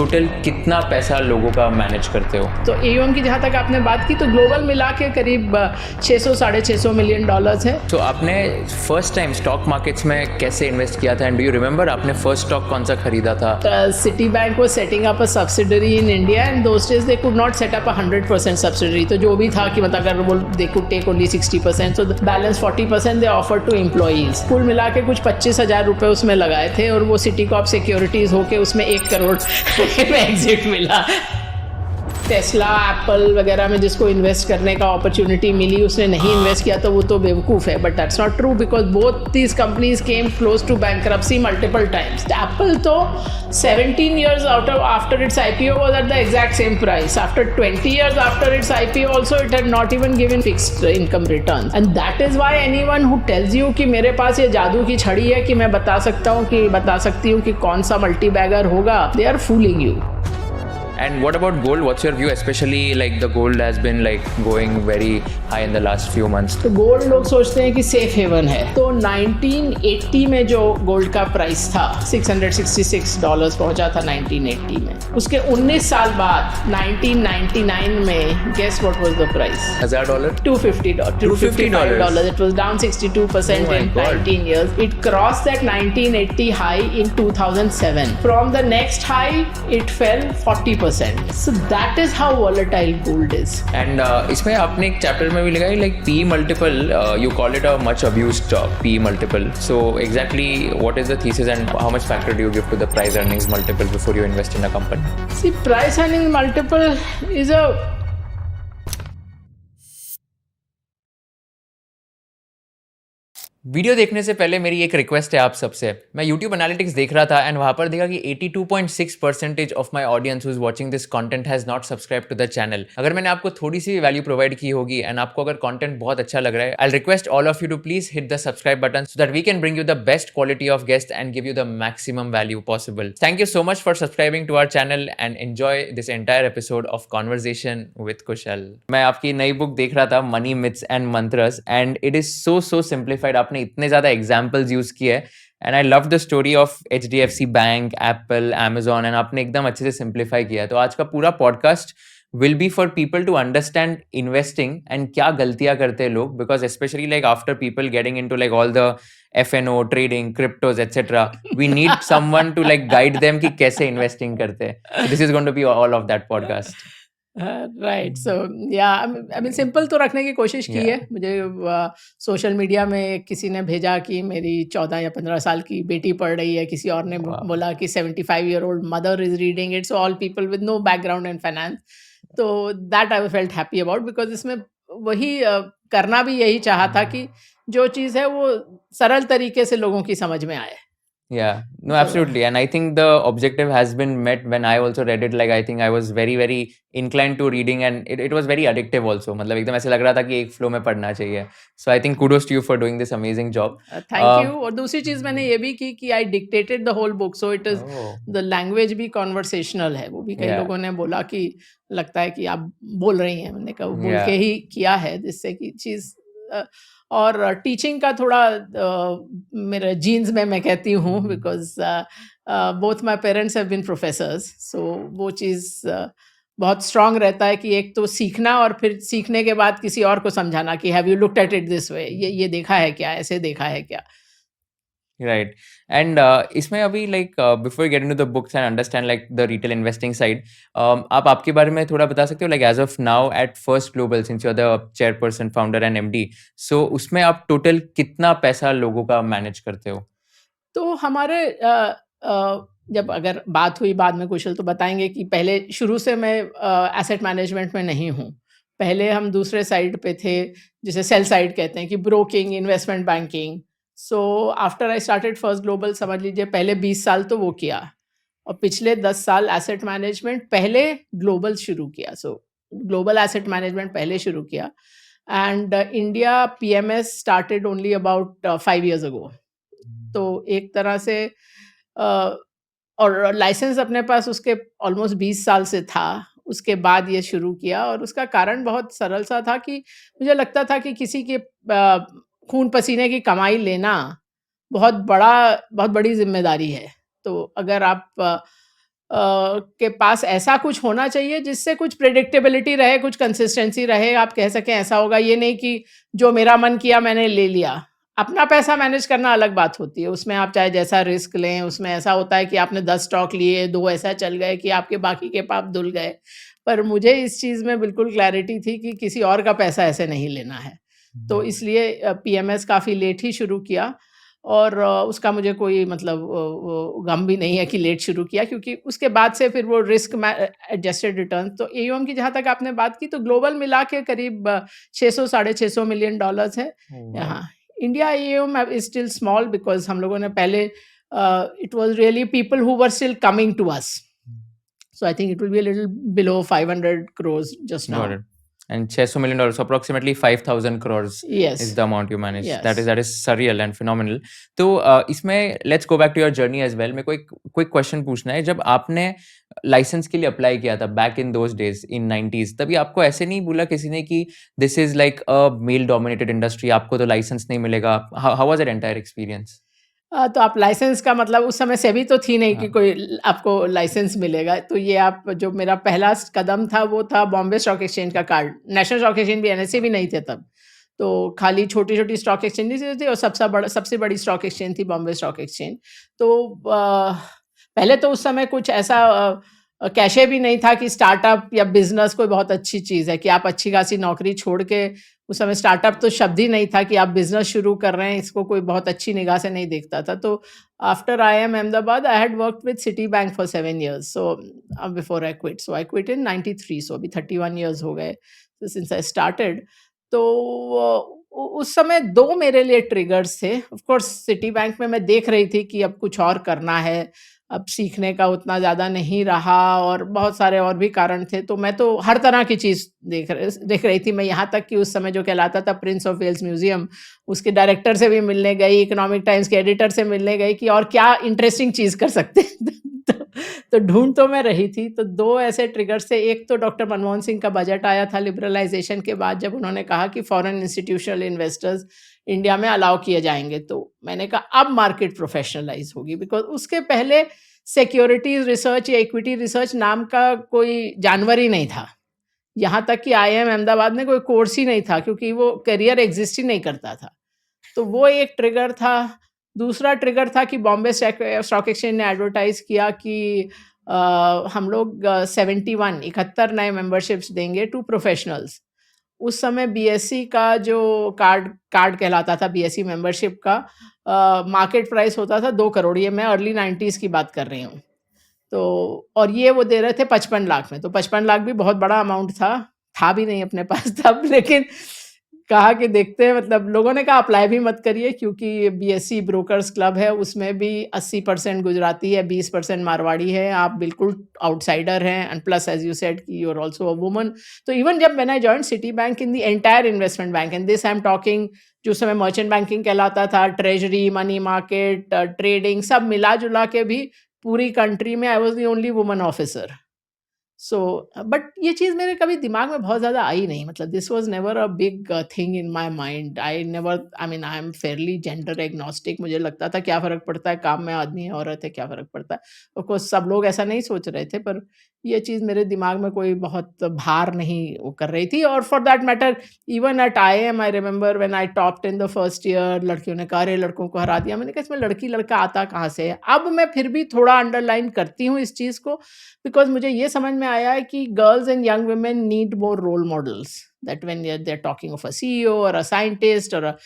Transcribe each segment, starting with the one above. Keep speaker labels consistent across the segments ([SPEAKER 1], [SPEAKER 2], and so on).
[SPEAKER 1] Total कितना पैसा लोगों का मैनेज करते हो?
[SPEAKER 2] तो एयूएम की जहाँ तक आपने बात की तो ग्लोबल मिला के करीब 600-650 मिलियन डॉलर्स है।
[SPEAKER 1] तो आपने फर्स्ट टाइम स्टॉक मार्केट्स में कैसे इन्वेस्ट किया था एंड डू यू रिमेंबर आपने फर्स्ट स्टॉक कौन सा खरीदा था?
[SPEAKER 2] Citibank was setting up a subsidiary in India and those days they could not set up a 100% subsidiary. तो जो भी था कि मतलब अगर वो they could take only 60%, so balance 40% they offer to employees. कुल मिला के कुछ 25,000 रुपए उसमें लगाए थे और वो सिटी कॉप सिक्योरिटीज होके उसमें 1 करोड़ में एग्जिट मिला। टेस्ला, एप्पल वगैरह में जिसको इन्वेस्ट करने का अपॉर्चुनिटी मिली उसने नहीं इन्वेस्ट किया तो वो तो बेवकूफ़ है। But that's not true because both these companies came close to bankruptcy multiple times. Apple तो 17 years after its IPO was at the exact same price. After 20 years after its IPO also it had not even given fixed income returns. And that is why anyone who tells you कि मेरे पास ये जादू की छड़ी है कि मैं बता सकती हूँ कि कौन सा मल्टी बैगर होगा, they are fooling you.
[SPEAKER 1] And what about gold? What's your view? Especially like the gold has been like going very high in the last few months.
[SPEAKER 2] तो गोल्ड लोग सोचते हैं कि सेफ हेवन है। तो 1980 में जो गोल्ड का प्राइस था $666 पहुंचा था 1980 में। उसके 19 साल बाद 1999 में guess what was the price?
[SPEAKER 1] $1,000?
[SPEAKER 2] $250. It was down 62% in 19 years. It crossed that 1980 high in 2007. From the next high, it fell 40%. So that is how volatile gold is.
[SPEAKER 1] And इसमें आपने एक चैप्टर में भी लिखा है like PE multiple, you call it a much abused PE multiple. So exactly what is the thesis and how much factor do you give to the price earnings multiple before you invest in a company?
[SPEAKER 2] See, price earnings multiple is a
[SPEAKER 1] video देखने से पहले मेरी एक request है आप सबसे। मैं YouTube analytics देख रहा था एंड वहाँ पर देखा कि 82.6% of my audience who is watching this content has not subscribe to the channel. अगर मैंने आपको थोड़ी सी वैल्यू प्रोवाइड की होगी एंड आपको अगर कंटेंट बहुत अच्छा लग रहा है, I request all of you to please hit the subscribe button so that we can bring you the best quality of guest and give you the maximum value possible. Thank you so much for subscribing to our channel and enjoy this entire episode of conversation with Kushal. मैं आपकी नई book देख रहा था, money myths and mantras, and it is so simplified. आपने इतने ज्यादा examples use किए and I love the story of HDFC bank, Apple, Amazon, and आपने एकदम अच्छे से सिंप्लीफाई किया। तो आज का पूरा podcast will be for people to understand investing and क्या गलतियां करते हैं लोग, because especially like after people getting into like all the FNO, trading, cryptos, etc. we need someone to like guide them कि कैसे investing करते हैं. So this is going to be all of that podcast.
[SPEAKER 2] Right. So yeah I mean simple तो रखने की कोशिश की है। मुझे सोशल मीडिया में किसी ने भेजा कि मेरी 14 या 15 साल की बेटी पढ़ रही है, किसी और ने बोला कि 75-year-old mother is reading it. So all people with no background in finance. तो that I felt happy about because इसमें वही करना भी यही चाहा था कि जो चीज़ है वो सरल तरीके से लोगों की समझ में आए।
[SPEAKER 1] Yeah, no, absolutely. And I think the objective has been met when I also read it. Like, I think I was very inclined to reading and it was very addictive also. मतलब एकदम ऐसे लग रहा था कि एक flow में पढ़ना चाहिए. So I think kudos to you for doing this amazing job.
[SPEAKER 2] Thank you. और दूसरी चीज़ मैंने ये भी की कि I dictated the whole book. So it is the language भी conversational है। वो भी कई लोगों ने बोला कि लगता है कि आप बोल रही हैं। मैंने कहा बोल के ही किया है जिससे कि चीज़ और टीचिंग का थोड़ा मेरे जीन्स में मैं कहती हूँ because both my parents have been professors. So वो चीज़ बहुत स्ट्रांग रहता है कि एक तो सीखना और फिर सीखने के बाद किसी और को समझाना कि have you looked at it this way, ये देखा है क्या, ऐसे देखा है क्या।
[SPEAKER 1] Right. And इसमें अभी like before we get into the books and understand like the retail investing side, आप आपके बारे में थोड़ा बता सकते हो like as of now at First Global, since you're the chairperson, founder and MD, so उसमें आप total कितना पैसा लोगों का manage करते हो?
[SPEAKER 2] तो हमारे जब अगर बात हुई बाद में कुशल तो बताएंगे कि पहले शुरू से मैं एसेट मैनेजमेंट में नहीं हूँ। पहले हम दूसरे साइड पे थे जिसे सेल साइड कहते हैं कि broking, investment banking. So after I started first global समझ लीजिए पहले 20 साल तो वो किया और पिछले 10 साल एसेट मैनेजमेंट, पहले ग्लोबल शुरू किया। सो ग्लोबल एसेट मैनेजमेंट पहले शुरू किया and India PMS started only about 5 years अगो। तो एक तरह से और लाइसेंस अपने पास उसके ऑलमोस्ट 20 साल से था। उसके बाद ये शुरू किया और उसका कारण बहुत सरल सा था कि मुझे लगता था कि किसी के खून पसीने की कमाई लेना बहुत बड़ी जिम्मेदारी है। तो अगर आप के पास ऐसा कुछ होना चाहिए जिससे कुछ प्रेडिक्टेबिलिटी रहे, कुछ कंसिस्टेंसी रहे। आप कह सकें ऐसा होगा, ये नहीं कि जो मेरा मन किया मैंने ले लिया। अपना पैसा मैनेज करना अलग बात होती है, उसमें आप चाहे जैसा रिस्क लें, उसमें ऐसा होता है कि आपने 10 स्टॉक लिए, 2 ऐसा चल गए कि आपके बाकी के पाप धुल गए। पर मुझे इस चीज़ में बिल्कुल क्लैरिटी थी कि किसी और का पैसा ऐसे नहीं लेना है। तो इसलिए पीएमएस काफ़ी लेट ही शुरू किया और उसका मुझे कोई मतलब वो गम भी नहीं है कि लेट शुरू किया, क्योंकि उसके बाद से फिर वो रिस्क एडजस्टेड रिटर्न। तो एयूएम की जहाँ तक आपने बात की, तो ग्लोबल मिला के करीब 600 साढ़े 600 मिलियन डॉलर्स है यहाँ। India AUM is still small because हम लोगों ने पहले it was really people who were still coming to us, so I think it will be a little below 500 crores just now.
[SPEAKER 1] Got it. And $600 million, so approximately 5,000 crores
[SPEAKER 2] Yes.
[SPEAKER 1] is the amount you manage.
[SPEAKER 2] Yes.
[SPEAKER 1] That is surreal and phenomenal. तो इसमें let's go back to your journey as well. मेरे को एक quick question पूछना है. जब आपने licence के लिए अप्लाई किया था back in those days in 90s, तभी आपको ऐसे नहीं बोला किसी ने कि this is like a male dominated industry, आपको तो लाइसेंस नहीं मिलेगा? How was that entire experience?
[SPEAKER 2] तो आप लाइसेंस का मतलब उस समय सेबी तो थी नहीं कि कोई आपको लाइसेंस मिलेगा। तो ये आप जो मेरा पहला कदम था वो था बॉम्बे स्टॉक एक्सचेंज का कार्ड। नेशनल स्टॉक एक्सचेंज भी, एनएसए भी नहीं थे तब, तो खाली छोटी-छोटी स्टॉक एक्सचेंजेस थी और सबसे बड़ी स्टॉक एक्सचेंज थी बॉम्बे स्टॉक एक्सचेंज। तो पहले तो उस समय कुछ ऐसा कैशे भी नहीं था कि स्टार्टअप या बिज़नेस कोई बहुत अच्छी चीज़ है कि आप अच्छी खासी नौकरी छोड़ के, उस समय स्टार्टअप तो शब्द ही नहीं था कि आप बिज़नेस शुरू कर रहे हैं, इसको कोई बहुत अच्छी निगाह से नहीं देखता था। तो after IIM Ahmedabad I had worked with Citibank for 7 years, so before I quit. So I quit in 93, so अभी 31 इयर्स हो गए सिंस आई स्टार्टेड। तो उस समय 2 मेरे लिए ट्रिगर्स थे। ऑफ कोर्स सिटी बैंक में मैं देख रही थी कि अब कुछ और करना है, अब सीखने का उतना ज़्यादा नहीं रहा और बहुत सारे और भी कारण थे। तो मैं तो हर तरह की चीज़ देख रही थी। मैं यहाँ तक कि उस समय जो कहलाता था प्रिंस ऑफ वेल्स म्यूज़ियम, उसके डायरेक्टर से भी मिलने गई, इकोनॉमिक टाइम्स के एडिटर से मिलने गई कि और क्या इंटरेस्टिंग चीज़ कर सकते हैं। तो ढूँढ तो मैं रही थी। तो 2 ऐसे ट्रिगर्स थे। एक तो डॉक्टर मनमोहन सिंह का बजट आया था लिबरलाइज़ेशन के बाद, जब उन्होंने कहा कि फॉरेन इंस्टीट्यूशनल इन्वेस्टर्स इंडिया में अलाउ किए जाएँगे। तो मैंने कहा अब मार्केट प्रोफेशनलाइज़ होगी, बिकॉज़ उसके पहले सिक्योरिटीज़ रिसर्च या इक्विटी रिसर्च नाम का कोई जानवर ही नहीं था। यहाँ तक कि IIM अहमदाबाद में कोई कोर्स ही नहीं था, क्योंकि वो करियर एग्ज़िस्ट ही नहीं करता था। तो वो एक ट्रिगर था। दूसरा ट्रिगर था कि बॉम्बे स्टॉक एक्सचेंज ने एडवर्टाइज़ किया कि हम लोग 71 नए मेंबरशिप्स देंगे टू प्रोफेशनल्स। उस समय बीएसई का जो कार्ड कहलाता था, बीएसई मेंबरशिप का मार्केट प्राइस होता था 2 करोड़। ये मैं अर्ली 90s की बात कर रही हूँ। तो और ये वो दे रहे थे 55 लाख में। तो 55 लाख भी बहुत बड़ा अमाउंट था भी नहीं अपने पास तब, लेकिन कहा कि देखते हैं। मतलब लोगों ने कहा अप्लाई भी मत करिए, क्योंकि बीएसई ब्रोकर्स क्लब है, उसमें भी 80% गुजराती है, 20% मारवाड़ी है, आप बिल्कुल आउटसाइडर हैं, and plus as you said कि you are also a woman. तो इवन जब मैंने join Citibank in the entire investment bank, and this I am talking जो समय मर्चेंट बैंकिंग कहलाता था, ट्रेजरी, मनी मार्केट, ट्रेडिंग, सब मिला जुला के भी पूरी कंट्री में I was the only woman officer. So but ये चीज़ मेरे कभी दिमाग में बहुत ज़्यादा आई नहीं। मतलब this was never a big thing in my mind. I mean I am Fairlie gender agnostic. मुझे लगता था क्या फ़र्क पड़ता है, काम में आदमी है औरत है, क्या फ़र्क पड़ता है। ऑफ कोर्स सब लोग ऐसा नहीं सोच रहे थे, पर ये चीज़ मेरे दिमाग में कोई बहुत भार नहीं वो कर रही थी। और for that matter even at IIM I remember when I topped in the first year, लड़कियों ने कहा अरे लड़कों को हरा दिया। मैंने कहा इसमें लड़की लड़का आता कहाँ से है। अब मैं फिर भी थोड़ा अंडरलाइन करती हूँ इस चीज़ को, बिकॉज मुझे ये समझ में आया है कि girls and young women need more role models, that when they are talking of a CEO or a scientist or a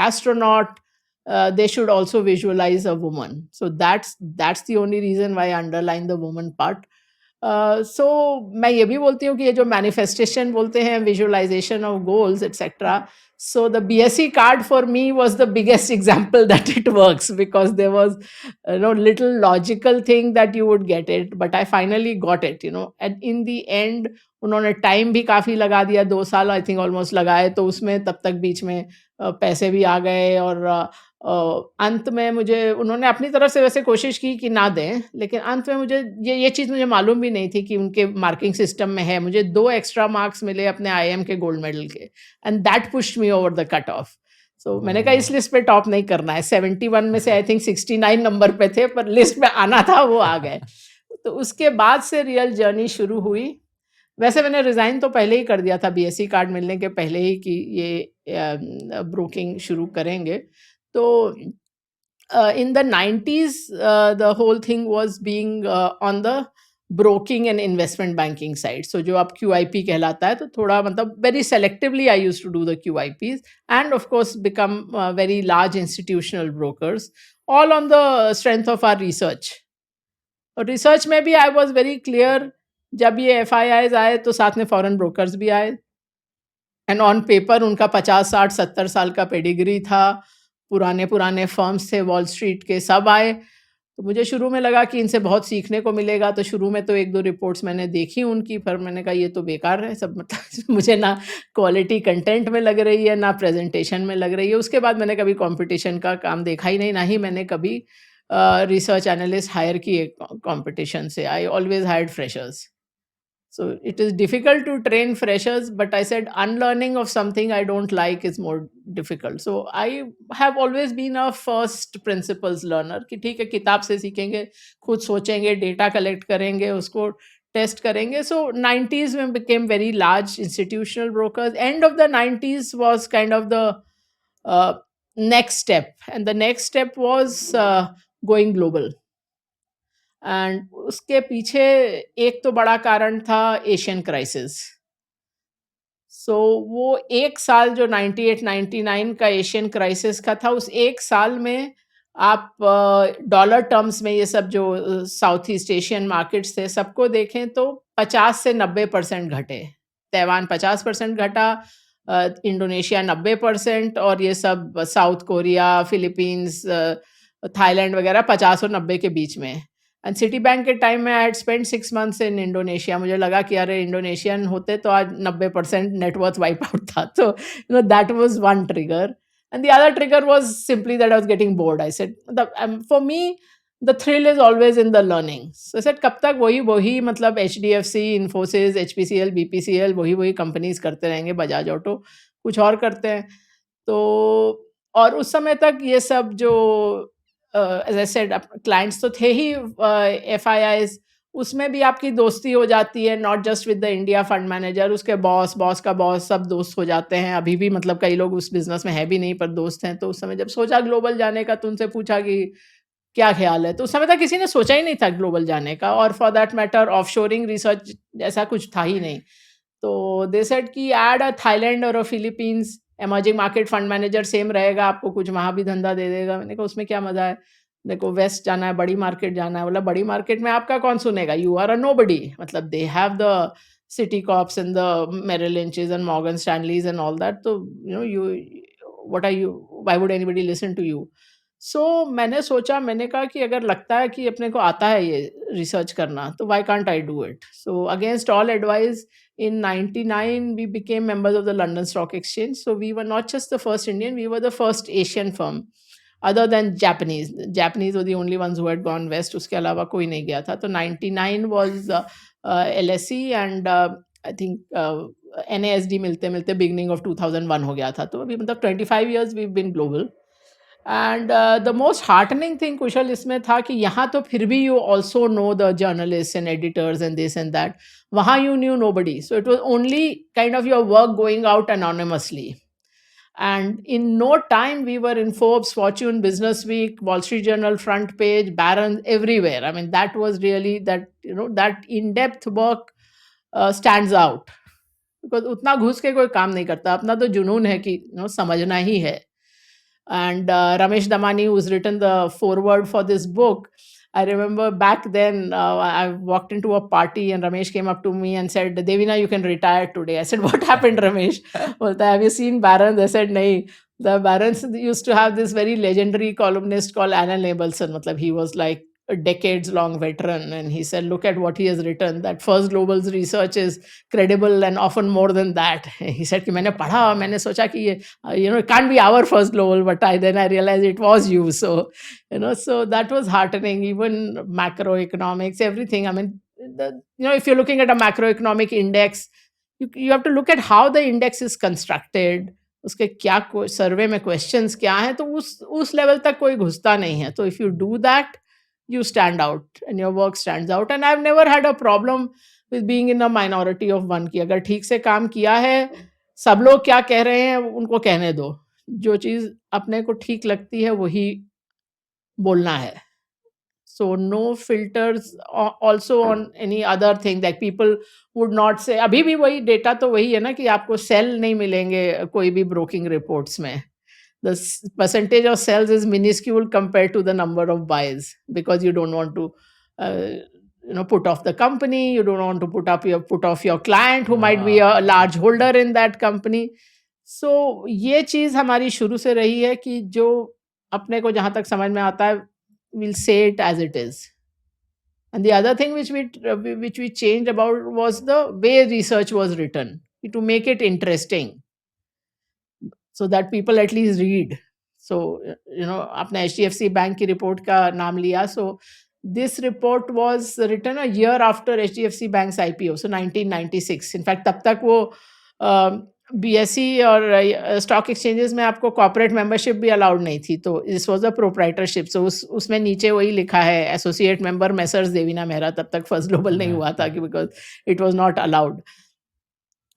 [SPEAKER 2] astronaut, they should also visualize a woman. So that's the only reason why I underline the woman part. So मैं ये भी बोलती हूँ कि ये जो manifestation बोलते हैं, visualisation of goals et cetera, so the BSc card for me was the biggest example that it works, because there was little logical thing that you would get it, but I finally got it, and in the end उन्होंने time भी काफ़ी लगा दिया, 2 साल I think almost लगाए। तो उसमें तब तक बीच में पैसे भी आ गए, और अंत में मुझे उन्होंने अपनी तरफ से वैसे कोशिश की कि ना दें, लेकिन अंत में मुझे ये चीज़ मुझे मालूम भी नहीं थी कि उनके मार्किंग सिस्टम में है। मुझे 2 एक्स्ट्रा मार्क्स मिले अपने IIM के गोल्ड मेडल के, and that pushed me over the cut off. सो मैंने कहा इस लिस्ट पे टॉप नहीं करना है। 71 में से आई थिंक 69 नंबर पे थे, पर लिस्ट में आना था, वो आ गए। तो उसके बाद से रियल जर्नी शुरू हुई। वैसे मैंने रिज़ाइन तो पहले ही कर दिया था बीएससी कार्ड मिलने के पहले ही कि ये ब्रोकिंग शुरू करेंगे। तो in the 90s, the whole thing was being on the broking and investment banking side. So जो आप QIP कहलाता है, तो थोड़ा मतलब very selectively I used to do the QIPs and of course become very large institutional brokers, all on the strength of our research. और research में भी आई वॉज वेरी क्लियर, जब ये FIIs आए तो साथ में फॉरेन ब्रोकर्स भी आए एंड ऑन पेपर उनका 50 60 70 साल का पेडिग्री था, पुराने पुराने फर्म्स थे वॉल स्ट्रीट के, सब आए। तो मुझे शुरू में लगा कि इनसे बहुत सीखने को मिलेगा, तो शुरू में तो 1-2 रिपोर्ट्स मैंने देखी उनकी, पर मैंने कहा ये तो बेकार है सब, मतलब मुझे ना क्वालिटी कंटेंट में लग रही है ना प्रेजेंटेशन में लग रही है। उसके बाद मैंने कभी कंपटीशन का काम देखा ही नहीं, ना ही मैंने कभी रिसर्च एनालिस्ट हायर किए कंपटीशन से। I always hired freshers. So it is difficult to train freshers, but I said unlearning of something I don't like is more difficult. So I have always been a first principles learner कि ठीक है किताब से सीखेंगे, खुद सोचेंगे, data collect करेंगे, उसको टेस्ट करेंगे. So 90s में became very large institutional brokers. End of the 90s was kind of the next step, and the next step was going global. And उसके पीछे एक तो बड़ा कारण था एशियन क्राइसिस। सो वो एक साल जो 98-99 का एशियन क्राइसिस का था, उस एक साल में आप डॉलर टर्म्स में ये सब जो साउथ ईस्ट एशियन मार्केट्स थे सबको देखें तो 50 से 90% घटे। ताइवान 50% घटा, इंडोनेशिया 90%, और ये सब साउथ कोरिया, फिलीपींस, थाईलैंड वगैरह 50 और 90 के बीच में। एंड सिटी बैंक के टाइम में I had spend 6 months in Indonesia. मुझे लगा कि अरे इंडोनेशियन होते तो आज 90% नेटवर्थ वाइप आउट था। तो that was one trigger, and the other trigger was simply that I was getting bored. I said for me the thrill is always in the learning. So I said कब तक वही मतलब HDFC, Infosys, HPCL, BPCL वही companies करते रहेंगे, Bajaj auto कुछ और करते हैं। तो और उस समय तक ये सब जो एज आई सेड क्लाइंट्स तो थे ही FIIs, उसमें भी आपकी दोस्ती हो जाती है, not just with the India fund manager, उसके बॉस का बॉस, सब दोस्त हो जाते हैं। अभी भी मतलब कई लोग उस बिजनेस में है भी नहीं पर दोस्त हैं। तो उस समय जब सोचा ग्लोबल जाने का, तो उनसे पूछा कि क्या ख्याल है, तो उस समय तक किसी ने सोचा ही नहीं था ग्लोबल जाने का, और for that matter offshoring research ऐसा कुछ था ही नहीं। तो दे सेड कि ऐड अ थाईलैंड और a Philippines emerging market fund manager, same रहेगा, आपको कुछ वहाँ भी धंधा दे देगा। मैंने कहा उसमें क्या मजा है, देखो वेस्ट जाना है, बड़ी मार्केट जाना है। बोला बड़ी मार्केट में आपका कौन सुनेगा, यू आर अ नोबडी। मतलब they have the Citicorps and the Merrill Lynches and Morgan Stanleys and all that, तो you what are you, why would anybody listen to you. So मैंने सोचा, मैंने कहा कि अगर लगता है कि अपने को आता है ये रिसर्च करना, तो why can't I do it. So against all advice, in 99 we became members of the London Stock Exchange. So we were not just the first Indian, we were the first Asian firm other than Japanese were the only ones who had gone west. Uske alawa koi nahi gaya tha. So 99 was LSE, and I think NASD milte beginning of 2001 ho gaya tha. तो अभी मतलब 25 years we've been global. And the most heartening thing Kushal इसमें था कि यहाँ तो फिर भी you also know the journalist and editors and this and that, वहाँ you knew nobody. So it was only kind of your work going out anonymously, and in no time we were in Forbes, Fortune, Business Week, Wall Street Journal front page, Barron's, everywhere. I mean, that was really that, that in-depth work stands out, because उतना घुस के कोई काम नहीं करता, अपना तो जुनून है कि समझना ही है। And Ramesh Damani, who's written the foreword for this book, I remember back then I walked into a party and Ramesh came up to me and said, Devina, you can retire today. I said, what happened, Ramesh? Have you seen Barron's? I said, nahi. The Barron's used to have this very legendary columnist called Alan Abelson. Matlab, he was like a decades-long veteran, and he said, look at what he has written, that First Global's research is credible and often more than that. He said कि मैंने पढ़ा, मैंने सोचा कि ये it can't be our First Global, but then I realized it was you. So so that was heartening. Even macroeconomics, everything. I mean, if you're looking at a macroeconomic index, you have to look at how the index is constructed, उसके क्या सर्वे में questions क्या हैं, तो उस level तक कोई घुसता नहीं है। तो if you do that, you stand out and your work stands out. And I've never had a problem with being in a minority of one कि अगर ठीक से काम किया है, सब लोग क्या कह रहे हैं उनको कहने दो, जो चीज़ अपने को ठीक लगती है वही बोलना है. So no filters also on any other thing, like people would not say. अभी भी वही डेटा तो वही है ना कि आपको सेल नहीं मिलेंगे कोई भी ब्रोकिंग रिपोर्ट्स में. The percentage of sells is minuscule compared to the number of buys, because you don't want to put off the company, you don't want to put off your client who might be a large holder in that company. So ये चीज़ हमारी शुरू से रही है कि जो अपने को जहाँ तक समझ में आता है, we'll say it as it is. And the other thing which we changed about was the way research was written, to make it interesting, so that people at least read. So आपने HDFC bank की report का नाम लिया. So this report was written a year after HDFC Bank's IPO, so 1996. In fact, तब तक वो BSE और stock exchanges में आपको कॉर्पोरेट मेंबरशिप भी अलाउड नहीं थी. तो this was a proprietorship. So उसमें नीचे वही लिखा है, associate member Messrs Devina Mehra. तब तक फर्स्ट ग्लोबल नहीं हुआ था, कि because it was not allowed.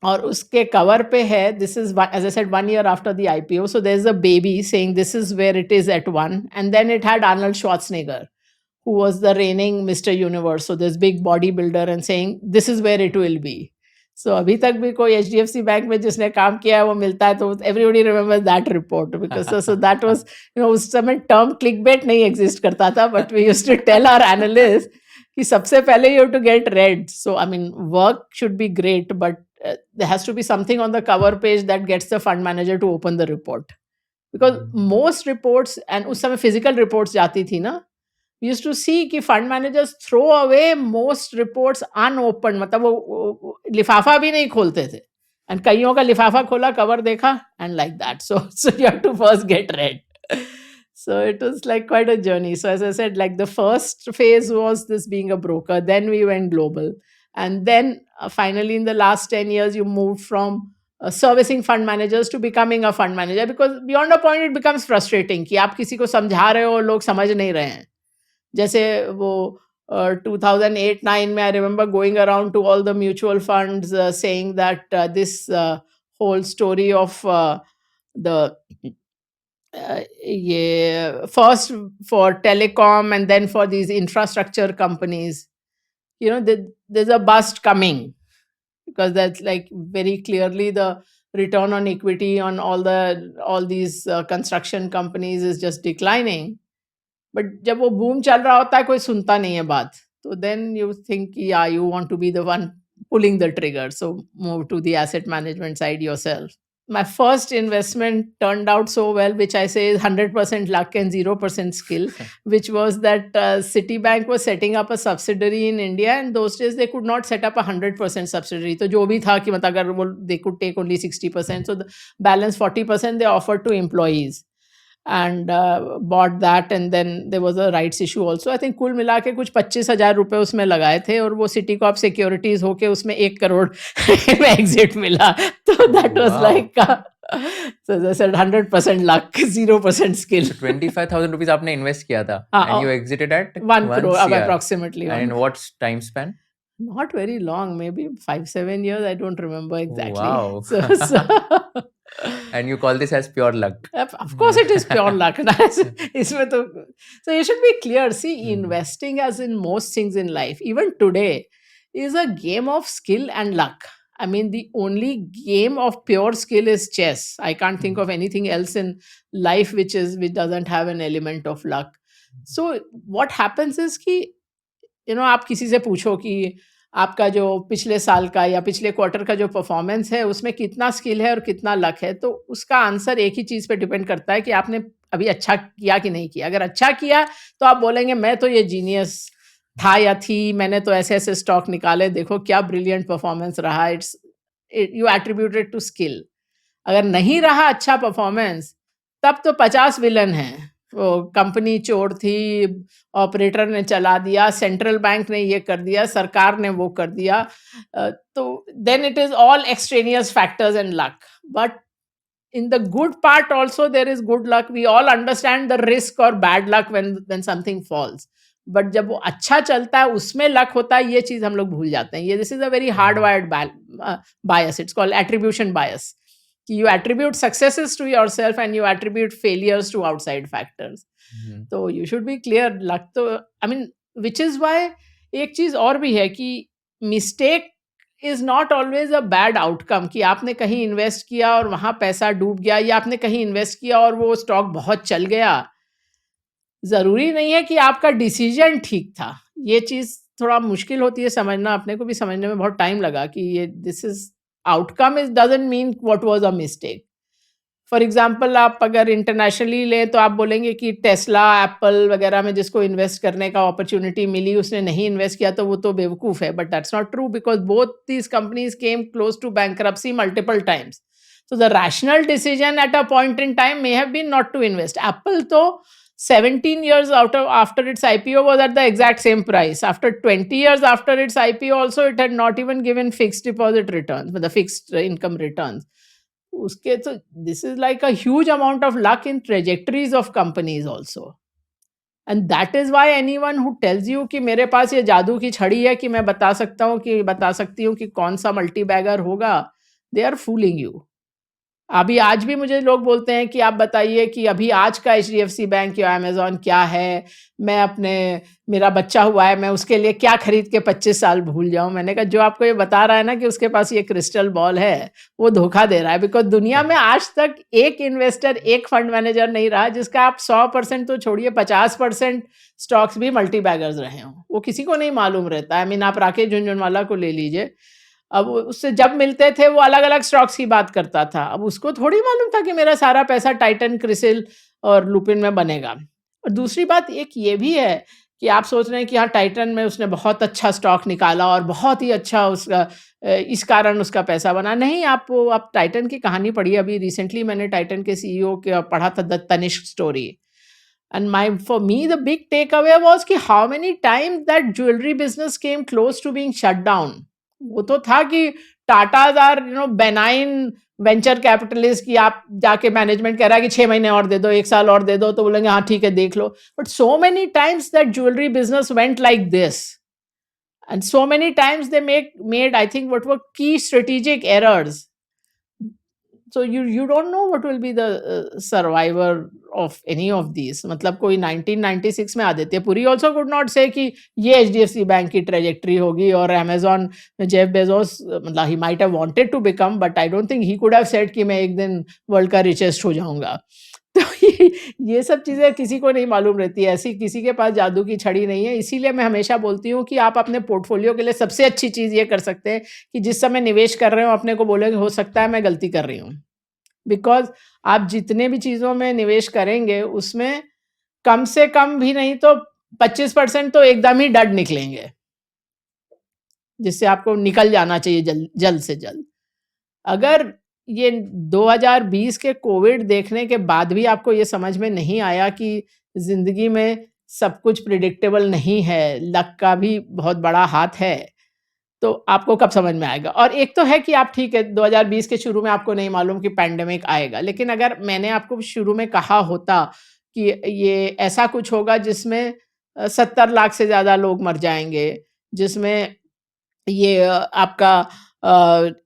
[SPEAKER 2] और उसके कवर पे है, this is as I said 1 year after the IPO. So there's a baby saying this is where it is at 1. And then it had Arnold Schwarzenegger, who was the reigning Mr. Universe. So this big bodybuilder, and saying this is where it will be. So अभी तक भी कोई HDFC bank में जिसने काम किया है वो मिलता है, तो everybody remembers that report, because so that was, उस समय टर्म clickbait नहीं exist करता था, but we used to tell our analysts कि सबसे पहले you have to get read. So I mean, work should be great, but there has to be something on the cover page that gets the fund manager to open the report, because most reports, and उस समय physical reports जाती थी ना, we used to see कि fund managers throw away most reports unopened. मतलब वो लिफाफा भी नहीं खोलते थे, and कईयों का लिफाफा खोला, कवर देखा, and like that. So you have to first get read. So it was like quite a journey. So as I said, like the first phase was this being a broker, then we went global, and then finally in the last 10 years you moved from servicing fund managers to becoming a fund manager, because beyond a point it becomes frustrating कि आप किसी को समझा रहे हो, लोग समझ नहीं रहे हैं. जैसे वो 2008-9 में, I remember going around to all the mutual funds saying that this whole story of the first for telecom and then for these infrastructure companies, there's a bust coming, because that's like very clearly the return on equity on all these construction companies is just declining. But जब वो boom चल रहा होता है, कोई सुनता नहीं है बात, तो then you think, yeah, you want to be the one pulling the trigger, so move to the asset management side yourself. My first investment turned out so well, which I say is 100% luck and 0% skill, which was that Citibank was setting up a subsidiary in India, and those days they could not set up 100% subsidiary. तो जो भी था कि मतलब अगर वो they could take only 60%, so the balance 40% they offered to employees. And bought that, and then there was a rights issue also. I think कुल मिला के कुछ 25,000 रुपए उसमें लगाए थे, और वो सिटी कॉप सिक्योरिटीज होके उसमें 1 crore में एग्जिट मिला. तो that was like so as I said, 100% luck, 0% skill.
[SPEAKER 1] So 25,000 rupees आपने इन्वेस्ट किया था, and you exited at
[SPEAKER 2] 1 crore approximately.
[SPEAKER 1] And in what time span?
[SPEAKER 2] Not very long, maybe 5-7 years. I don't remember exactly.
[SPEAKER 1] Wow.
[SPEAKER 2] So
[SPEAKER 1] And you call this as pure luck?
[SPEAKER 2] Of course it is pure luck. इसमें तो, so you should be clear. See, investing, as in most things in life, even today, is a game of skill and luck. I mean, the only game of pure skill is chess. I can't think of anything else in life which doesn't have an element of luck. So what happens is कि आप किसी से पूछो कि आपका जो पिछले साल का या पिछले क्वार्टर का जो परफॉर्मेंस है, उसमें कितना स्किल है और कितना लक है, तो उसका आंसर एक ही चीज़ पे डिपेंड करता है कि आपने अभी अच्छा किया कि नहीं किया. अगर अच्छा किया तो आप बोलेंगे मैं तो ये जीनियस था या थी, मैंने तो ऐसे ऐसे स्टॉक निकाले, देखो क्या ब्रिलियंट परफॉर्मेंस रहा. You attributed to skill. अगर नहीं रहा अच्छा परफॉर्मेंस, तब तो 50 विलन हैं. वो कंपनी चोर थी, ऑपरेटर ने चला दिया, सेंट्रल बैंक ने ये कर दिया, सरकार ने वो कर दिया. तो then it is all extraneous factors and luck. But in the good part also there is good luck. We all understand the risk or bad luck when something falls. But जब वो अच्छा चलता है उसमें लक होता है, ये चीज हम लोग भूल जाते हैं. ये this is a very hard wired bias. It's called attribution bias. You attribute successes to yourself and you attribute failures to outside factors. तो you should be clear. luck तो I mean, which is why एक चीज और भी है कि mistake is not always a bad outcome. कि आपने कहीं इन्वेस्ट किया और वहां पैसा डूब गया, या आपने कहीं इन्वेस्ट किया और वो स्टॉक बहुत चल गया. जरूरी नहीं है कि आपका डिसीजन ठीक था. ये चीज थोड़ा मुश्किल होती है समझना, अपने को भी समझने में बहुत टाइम लगा कि ये this is outcome is doesn't mean what was a mistake. For example आप अगर इंटरनेशनली लें तो आप बोलेंगे कि टेस्ला, एप्पल वगैरह में जिसको इन्वेस्ट करने का अपॉर्चुनिटी मिली उसने नहीं इन्वेस्ट किया तो वो तो बेवकूफ है. But that's not true because both these companies came close to bankruptcy multiple times. So the rational decision at a point in time may have been not to invest. Apple though 17 years after its IPO was at the exact same price. After 20 years after its IPO also it had not even given fixed deposit returns, the fixed income returns. उसके तो this is like a huge amount of luck in trajectories of companies also. And that is why anyone who tells you कि मेरे पास ये जादू की छड़ी है कि मैं बता सकती हूँ कि कौन सा मल्टी बैगर होगा, they are fooling you. अभी आज भी मुझे लोग बोलते हैं कि आप बताइए कि अभी आज का HDFC बैंक या अमेज़न क्या है? मेरा बच्चा हुआ है, मैं उसके लिए क्या खरीद के 25 साल भूल जाऊँ? मैंने कहा जो आपको ये बता रहा है ना कि उसके पास ये क्रिस्टल बॉल है, वो धोखा दे रहा है. बिकॉज़ दुनिया में आज तक एक इन्वेस्टर, एक फंड मैनेजर नहीं रहा जिसका आप 100% तो छोड़िए 50% स्टॉक्स भी मल्टी बैगर्स रहे हों. वो किसी को नहीं मालूम रहता है. आई मीन आप राकेश झुनझुनवाला को ले लीजिए. अब उससे जब मिलते थे वो अलग-अलग स्टॉक्स की बात करता था. अब उसको थोड़ी मालूम था कि मेरा सारा पैसा टाइटन, क्रिसिल और लुपिन में बनेगा. और दूसरी बात एक ये भी है कि आप सोच रहे हैं कि हाँ, टाइटन में उसने बहुत अच्छा स्टॉक निकाला और बहुत ही अच्छा उसका इस कारण उसका पैसा बना. नहीं, आप टाइटन की कहानी पढ़िए. अभी रिसेंटली मैंने टाइटन के CEO के पढ़ा था the Tanishq story. And for me, the big takeaway was कि how many times that jewelry business came close to being shut down. वो तो था कि Tatas are benign venture capitalist की आप जाके मैनेजमेंट कह रहा है कि 6 महीने और दे दो, 1 साल और दे दो, तो बोलेंगे हाँ ठीक है देख लो. But so many times that jewellery business went like this and so many times they made I think what were की strategic errors. So you don't know what will be the survivor of any of these. मतलब कोई 1996 में Aditya Puri also could not say कि ये HDFC bank की trajectory होगी और Amazon में जेफ बेजोस मतलब he might have wanted to become but I don't think he could have said कि मैं एक दिन वर्ल्ड का रिचेस्ट हो जाऊंगा. तो ये सब चीज़ें किसी को नहीं मालूम रहती है. ऐसी किसी के पास जादू की छड़ी नहीं है. इसीलिए मैं हमेशा बोलती हूँ कि आप अपने पोर्टफोलियो के लिए सबसे अच्छी चीज़ ये कर सकते हैं कि जिस समय निवेश कर रहे हो अपने को बोलेंगे हो सकता है मैं गलती कर रही हूँ. बिकॉज आप जितने भी चीज़ों में निवेश करेंगे उसमें कम से कम भी नहीं तो 25% तो एकदम ही डड निकलेंगे, जिससे आपको निकल जाना चाहिए जल्द से जल्द. अगर ये 2020 के कोविड देखने के बाद भी आपको ये समझ में नहीं आया कि जिंदगी में सब कुछ प्रिडिक्टेबल नहीं है, लक का भी बहुत बड़ा हाथ है, तो आपको कब समझ में आएगा. और एक तो है कि आप ठीक है 2020 के शुरू में आपको नहीं मालूम कि पैंडेमिक आएगा, लेकिन अगर मैंने आपको शुरू में कहा होता कि ये ऐसा कुछ होगा जिसमें 70 लाख से ज़्यादा लोग मर जाएंगे, जिसमें ये आपका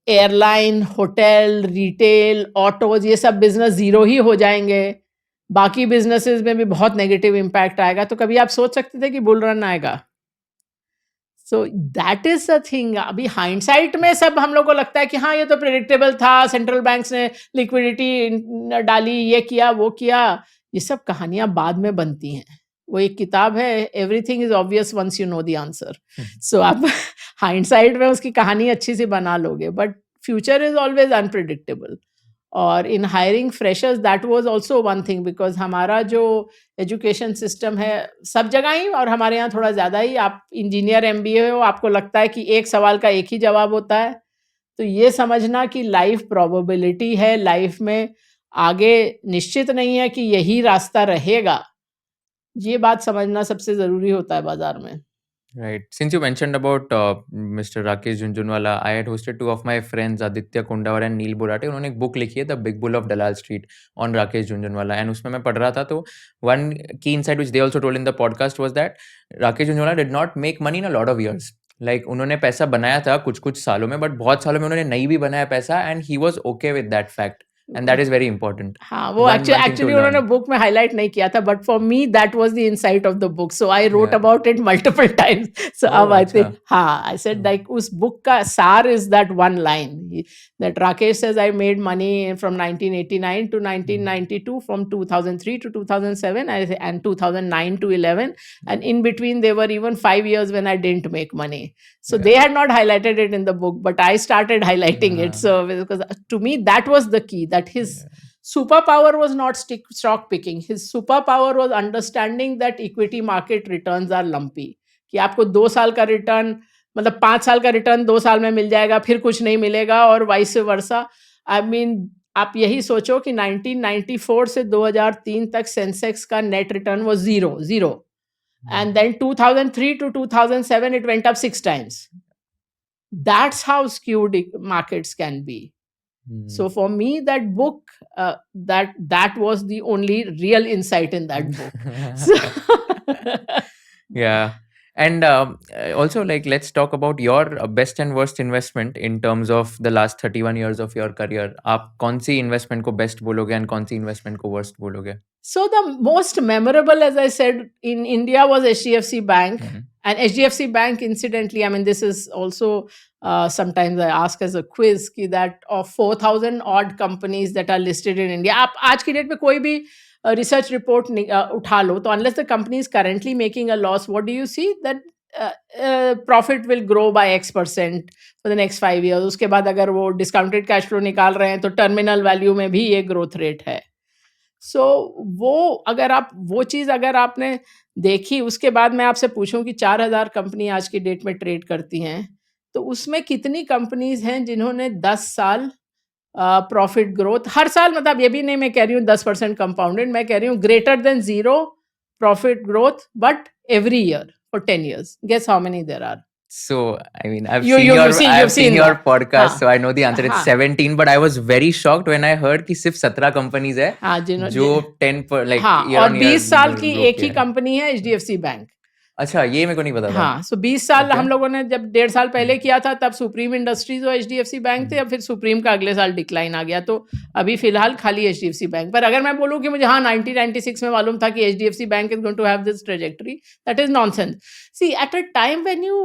[SPEAKER 2] एयरलाइन, होटल, रिटेल, ऑटोज ये सब बिजनेस ज़ीरो ही हो जाएंगे, बाकी बिजनेसेस में भी बहुत नेगेटिव इम्पैक्ट आएगा, तो कभी आप सोच सकते थे कि बुल रन आएगा. So that is the thing. अभी हाइंडसाइट में सब हम लोग को लगता है कि हाँ ये तो प्रेडिक्टेबल था, सेंट्रल बैंक्स ने लिक्विडिटी डाली, ये किया वो किया. ये सब कहानियां बाद में बनती हैं. वो एक किताब है everything is obvious once you know the answer. So आप हाइंडसाइट में उसकी कहानी अच्छी सी बना लोगे, but future is always unpredictable. और in hiring freshers that was also one thing because हमारा जो एजुकेशन सिस्टम है सब जगह ही, और हमारे यहाँ थोड़ा ज़्यादा ही, आप इंजीनियर MBA हो, आपको लगता है कि एक सवाल का एक ही जवाब होता है. तो ये समझना कि लाइफ प्रोबेबिलिटी है, लाइफ में आगे निश्चित नहीं है कि यही रास्ता रहेगा, ये बात समझना सबसे ज़रूरी होता है बाजार में.
[SPEAKER 1] Right. Since you mentioned about Mr. Rakesh Jhunjhunwala, I had hosted two of my friends, Aditya Kundawar and Neil Borate. उन्होंने एक बुक लिखी है the big bull of Dalal street on Rakesh Jhunjhunwala and उसमें मैं पढ़ रहा था तो वन की insight which they also told in the podcast was that Rakesh Jhunjhunwala did not make money in a lot of years like उन्होंने पैसा बनाया था कुछ कुछ सालों में बट बहुत सालों में उन्होंने नहीं भी बनाया पैसा and he was okay with that fact and that is very important
[SPEAKER 2] हाँ वो
[SPEAKER 1] वन थिंग टू
[SPEAKER 2] एक्चुअली उन्होंने
[SPEAKER 1] लर्न
[SPEAKER 2] बुक में हाईलाइट नहीं किया था but for me that was the insight of the book so I wrote
[SPEAKER 1] yeah
[SPEAKER 2] about it multiple times so अब
[SPEAKER 1] oh
[SPEAKER 2] I
[SPEAKER 1] अच्छा
[SPEAKER 2] think हाँ आई सेड लाइक उस book का सार is that one line that Rakesh says I made money from 1989 to 1992 from 2003 to 2007 and 2009 to 11 and in between there were even 5 years when I didn't make money so they
[SPEAKER 1] या
[SPEAKER 2] had not highlighted it in the book but I started highlighting it so because to me that was the key that his superpower was not stock picking his superpower was understanding that equity market returns are lumpy कि आपको 2 साल का return मतलब 5 साल का return 2 साल में मिल जाएगा फिर कुछ नहीं मिलेगा और वाइस वर्सा आई मीन आप यही सोचो कि 1994 से 2003 तक सेंसेक्स का नेट रिटर्न वो zero and then 2003 to 2007 it went up 6 times that's how skewed markets can be so for me that book that was the only real insight in that book so
[SPEAKER 1] Yeah. And also, like, let's talk about your best and worst investment in terms of the last 31 years of your career. आप कौन सी investment को best बोलोगे and कौन सी investment को worst बोलोगे?
[SPEAKER 2] So the most memorable, as I said, in India was HDFC Bank.
[SPEAKER 1] Mhm.
[SPEAKER 2] And HDFC Bank, incidentally, I mean, this is also sometimes I ask as a quiz कि that of 4,000 odd companies that are listed in India. आप आज की date में कोई भी research report उठा लो तो unless the company is currently making a loss, what do you see? That profit will grow by X% for the next 5 years. उसके बाद अगर वो discounted cash flow निकाल रहे हैं तो terminal value में भी ये growth rate है. सो वो अगर आप वो चीज़ अगर आपने देखी उसके बाद मैं आपसे पूछूं कि 4,000 कंपनी आज की डेट में ट्रेड करती हैं तो उसमें कितनी कंपनीज हैं जिन्होंने 10 साल प्रॉफिट ग्रोथ हर साल मतलब ये भी नहीं मैं कह रही हूँ 10% कंपाउंडेड मैं कह रही हूँ greater than zero profit growth but every year for 10 years guess how many there are
[SPEAKER 1] So, I mean, I've
[SPEAKER 2] you've
[SPEAKER 1] seen
[SPEAKER 2] seen
[SPEAKER 1] your
[SPEAKER 2] that.
[SPEAKER 1] podcast,
[SPEAKER 2] हाँ,
[SPEAKER 1] so I know the answer. It's
[SPEAKER 2] हाँ,
[SPEAKER 1] 17, but I was very shocked when I heard कि सिर्फ 17 companies है
[SPEAKER 2] हाँ
[SPEAKER 1] जो 10 पर like
[SPEAKER 2] हाँ
[SPEAKER 1] year
[SPEAKER 2] और
[SPEAKER 1] on year
[SPEAKER 2] 20 साल की
[SPEAKER 1] grow
[SPEAKER 2] एक ही
[SPEAKER 1] किया है।
[SPEAKER 2] कंपनी है HDFC बैंक
[SPEAKER 1] अच्छा, ये मेरे को नहीं पता था।
[SPEAKER 2] हाँ सो 20 साल
[SPEAKER 1] Okay.
[SPEAKER 2] हम लोगों ने जब 1.5 साल पहले किया था तब सुप्रीम इंडस्ट्रीज और HDFC बैंक थे अब फिर सुप्रीम का अगले साल डिक्लाइन आ गया तो अभी फिलहाल खाली HDFC बैंक पर अगर मैं बोलूँ कि मुझे हाँ 1996 में मालूम था कि HDFC bank is going to have this trajectory that is nonsense see at a time when you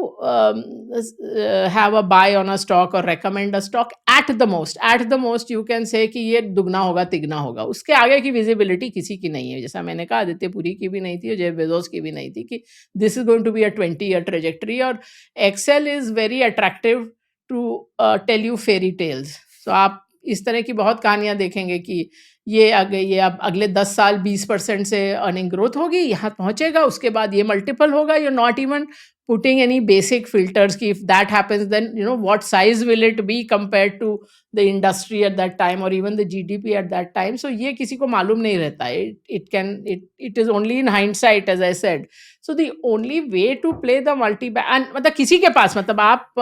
[SPEAKER 2] have a buy on a stock और recommend a stock at the most you can say कि ये दुगना होगा तिगना होगा उसके आगे की visibility किसी की नहीं है जैसा मैंने कहा आदित्य पुरी की भी नहीं थी और जेफ बेजोस की भी नहीं थी कि this is going to be a 20-year trajectory or Excel is very attractive to tell you fairy tales. So आप इस तरह की बहुत कहानियां देखेंगे कि ये अब अगले 10 साल 20% से अर्निंग ग्रोथ होगी यहाँ पहुंचेगा उसके बाद ये मल्टीपल होगा you're not even putting any basic filters कि if that happens then you know what size will it be compared to the industry at that time or even the GDP at that time so ये किसी को मालूम नहीं रहता है it is only in hindsight as I said so the only way to play the and मतलब किसी के पास मतलब आप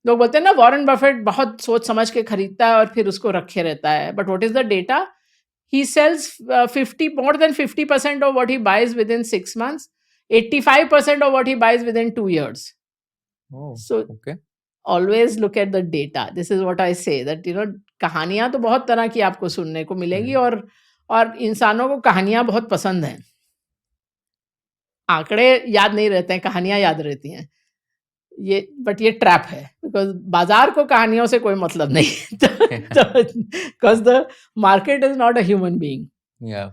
[SPEAKER 2] लोग बोलते हैं ना वॉरेन बफेट बहुत सोच समझ के खरीदता है और फिर उसको रखे रहता है but what is the data he sells more than 50% of what he buys within 6 months 85% of what he buys within 2 years
[SPEAKER 1] Oh,
[SPEAKER 2] so
[SPEAKER 1] okay.
[SPEAKER 2] always look at the data this is what I say that you know कहानियां तो बहुत तरह की आपको सुनने को मिलेगी और इंसानों को कहानियां बहुत पसंद हैं आंकड़े याद नहीं रहते हैं कहानियां याद रहती हैं बट ये ट्रैप है बिकॉज बाजार को कहानियों से कोई मतलब नहीं because the market is not a human being
[SPEAKER 1] Yeah.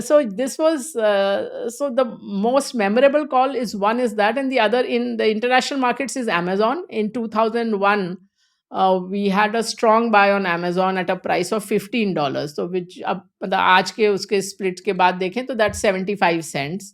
[SPEAKER 2] so this was so the most memorable call is one is that and the other in the international markets is Amazon in 2001 we had a strong buy on Amazon at a price of $15 so which अब मतलब आज के उसके split के बाद देखें तो that's 75 cents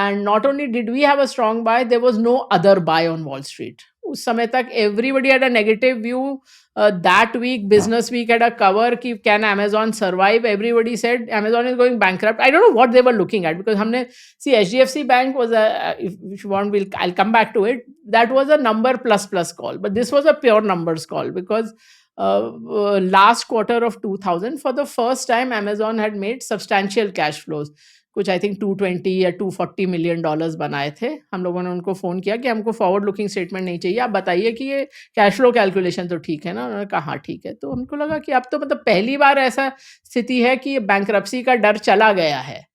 [SPEAKER 2] and not only did we have a strong buy there was no other buy on Wall Street उस समय तक everybody had a negative view. That week, Business Week had a cover कि can Amazon survive? Everybody said Amazon is going bankrupt. I don't know what they were looking at because हमने see HDFC Bank was a if you want I'll come back to it. That was a number plus call, but this was a pure numbers call because last quarter of 2000 for the first time Amazon had made substantial cash flows. कुछ I think 220 या 240 million dollars बनाए थे. हम लोगों ने उनको phone किया कि हमको फॉरवर्ड लुकिंग स्टेटमेंट नहीं चाहिए, आप बताइए कि ये कैश फ्लो कैलकुलेशन तो ठीक है ना? उन्होंने कहा हाँ ठीक है. तो हमको लगा कि अब तो मतलब पहली बार ऐसा स्थिति है कि बैंक्रप्सी का डर चला गया है.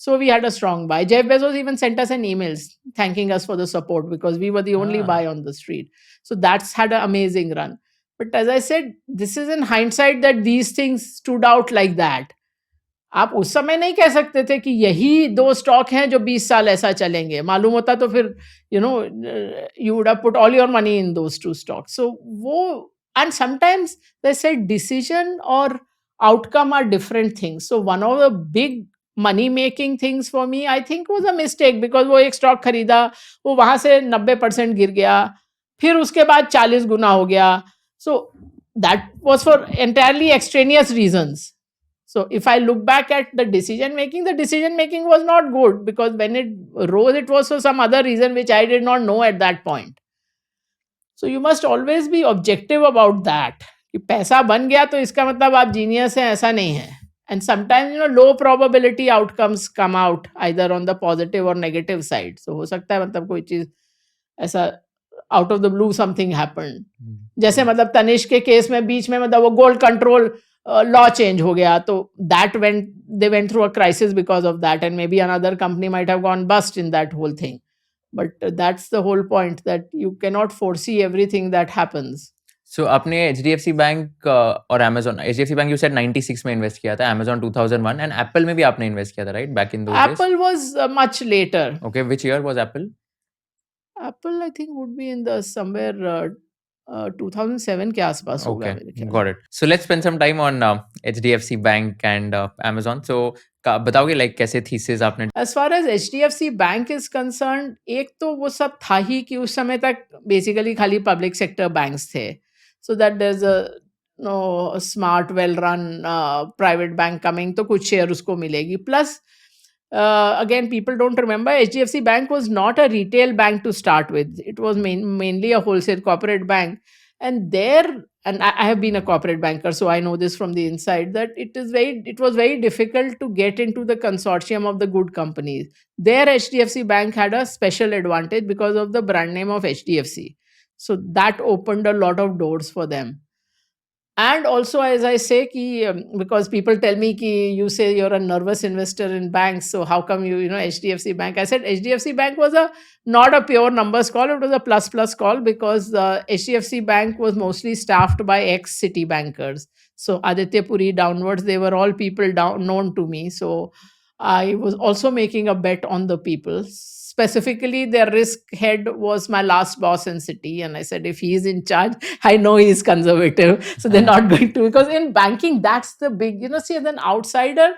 [SPEAKER 2] So we had a strong buy. Jeff Bezos even sent us an emails thanking us for the support because we were the only buy on the street. So that's had an amazing run. But as I said, this is in hindsight that these things stood out like that. आप उस समय नहीं कह सकते थे कि यही 2 stock हैं जो 20 साल ऐसा चलेंगे. मालूम होता तो फिर you know you would have put all your money in those 2 stocks. So वो and sometimes they say decision और outcome are different things. So one of the big money making things for me I think was a mistake because वो एक stock खरीदा, वो वहां से 90% गिर गया, फिर उसके बाद 40 गुना हो गया. So that was for entirely extraneous reasons. So if I look back at the decision making was not good because when it rose, it was for some other reason which I did not know at that point. So you must always be objective about that. कि पैसा बन गया तो इसका मतलब आप genius हैं, ऐसा नहीं है. And sometimes low probability outcomes come out either on the positive or negative side. So हो सकता है मतलब कोई चीज ऐसा out of the blue something happened. जैसे मतलब तनिष्क के केस में बीच में मतलब वो गोल्ड कंट्रोल लॉ चेंज हो गया तो that they went through a crisis because of that and maybe another company might have gone bust in that whole thing. But that's the whole point that you cannot foresee everything that happens.
[SPEAKER 1] So आपने HDFC bank और Amazon, HDFC bank you said 96 में invest किया था, Amazon 2001 and Apple में भी आपने invest किया था, right? Back in those days.
[SPEAKER 2] Apple was much later.
[SPEAKER 1] Okay, which year was Apple?
[SPEAKER 2] Apple I think would be in the somewhere 2007 के आसपास होगा मेरे ख्याल.
[SPEAKER 1] Got it. So let's spend some time on HDFC Bank and Amazon. So बताओगे like कैसे thesis आपने?
[SPEAKER 2] As far as HDFC Bank is concerned, एक तो वो सब था ही कि उस समय तक बेसिकली खाली पब्लिक सेक्टर बैंक्स थे. So that there's a smart well run private bank coming तो कुछ शेयर उसको मिलेगी. Plus again, people don't remember HDFC Bank was not a retail bank to start with. It was mainly a wholesale corporate bank. And I have been a corporate banker, so I know this from the inside that it was very difficult to get into the consortium of the good companies. There, HDFC Bank had a special advantage because of the brand name of HDFC. So that opened a lot of doors for them. And also, as I say, because people tell me you say you're a nervous investor in banks, so how come you HDFC Bank? I said HDFC Bank was not a pure numbers call, it was a plus call because HDFC Bank was mostly staffed by ex-City bankers. So Aditya Puri downwards, they were all people known to me. So I was also making a bet on the people. Specifically, their risk head was my last boss in City. And I said, if he's in charge, I know he's conservative. So they're not going to, because in banking, that's the big, see, as an outsider,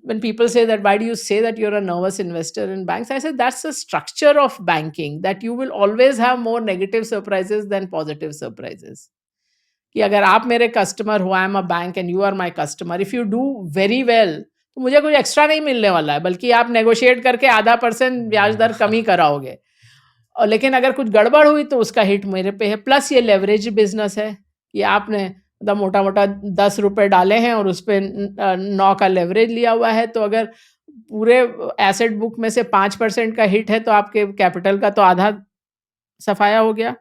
[SPEAKER 2] when people say that, why do you say that you're a nervous investor in banks? I said, that's the structure of banking, that you will always have more negative surprises than positive surprises. कि अगर आप मेरे customer हो, I am a bank and you are my customer, if you do very well तो मुझे कुछ extra नहीं मिलने वाला है, बल्कि आप नेगोशिएट करके % ब्याज दर कम ही कराओगे. और लेकिन अगर कुछ गड़बड़ हुई तो उसका हिट मेरे पे है. प्लस ये लेवरेज बिजनेस है कि आपने मतलब मोटा मोटा 10 रुपए डाले हैं और उस पर 9 का लेवरेज लिया हुआ है, तो अगर पूरे एसेट बुक में से 5% का हिट है तो आपके कैपिटल का तो आधा सफाया हो गया.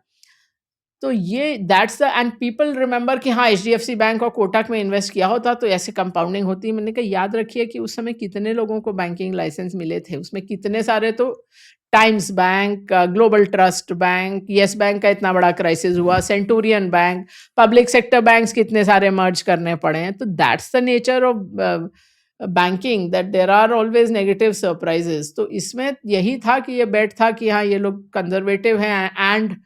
[SPEAKER 2] तो ये that's the end people remember कि हाँ HDFC बैंक और कोटक में इन्वेस्ट किया होता तो ऐसे कंपाउंडिंग होती. मैंने कहा याद रखिए कि उस समय कितने लोगों को बैंकिंग लाइसेंस मिले थे, उसमें कितने सारे तो Times Bank, Global Trust Bank, Yes Bank का इतना बड़ा क्राइसिस हुआ, Centurion Bank, public sector banks कितने सारे मर्ज करने पड़े हैं. तो that's the nature of banking that there are always negative surprises. तो इसमें यही था कि ये बेट था कि हाँ ये लोग कंजर्वेटिव हैं and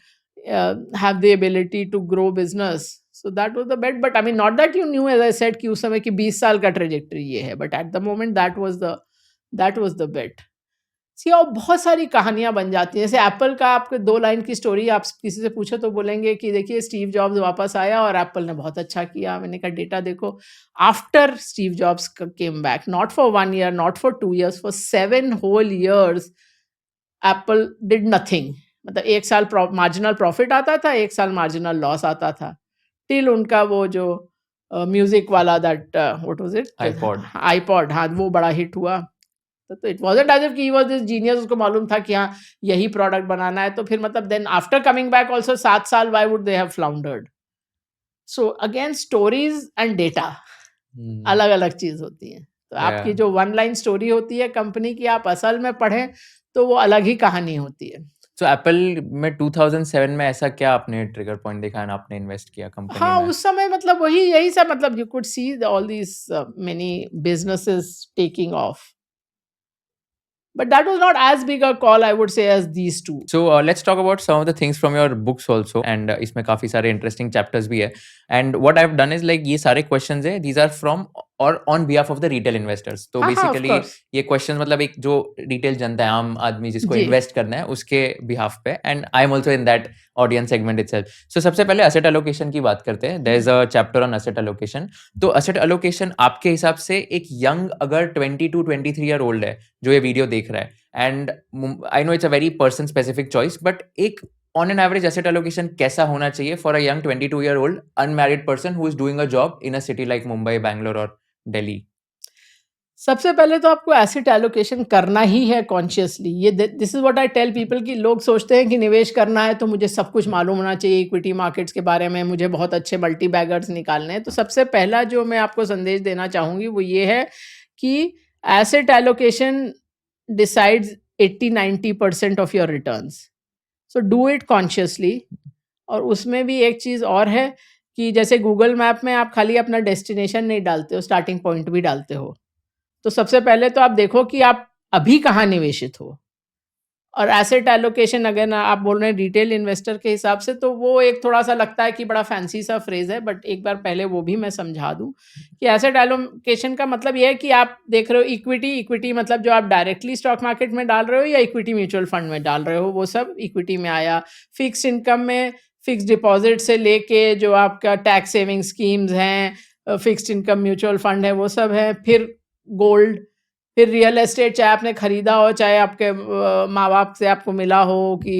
[SPEAKER 2] have the ability to grow business. So that was the bet. But I mean, not that you knew, as I said, कि उस समय की 20 साल का trajectory ये है. But at the moment, that was the bet. सी और बहुत सारी कहानियाँ बन जाती हैं। जैसे एप्पल का आपको 2 लाइन की स्टोरी आप किसी से पूछो तो बोलेंगे कि देखिए स्टीव जॉब्स वापस आया और एप्पल ने बहुत अच्छा किया। मैंने कहा डेटा देखो, after Steve Jobs came back, not for 1 year, not for 2 years, for 7 whole years Apple did nothing. मतलब 1 साल मार्जिनल प्रॉफिट आता था, 1 साल मार्जिनल लॉस आता था। टिल उनका वो जो म्यूज़िक वाला that what was it?
[SPEAKER 1] IPod.
[SPEAKER 2] IPod, हाँ, वो बड़ा हिट हुआ। तो इट वाज़न्ट एज़ इफ कि ही वाज़ दिस जीनियस, उसको मालूम था कि हाँ, यही प्रोडक्ट बनाना है। तो फिर मतलब then after coming back also 7 साल why would they have floundered? So again stories and data
[SPEAKER 1] हुँ,
[SPEAKER 2] अलग-अलग चीज़ होती हैं। तो
[SPEAKER 1] या
[SPEAKER 2] आपकी जो वन लाइन स्टोरी होती है कंपनी की, आप असल में पढ़ें तो वो अलग ही कहानी होती है।
[SPEAKER 1] सो एप्पल में 2007 में ऐसा क्या आपने ट्रिगर पॉइंट देखा एंड आपने इन्वेस्ट किया कंपनी
[SPEAKER 2] हाँ,
[SPEAKER 1] में?
[SPEAKER 2] उस समय मतलब वही यही सब, मतलब you could see all these many businesses taking off. But that was not as big a call I would say as these 2।
[SPEAKER 1] So let's talk about some of the things from your books also and इसमें काफ़ी सारे interesting chapters भी है and what I have done is like ये सारे questions है these are from और on behalf of the retail investors. तो
[SPEAKER 2] हाँ, हाँ, ऑफ
[SPEAKER 1] बेसिकली
[SPEAKER 2] कोर्स।
[SPEAKER 1] ये क्वेश्चन मतलब एक जो रिटेल जनता है, आम आदमी जिसको
[SPEAKER 2] जी।
[SPEAKER 1] इन्वेस्ट करना है उसके बिहाफ पे and I am also in that audience segment itself. So सबसे पहले एसेट एलोकेशन की बात करते हैं। There is a chapter on asset allocation. तो एसेट एलोकेशन आपके हिसाब से एक यंग अगर 20 टू 23 ईयर ओल्ड है जो ये वीडियो देख रहा है and I know it's a very person specific choice but एक on an average asset allocation कैसा होना चाहिए for a young 22 year old unmarried person who is doing a job in a city like Mumbai, Bangalore और दिल्ली?
[SPEAKER 2] सबसे पहले तो आपको asset allocation करना ही है कॉन्शियसली। ये this is what I tell people कि लोग सोचते हैं कि निवेश करना है तो मुझे सब कुछ मालूम होना चाहिए इक्विटी मार्केट्स के बारे में, मुझे बहुत अच्छे मल्टी बैगर्स निकालने हैं। तो सबसे पहला जो मैं आपको संदेश देना चाहूँगी वो ये है कि asset allocation decides 80-90% of your returns. So do it consciously. और उसमें भी एक चीज़ और है कि जैसे गूगल मैप में आप खाली अपना डेस्टिनेशन नहीं डालते हो, स्टार्टिंग पॉइंट भी डालते हो। तो सबसे पहले तो आप देखो कि आप अभी कहाँ निवेशित हो। और एसेट एलोकेशन अगर ना आप बोल रहे हैं रिटेल इन्वेस्टर के हिसाब से, तो वो एक थोड़ा-सा लगता है कि बड़ा फैंसी सा फ्रेज़ है, बट एक बार पहले वो भी मैं समझा दूँ कि एसेट एलोकेशन का मतलब ये है कि आप देख रहे हो इक्विटी, इक्विटी मतलब जो आप डायरेक्टली स्टॉक मार्केट में डाल रहे हो या इक्विटी म्यूचुअल फंड में डाल रहे हो, वो सब इक्विटी में आया। फिक्स्ड इनकम में फिक्स्ड डिपॉज़िट से लेके जो आपका टैक्स सेविंग स्कीम्स हैं, फिक्स्ड इनकम म्यूचुअल फंड है, वो सब है। फिर गोल्ड, फिर रियल एस्टेट, चाहे आपने खरीदा हो, चाहे आपके माँ-बाप से आपको मिला हो कि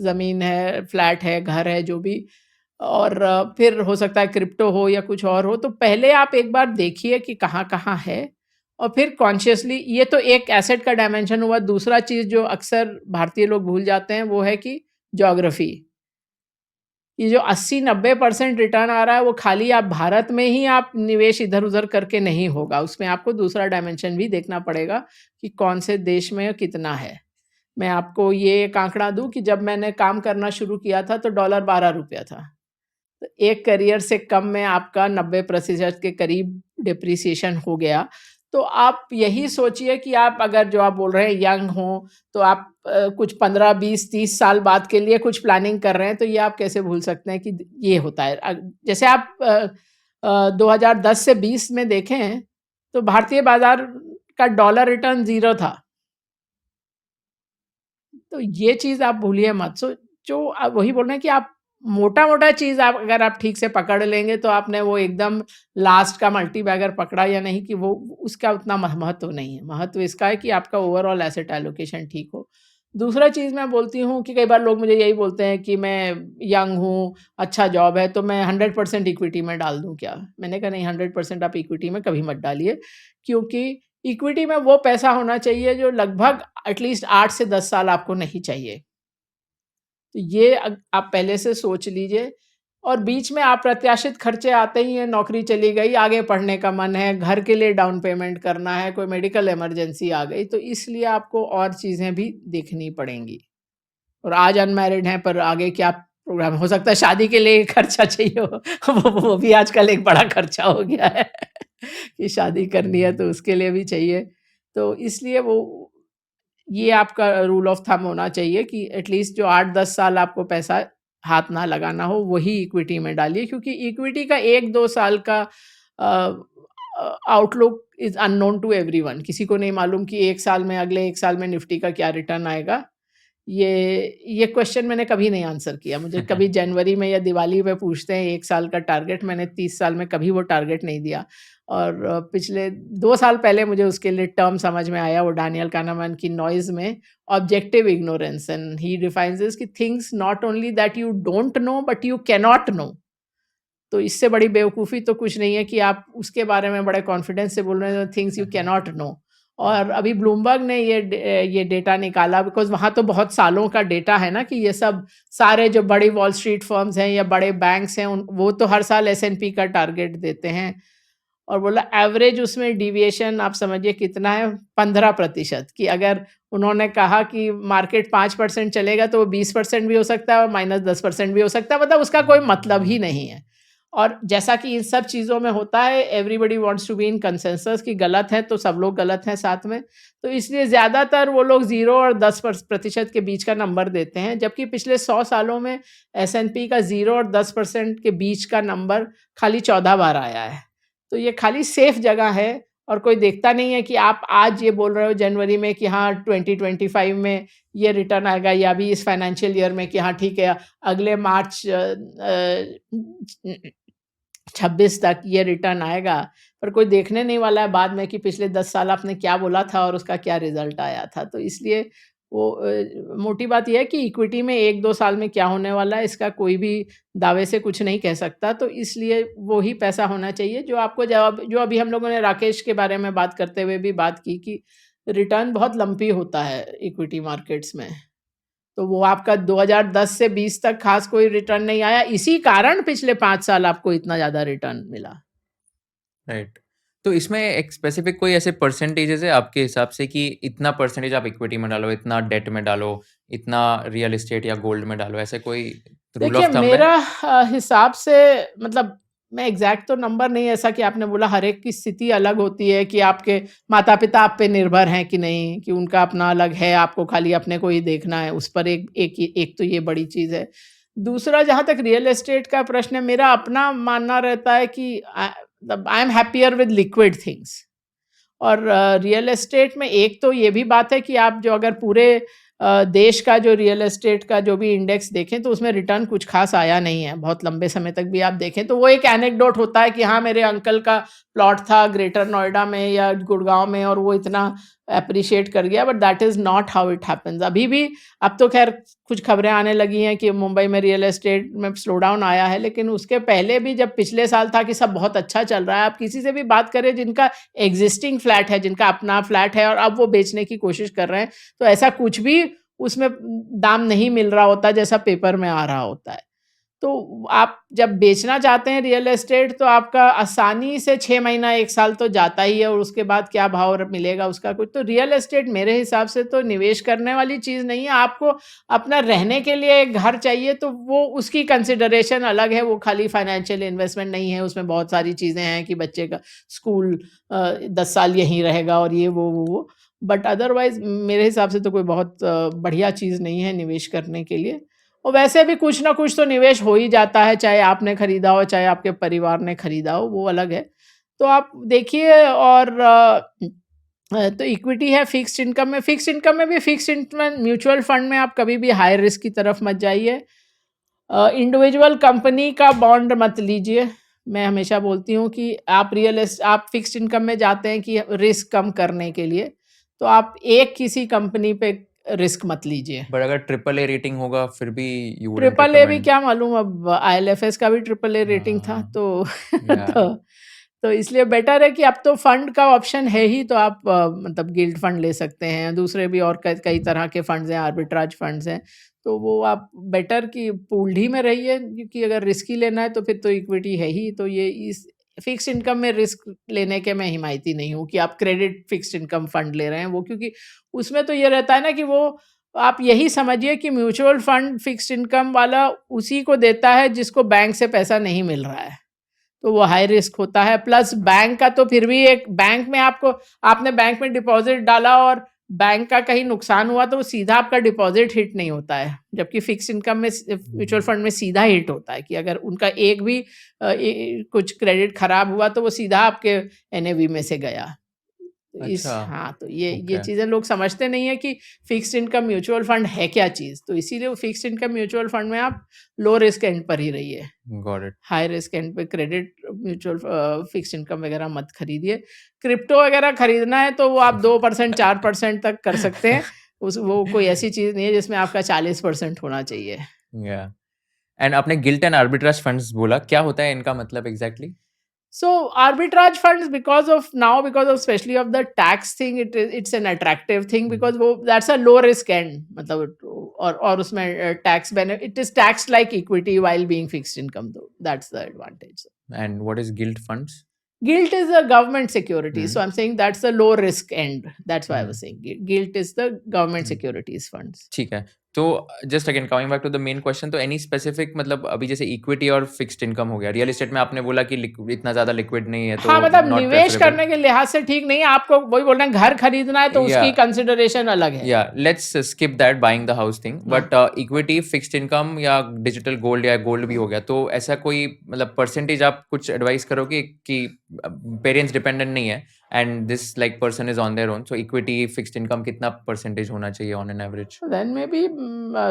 [SPEAKER 2] ज़मीन है, फ्लैट है, घर है, जो भी। और फिर हो सकता है क्रिप्टो हो या कुछ और हो। तो पहले आप एक बार देखिए कि कहाँ-कहाँ है और फिर कॉन्शियसली, ये तो एक एसेट का डायमेंशन हुआ। दूसरा चीज़ जो अक्सर भारतीय लोग भूल जाते हैं वो है कि ज्योग्राफ़ी। ये जो 80-90% रिटर्न आ रहा है वो खाली आप भारत में ही आप निवेश इधर-उधर करके नहीं होगा। उसमें आपको दूसरा डायमेंशन भी देखना पड़ेगा कि कौन से देश में कितना है। मैं आपको ये एक आंकड़ा दूँ कि जब मैंने काम करना शुरू किया था तो डॉलर ₹12 था। तो एक करियर से कम में आपका 90% के करीब डिप्रिसिएशन हो गया। तो आप यही सोचिए कि आप अगर जो आप बोल रहे हैं यंग हो, तो आप कुछ 15, 20, 30 साल बाद के लिए कुछ प्लानिंग कर रहे हैं, तो ये आप कैसे भूल सकते हैं कि ये होता है। जैसे आप 2010 से 20 में देखें, तो भारतीय बाज़ार का डॉलर रिटर्न 0 था। तो ये चीज़ आप भूलिए मत। सो जो वही बोल रहे हैं कि आप मोटा-मोटा चीज़ आप अगर आप ठीक से पकड़ लेंगे, तो आपने वो एकदम लास्ट का मल्टी बैगर पकड़ा या नहीं, कि वो उसका उतना महत्व नहीं है। महत्व इसका है कि आपका ओवरऑल एसेट एलोकेशन ठीक हो। दूसरा चीज़ मैं बोलती हूँ कि कई बार लोग मुझे यही बोलते हैं कि मैं यंग हूँ, अच्छा जॉब है, तो मैं 100% इक्विटी में डाल दूँ क्या? मैंने कहा नहीं, 100% आप इक्विटी में कभी मत डालिए, क्योंकि इक्विटी में वो पैसा होना चाहिए जो लगभग एटलीस्ट 8 से 10 साल आपको नहीं चाहिए। तो ये आप पहले से सोच लीजिए। और बीच में अप्रत्याशित खर्चे आते ही हैं, नौकरी चली गई, आगे पढ़ने का मन है, घर के लिए डाउन पेमेंट करना है, कोई मेडिकल इमरजेंसी आ गई, तो इसलिए आपको और चीज़ें भी देखनी पड़ेंगी। और आज अनमैरिड हैं, पर आगे क्या प्रोग्राम हो सकता है, शादी के लिए खर्चा चाहिए हो वो भी आजकल एक बड़ा खर्चा हो गया है कि शादी करनी है तो उसके लिए भी चाहिए। तो इसलिए वो ये आपका रूल ऑफ थंब होना चाहिए कि एटलीस्ट जो 8-10 साल आपको पैसा हाथ ना लगाना हो, वही इक्विटी में डालिए, क्योंकि इक्विटी का 1-2 साल का outlook is unknown to everyone. किसी को नहीं मालूम कि एक साल में, अगले एक साल में निफ्टी का क्या रिटर्न आएगा। ये क्वेश्चन मैंने कभी नहीं आंसर किया। मुझे कभी जनवरी में या दिवाली में पूछते हैं 1 साल का टारगेट, मैंने 30 साल में कभी वो टारगेट नहीं दिया। और पिछले 2 साल पहले मुझे उसके लिए टर्म समझ में आया, वो डैनियल काहनेमान की नॉइज़ में, objective ignorance, and he defines this कि things not only that you don't know but you can not know. तो इससे बड़ी बेवकूफ़ी तो कुछ नहीं है कि आप उसके बारे में बड़े कॉन्फिडेंस से बोल रहे हैं, things you can not no. और अभी ब्लूमबर्ग ने ये डेटा निकाला, बिकॉज़ वहाँ तो बहुत सालों का डेटा है ना, कि ये सब सारे जो बड़ी वॉल स्ट्रीट फर्म्स हैं या बड़े बैंक्स हैं, वो तो हर साल S&P का टारगेट देते हैं। और बोला एवरेज उसमें डिविएशन आप समझिए कितना है, 15%। कि अगर उन्होंने कहा कि मार्केट 5% चलेगा तो वो 20% भी हो सकता है और -10% भी हो सकता है, मतलब उसका कोई मतलब ही नहीं है। और जैसा कि इन सब चीज़ों में होता है, everybody wants to be in consensus कि गलत है तो सब लोग गलत हैं साथ में। तो इसलिए ज़्यादातर वो लोग 0 और 10% के बीच का नंबर देते हैं, जबकि पिछले 100 सालों में S&P का 0 और 10% के बीच का नंबर खाली 14 बार आया है। तो ये खाली सेफ जगह है, और कोई देखता नहीं है कि आप आज ये बोल रहे हो जनवरी में कि हाँ 2025 में ये रिटर्न आएगा, या अभी इस फाइनेंशियल ईयर में कि हाँ ठीक है अगले मार्च 26 तक ये रिटर्न आएगा। पर कोई देखने नहीं वाला है बाद में कि पिछले 10 साल आपने क्या बोला था और उसका क्या रिजल्ट आया था। तो इसलिए वो मोटी बात ये है कि इक्विटी में 1-2 साल में क्या होने वाला है, इसका कोई भी दावे से कुछ नहीं कह सकता। तो इसलिए वो ही पैसा होना चाहिए जो आपको जवाब, जो अभी हम लोगों ने राकेश के बारे में बात करते हुए भी बात की कि रिटर्न बहुत लंपी होता है इक्विटी मार्केट्स में। तो वो आपका 2010 से 20 तक खास कोई रिटर्न नहीं आया, इसी कारण पिछले 5 साल आपको इतना ज़्यादा रिटर्न मिला।
[SPEAKER 1] राइट। तो इसमें एक स्पेसिफिक कोई ऐसे परसेंटेजेस है आपके हिसाब से कि इतना परसेंटेज आप इक्विटी में डालो, इतना डेट में डालो, इतना रियल एस्टेट या गोल्ड में डालो, ऐसे कोई रूल
[SPEAKER 2] देखिए
[SPEAKER 1] ऑफ थंब है?
[SPEAKER 2] मेरा हिसाब से, मतलब मैं एग्जैक्ट तो नंबर नहीं, ऐसा कि आपने बोला हर एक की स्थिति अलग होती है, कि आपके माता-पिता आप पे निर्भर हैं कि नहीं, कि उनका अपना अलग है, आपको खाली अपने को ही देखना है, उस पर एक तो ये बड़ी चीज़ है। दूसरा, जहाँ तक रियल एस्टेट का प्रश्न है, मेरा अपना मानना रहता है कि मतलब I am happier with liquid things. और रियल एस्टेट में एक तो ये भी बात है कि आप जो अगर पूरे देश का जो रियल एस्टेट का जो भी इंडेक्स देखें तो उसमें रिटर्न कुछ खास आया नहीं है, बहुत लंबे समय तक भी आप देखें तो वो एक एनेक्डोट होता है कि हाँ मेरे अंकल का प्लॉट था ग्रेटर नोएडा में या गुड़गांव में और वो इतना अप्रिशिएट कर गया, but that is not how it happens. अभी भी, अब तो खैर कुछ खबरें आने लगी हैं कि मुंबई में रियल एस्टेट में स्लो डाउन आया है, लेकिन उसके पहले भी जब पिछले साल था कि सब बहुत अच्छा चल रहा है, आप किसी से भी बात करें जिनका एग्जिस्टिंग फ्लैट है, जिनका अपना फ्लैट है और अब वो बेचने की कोशिश कर रहे हैं, तो ऐसा कुछ भी उसमें दाम नहीं मिल रहा होता जैसा पेपर में आ रहा होता है। तो आप जब बेचना चाहते हैं रियल एस्टेट तो आपका आसानी से 6 महीना 1 साल तो जाता ही है, और उसके बाद क्या भाव मिलेगा उसका कुछ। तो रियल एस्टेट मेरे हिसाब से तो निवेश करने वाली चीज़ नहीं है। आपको अपना रहने के लिए एक घर चाहिए तो वो उसकी कंसिडरेशन अलग है, वो खाली फाइनेंशियल इन्वेस्टमेंट नहीं है, उसमें बहुत सारी चीज़ें हैं कि बच्चे का स्कूल 10 साल यहीं रहेगा और ये वो। बट अदरवाइज़ मेरे हिसाब से तो कोई बहुत बढ़िया चीज़ नहीं है निवेश करने के लिए। और वैसे भी कुछ ना कुछ तो निवेश हो ही जाता है, चाहे आपने खरीदा हो, चाहे आपके परिवार ने खरीदा हो, वो अलग है। तो आप देखिए, और तो इक्विटी है, फिक्स्ड इनकम में भी फिक्स्ड इनकम म्यूचुअल फंड में आप कभी भी हाई रिस्क की तरफ मत जाइए। इंडिविजुअल कंपनी का बॉन्ड मत लीजिए। मैं हमेशा बोलती हूँ कि आप फिक्स्ड इनकम में जाते हैं कि रिस्क कम करने के लिए, तो आप एक किसी कंपनी पे रिस्क मत लीजिए।
[SPEAKER 1] बट अगर ट्रिपल ए रेटिंग होगा फिर भी यू वुडंट
[SPEAKER 2] ट्रिपल ए भी
[SPEAKER 1] रिकमेंड?
[SPEAKER 2] क्या मालूम, अब IL&FS का भी ट्रिपल ए रेटिंग था,
[SPEAKER 1] हाँ,
[SPEAKER 2] तो
[SPEAKER 1] या
[SPEAKER 2] तो तो इसलिए बेटर है कि अब तो फंड का ऑप्शन है ही, तो आप मतलब गिल्ड फंड ले सकते हैं, दूसरे भी और कई तरह के फंड्स हैं, आर्बिट्राज फंड्स हैं, तो वो आप बेटर कि पूल्ड ही में रहिए, क्योंकि अगर रिस्क ही लेना है तो फिर तो इक्विटी है ही। तो ये इस फिक्स इनकम में रिस्क लेने के मैं हिमायती नहीं हूँ कि आप क्रेडिट फिक्स्ड इनकम फंड ले रहे हैं, वो क्योंकि उसमें तो ये रहता है ना कि वो आप यही समझिए कि म्यूचुअल फंड फिक्स्ड इनकम वाला उसी को देता है जिसको बैंक से पैसा नहीं मिल रहा है, तो वो हाई रिस्क होता है। प्लस बैंक का तो फिर भी एक बैंक में आपने बैंक में डिपॉजिट डाला और बैंक का कहीं नुकसान हुआ तो वो सीधा आपका डिपॉजिट हिट नहीं होता है, जबकि फिक्स इनकम में म्यूचुअल फंड में सीधा हिट होता है कि अगर उनका एक भी कुछ क्रेडिट खराब हुआ तो वो सीधा आपके एनएवी में से गया। तो इस
[SPEAKER 1] अच्छा,
[SPEAKER 2] हाँ, तो ये
[SPEAKER 1] ओके,
[SPEAKER 2] चीज़ें लोग समझते नहीं है कि फिक्स्ड इनकम म्यूचुअल फंड है क्या चीज़, तो इसीलिए वो फिक्स्ड इनकम म्यूचुअल फंड में आप लो रिस्क एंड पर ही रहिए।
[SPEAKER 1] Got it.
[SPEAKER 2] High risk and पे क्रेडिट म्यूचुअल फिक्स्ड इनकम वगैरह मत खरीदिए। क्रिप्टो वगैरह खरीदना है तो वो आप 2% 4% तक कर सकते हैं। वो कोई ऐसी चीज़ नहीं है जिसमें आपका 40% होना चाहिए।
[SPEAKER 1] या एंड आपने गिल्ट एंड आर्बिट्राज फंड्स बोला, क्या होता है इनका मतलब exactly?
[SPEAKER 2] So arbitrage funds, because of especially of the tax thing, it's an attractive thing because that's a low risk end, मतलब और उसमें tax benefit, it is taxed like equity while being fixed income though. That's the advantage.
[SPEAKER 1] And what is guilt funds?
[SPEAKER 2] Gilt is a government security, so I'm saying that's the low risk end. That's why I was saying gilt is the government securities funds.
[SPEAKER 1] ठीक है। तो just again coming back to the main question, तो any specific मतलब अभी जैसे equity और fixed income हो गया, रियल एस्टेट में आपने बोला कि इतना ज़्यादा लिक्विड नहीं है, तो
[SPEAKER 2] हाँ, मतलब
[SPEAKER 1] नॉट
[SPEAKER 2] निवेश
[SPEAKER 1] प्रेफरेबल।
[SPEAKER 2] करने के लिहाज से ठीक नहीं है। आपको वही बोल रहे हैं, घर खरीदना है तो उसकी
[SPEAKER 1] Yeah.
[SPEAKER 2] कंसिडरेशन अलग है।
[SPEAKER 1] या let's skip that buying the house thing, but equity, fixed income या डिजिटल गोल्ड या गोल्ड भी हो गया, तो ऐसा कोई मतलब परसेंटेज आप कुछ एडवाइस करोगे कि पेरेंट्स डिपेंडेंट नहीं है and this like person is on their own, so equity fixed income कितना परसेंटेज होना चाहिए on an average?
[SPEAKER 2] Then maybe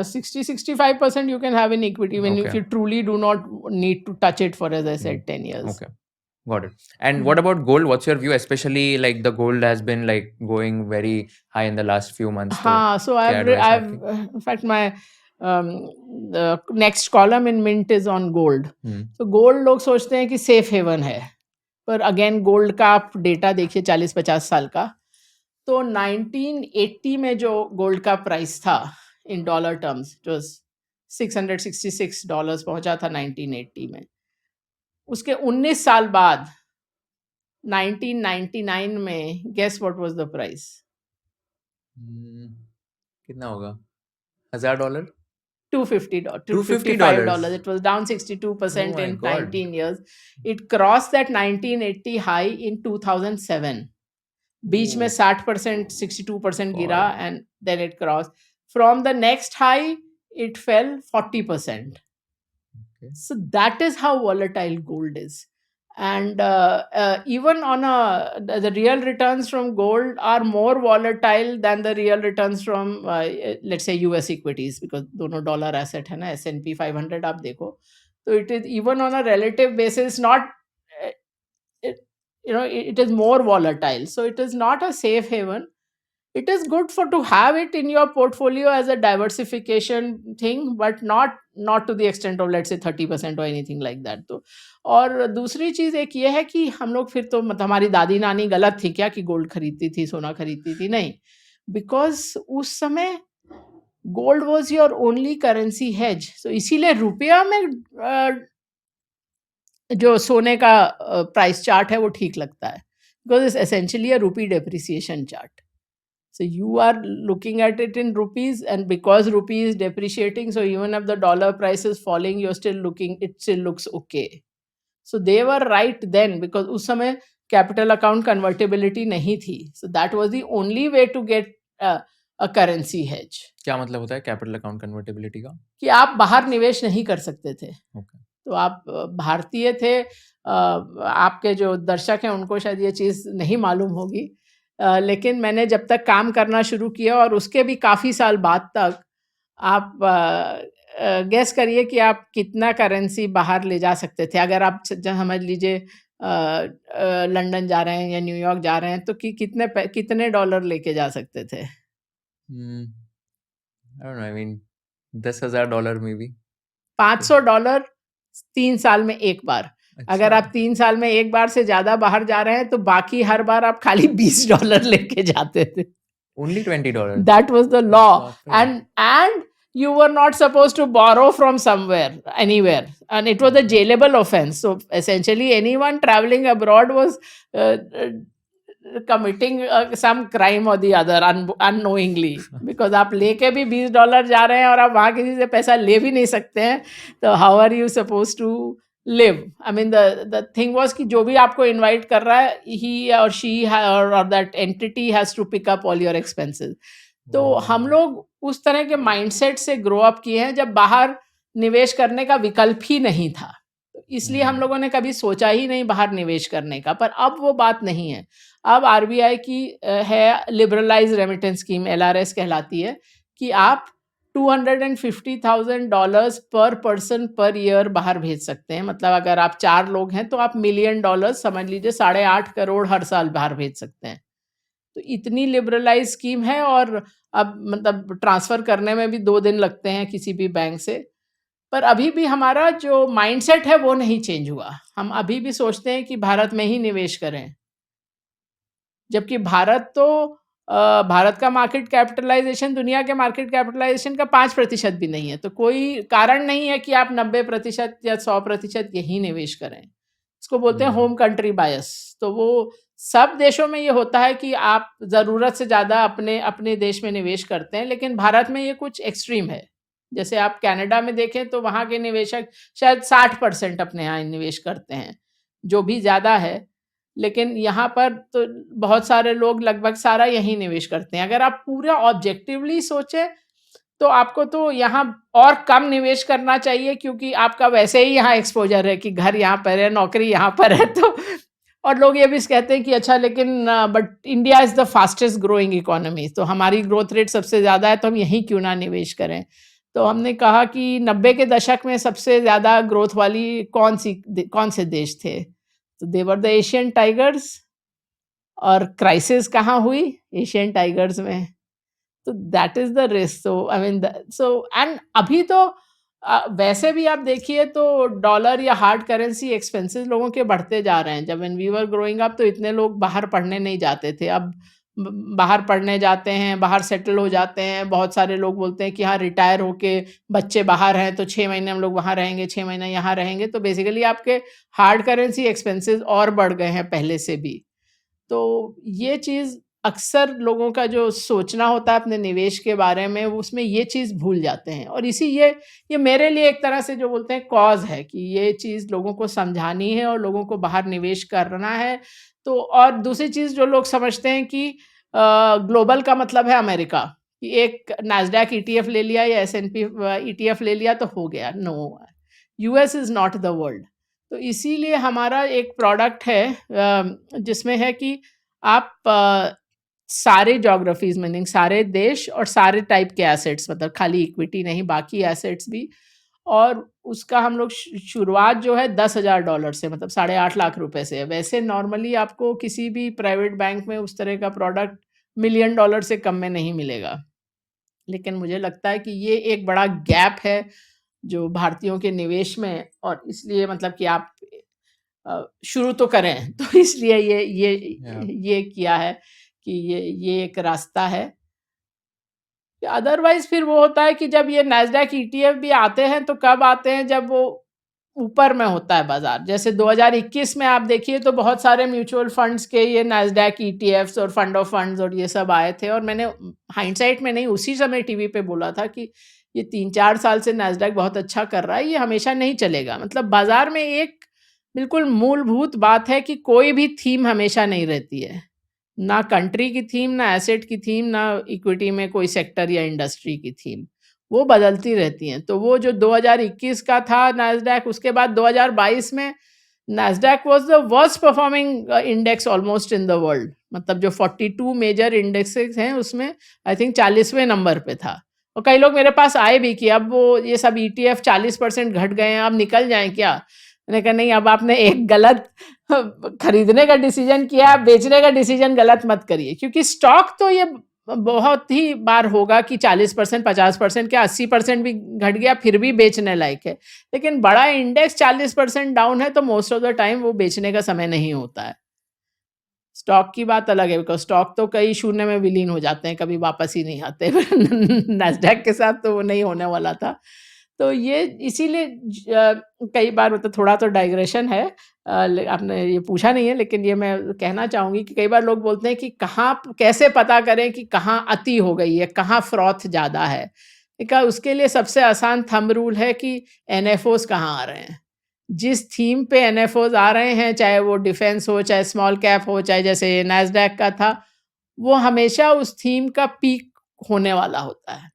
[SPEAKER 2] 60-65% you can have in equity when if
[SPEAKER 1] Okay.
[SPEAKER 2] you truly do not need to touch it for, as I said, 10 years.
[SPEAKER 1] Okay, got it. And what about gold? What's your view? Especially like the gold has been like going very high in the last few months.
[SPEAKER 2] हाँ, so
[SPEAKER 1] क्या advice है
[SPEAKER 2] I've
[SPEAKER 1] आपकी?
[SPEAKER 2] in fact my the next column in Mint is on gold.
[SPEAKER 1] हम्म,
[SPEAKER 2] तो gold लोग सोचते हैं कि safe haven है, पर अगेन गोल्ड का आप डेटा देखिए 40-50 साल का, तो 1980 में जो गोल्ड का प्राइस था इन डॉलर टर्म्स, जो $666 पहुंचा था 1980 में, उसके 19 साल बाद 1999 में guess what was the price?
[SPEAKER 1] कितना होगा? $1000?
[SPEAKER 2] $250,
[SPEAKER 1] $250?
[SPEAKER 2] $255. It was down
[SPEAKER 1] Oh
[SPEAKER 2] 62%
[SPEAKER 1] my
[SPEAKER 2] in
[SPEAKER 1] God.
[SPEAKER 2] 19 years. It crossed that 1980 high in 2007. बीच में 60% 62% गिरा
[SPEAKER 1] God.
[SPEAKER 2] and then it crossed. From the next high, it fell 40%.
[SPEAKER 1] Okay.
[SPEAKER 2] So that is how volatile gold is. And even on the real returns from gold are more volatile than the real returns from let's say US equities, because दोनों dollar asset है ना, S&P 500 आप देखो, so it is even on a relative basis not uh, it, it is more volatile, so it is not a safe haven. It is good to have it in your portfolio as a diversification thing, but not to the extent of let's say 30% or anything like that. तो और दूसरी चीज एक ये है कि हम लोग फिर तो मतलब हमारी दादी नानी गलत थी क्या कि गोल्ड खरीदती थी, सोना खरीदती थी? नहीं, बिकॉज उस समय gold was your only currency hedge. So इसीलिए रुपया में जो सोने का प्राइस चार्ट है वो ठीक लगता है, बिकॉज इट्स एसेंशियली अ रूपी depreciation chart. So you are looking at it in rupees, and because rupee is depreciating, so even if the dollar price is falling, you're still looking, it still looks okay. So they were right then, because उस समय capital account convertibility नहीं थी. So that was the only way to get a currency hedge.
[SPEAKER 1] क्या मतलब होता है capital account convertibility का?
[SPEAKER 2] कि आप बाहर निवेश नहीं कर सकते थे.
[SPEAKER 1] Okay.
[SPEAKER 2] तो आप भारतीय थे, आपके जो दर्शक हैं उनको शायद ये चीज़ नहीं मालूम होगी, लेकिन मैंने जब तक काम करना शुरू किया और उसके भी काफ़ी साल बाद तक, आप गेस करिए कि आप कितना करेंसी बाहर ले जा सकते थे. अगर आप समझ लीजिए लंदन जा रहे हैं या न्यूयॉर्क जा रहे हैं, तो कितने डॉलर लेके जा सकते थे?
[SPEAKER 1] I don't know, I mean $10,000 में भी
[SPEAKER 2] $500 3 साल में एक बार. अगर आप 3 साल में एक बार से ज्यादा बाहर जा रहे हैं तो बाकी हर बार आप खाली $20 लेके जाते थे.
[SPEAKER 1] Only $20?
[SPEAKER 2] That was the law. And you were not supposed to borrow from somewhere, anywhere. And it was a jailable offense. So essentially anyone traveling abroad was committing some crime or the other unknowingly. Because आप लेके भी $20 जा रहे हैं और आप वहाँ किसी से पैसा ले भी नहीं सकते हैं, तो how are you supposed to live. I mean the thing was कि जो भी आपको इनवाइट कर रहा है, ही or she or that entity has to pick up all your expenses. तो हम लोग उस तरह के माइंडसेट से ग्रो अप किए हैं जब बाहर निवेश करने का विकल्प ही नहीं था। तो इसलिए हम लोगों ने कभी सोचा ही नहीं बाहर निवेश करने का। पर अब वो बात नहीं है। अब आरबीआई की है लिबरलाइज रेमिटेंस स्कीम, एलआरएस कहलाती है, कि आप $250,000 पर पर्सन पर ईयर बाहर भेज सकते हैं। मतलब अगर आप 4 लोग हैं तो आप $1 मिलियन समझ लीजिए 8.5 करोड़ हर साल बाहर भेज सकते हैं। तो इतनी लिबरलाइज स्कीम है। और अब मतलब ट्रांसफर करने में भी 2 दिन लगते हैं किसी भी बैंक से। पर अभी भी हमारा जो माइंडसेट है वो नहीं चेंज हुआ। हम अभी भी सोचते हैं कि भारत में ही निवेश करें। जबकि भारत का मार्केट कैपिटलाइजेशन दुनिया के मार्केट कैपिटलाइजेशन का 5% भी नहीं है। तो कोई कारण नहीं है कि आप 90% या 100% यही निवेश करें। इसको बोलते हैं होम कंट्री बायस। तो वो सब देशों में ये होता है कि आप ज़रूरत से ज़्यादा अपने अपने देश में निवेश करते हैं, लेकिन भारत में ये कुछ एक्सट्रीम है। जैसे आप कनाडा में देखें तो वहाँ के निवेशक शायद 60% अपने यहाँ निवेश करते हैं, जो भी ज़्यादा है। लेकिन यहाँ पर तो बहुत सारे लोग लगभग सारा यहीं निवेश करते हैं। अगर आप पूरा ऑब्जेक्टिवली सोचें तो आपको तो यहाँ और कम निवेश करना चाहिए, क्योंकि आपका वैसे ही यहाँ एक्सपोज़र है कि घर यहाँ पर है, नौकरी यहाँ पर है। तो और लोग ये भी कहते हैं कि अच्छा, लेकिन but India is the fastest growing economy, तो हमारी ग्रोथ रेट सबसे ज़्यादा है, तो हम यहीं क्यों ना निवेश करें। तो हमने कहा कि 90 के दशक में सबसे ज़्यादा ग्रोथ वाली कौन से देश थे? तो दे वर द एशियन टाइगर्स। और क्राइसिस कहाँ हुई? एशियन टाइगर्स में। तो that is the risk. So I mean so and अभी तो वैसे भी आप देखिए तो डॉलर या हार्ड करेंसी एक्सपेंसेस लोगों के बढ़ते जा रहे हैं। जब when we were growing up तो इतने लोग बाहर पढ़ने नहीं जाते थे। अब बाहर पढ़ने जाते हैं, बाहर सेटल हो जाते हैं। बहुत सारे लोग बोलते हैं कि हाँ, रिटायर होके बच्चे बाहर हैं तो 6 महीने हम लोग वहाँ रहेंगे, 6 महीने यहाँ रहेंगे। तो बेसिकली आपके हार्ड करेंसी एक्सपेंसेस और बढ़ गए हैं पहले से भी। तो ये चीज़ अक्सर लोगों का जो सोचना होता है अपने निवेश के बारे में, वो उसमें ये चीज़ भूल जाते हैं। और ये मेरे लिए एक तरह से जो बोलते हैं कॉज़ है कि ये चीज़ लोगों को समझानी है और लोगों को बाहर निवेश करना है। तो और दूसरी चीज़ जो लोग समझते हैं कि ग्लोबल का मतलब है अमेरिका, कि एक नास्डैक ईटीएफ ले लिया या एसएनपी ईटीएफ ले लिया तो हो गया। No, US is not the world. तो इसीलिए हमारा एक प्रोडक्ट है जिसमें है कि आप सारे ज्योग्राफीज़ मीनिंग सारे देश और सारे टाइप के एसेट्स, मतलब खाली इक्विटी नहीं, बाकी एसेट्स भी। और उसका हम लोग शुरुआत जो है $10,000 से, मतलब 8.5 लाख रुपए से है। वैसे नॉर्मली आपको किसी भी प्राइवेट बैंक में उस तरह का प्रोडक्ट $1 मिलियन से कम में नहीं मिलेगा। लेकिन मुझे लगता है कि ये एक बड़ा गैप है जो भारतीयों के निवेश में, और इसलिए मतलब कि आप शुरू तो करें। तो इसलिए
[SPEAKER 1] Yeah.
[SPEAKER 2] ये किया है कि ये एक रास्ता है। अदरवाइज़ फिर वो होता है कि जब ये नैस्डैक ईटीएफ भी आते हैं तो कब आते हैं, जब वो ऊपर में होता है बाज़ार। जैसे 2021 में आप देखिए तो बहुत सारे म्यूचुअल फंड्स के ये नैस्डैक ईटीएफ्स और फंड ऑफ फंड्स और ये सब आए थे। और मैंने हाइंडसाइट में नहीं, उसी समय टीवी पे बोला था कि ये 3-4 साल से नैस्डैक बहुत अच्छा कर रहा है, ये हमेशा नहीं चलेगा। मतलब बाज़ार में एक बिल्कुल मूलभूत बात है कि कोई भी थीम हमेशा नहीं रहती है। ना कंट्री की थीम, ना एसेट की थीम, ना इक्विटी में कोई सेक्टर या इंडस्ट्री की थीम। वो बदलती रहती हैं। तो वो जो 2021 का था नैस्डैक, उसके बाद 2022 में Nasdaq was the worst performing index almost in the world. मतलब जो 42 मेजर इंडेक्सेस हैं उसमें आई थिंक 40वें नंबर पे था। और कई लोग मेरे पास आए भी कि अब वो ये सब ईटीएफ 40% घट गए हैं, अब निकल जाएँ क्या? मैंने कहा नहीं, अब आपने एक गलत खरीदने का डिसीजन किया, आप बेचने का डिसीजन गलत मत करिए। क्योंकि स्टॉक तो ये बहुत ही बार होगा कि 40%, 50% क्या 80% भी घट गया फिर भी बेचने लायक है। लेकिन बड़ा इंडेक्स 40% डाउन है तो मोस्ट ऑफ द टाइम वो बेचने का समय नहीं होता है। स्टॉक की बात अलग है, बिकॉज़ स्टॉक तो कई शून्य में विलीन हो जाते हैं, कभी वापस ही नहीं आते। नैस्डैक के साथ तो वो नहीं होने वाला था। तो ये इसीलिए कई बार मतलब थोड़ा तो डाइग्रेशन है। आपने ये पूछा नहीं है, लेकिन ये मैं कहना चाहूँगी कि कई बार लोग बोलते हैं कि कैसे पता करें कि कहाँ अति हो गई है, कहाँ फ्रॉथ ज़्यादा है? उसके लिए सबसे आसान थंब रूल है कि एनएफओज़ कहाँ आ रहे हैं। जिस थीम पे एनएफओज आ रहे हैं, चाहे वो डिफेंस हो, चाहे स्मॉल कैप हो, चाहे जैसे नैस्डैक का था, वो हमेशा उस थीम का पीक होने वाला होता है।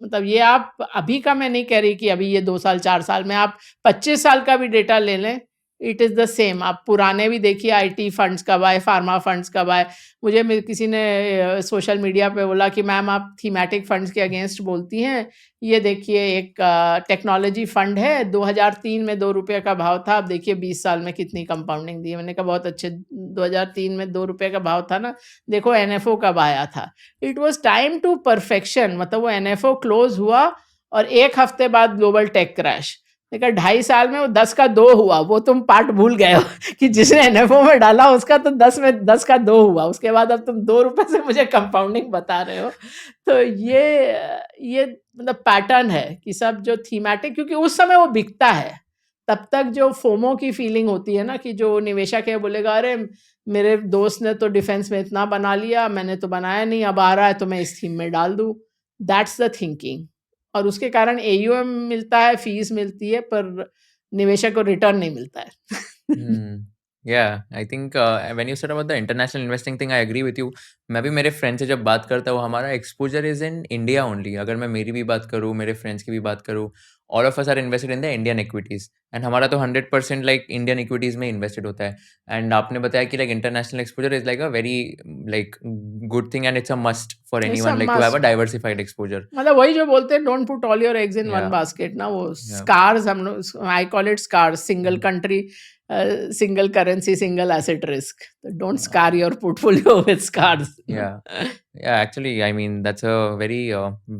[SPEAKER 2] मतलब ये आप अभी का मैं नहीं कह रही कि अभी ये 2 साल 4 साल में, आप 25 साल का भी डेटा ले लें, इट इज़ द सेम। आप पुराने भी देखिए, आईटी फंड्स कब आए, फार्मा फंड्स कब आए। मुझे किसी ने सोशल मीडिया पे बोला कि मैम आप थीमेटिक फंड्स के अगेंस्ट बोलती हैं। ये देखिए एक टेक्नोलॉजी फंड है, 2003 में ₹2 का भाव था, अब देखिए 20 साल में कितनी कंपाउंडिंग दी है। मैंने कहा बहुत अच्छे, 2003 में ₹2 का भाव था ना, देखो एनएफओ कब आया था। It was time to perfection. मतलब वो एनएफओ क्लोज हुआ और 1 हफ्ते बाद ग्लोबल टेक क्रैश। देखा 2.5 साल में वो 10 का 2 हुआ। वो तुम पार्ट भूल गए हो कि जिसने एनएफओ में डाला उसका तो 10 में 10 का 2 हुआ। उसके बाद अब तुम ₹2 से मुझे कंपाउंडिंग बता रहे हो। तो ये मतलब पैटर्न है कि सब जो थीमेटिक, क्योंकि उस समय वो बिकता है। तब तक जो फोमो की फीलिंग होती है ना, कि जो निवेशक है बोलेगा अरे मेरे दोस्त ने तो डिफेंस में इतना बना लिया, मैंने तो बनाया नहीं, अब आ रहा है तो मैं इस थीम में डाल दूं। That's the thinking. और उसके कारण एयूएम मिलता है, फीस मिलती है, पर निवेशक को रिटर्न नहीं मिलता है।
[SPEAKER 1] Hmm. Yeah, I think when you said about the international investing thing, I agree with you. मैं भी मेरे फ्रेंड से जब बात करता हूँ, हमारा exposure is in India only. अगर मैं मेरी भी बात करूँ, मेरे फ्रेंड्स की भी बात करूँ, all of us are invested in the Indian equities, and हमारा तो 100% लाइक इंडियन इक्विटीज में इन्वेस्टेड होता है। एंड आपने बताया कि like international exposure is like a very like good thing, and it's a must for
[SPEAKER 2] it's a
[SPEAKER 1] anyone like to have a
[SPEAKER 2] must.
[SPEAKER 1] Diversified exposure.
[SPEAKER 2] मतलब वही जो बोलते हैं, don't put all your eggs in one
[SPEAKER 1] या
[SPEAKER 2] basket ना, वो
[SPEAKER 1] या
[SPEAKER 2] scars, हम लोग, I call it scars, single country, single currency, single asset risk. तो don't scar your portfolio with scars.
[SPEAKER 1] या Yeah, actually, I mean, that's a very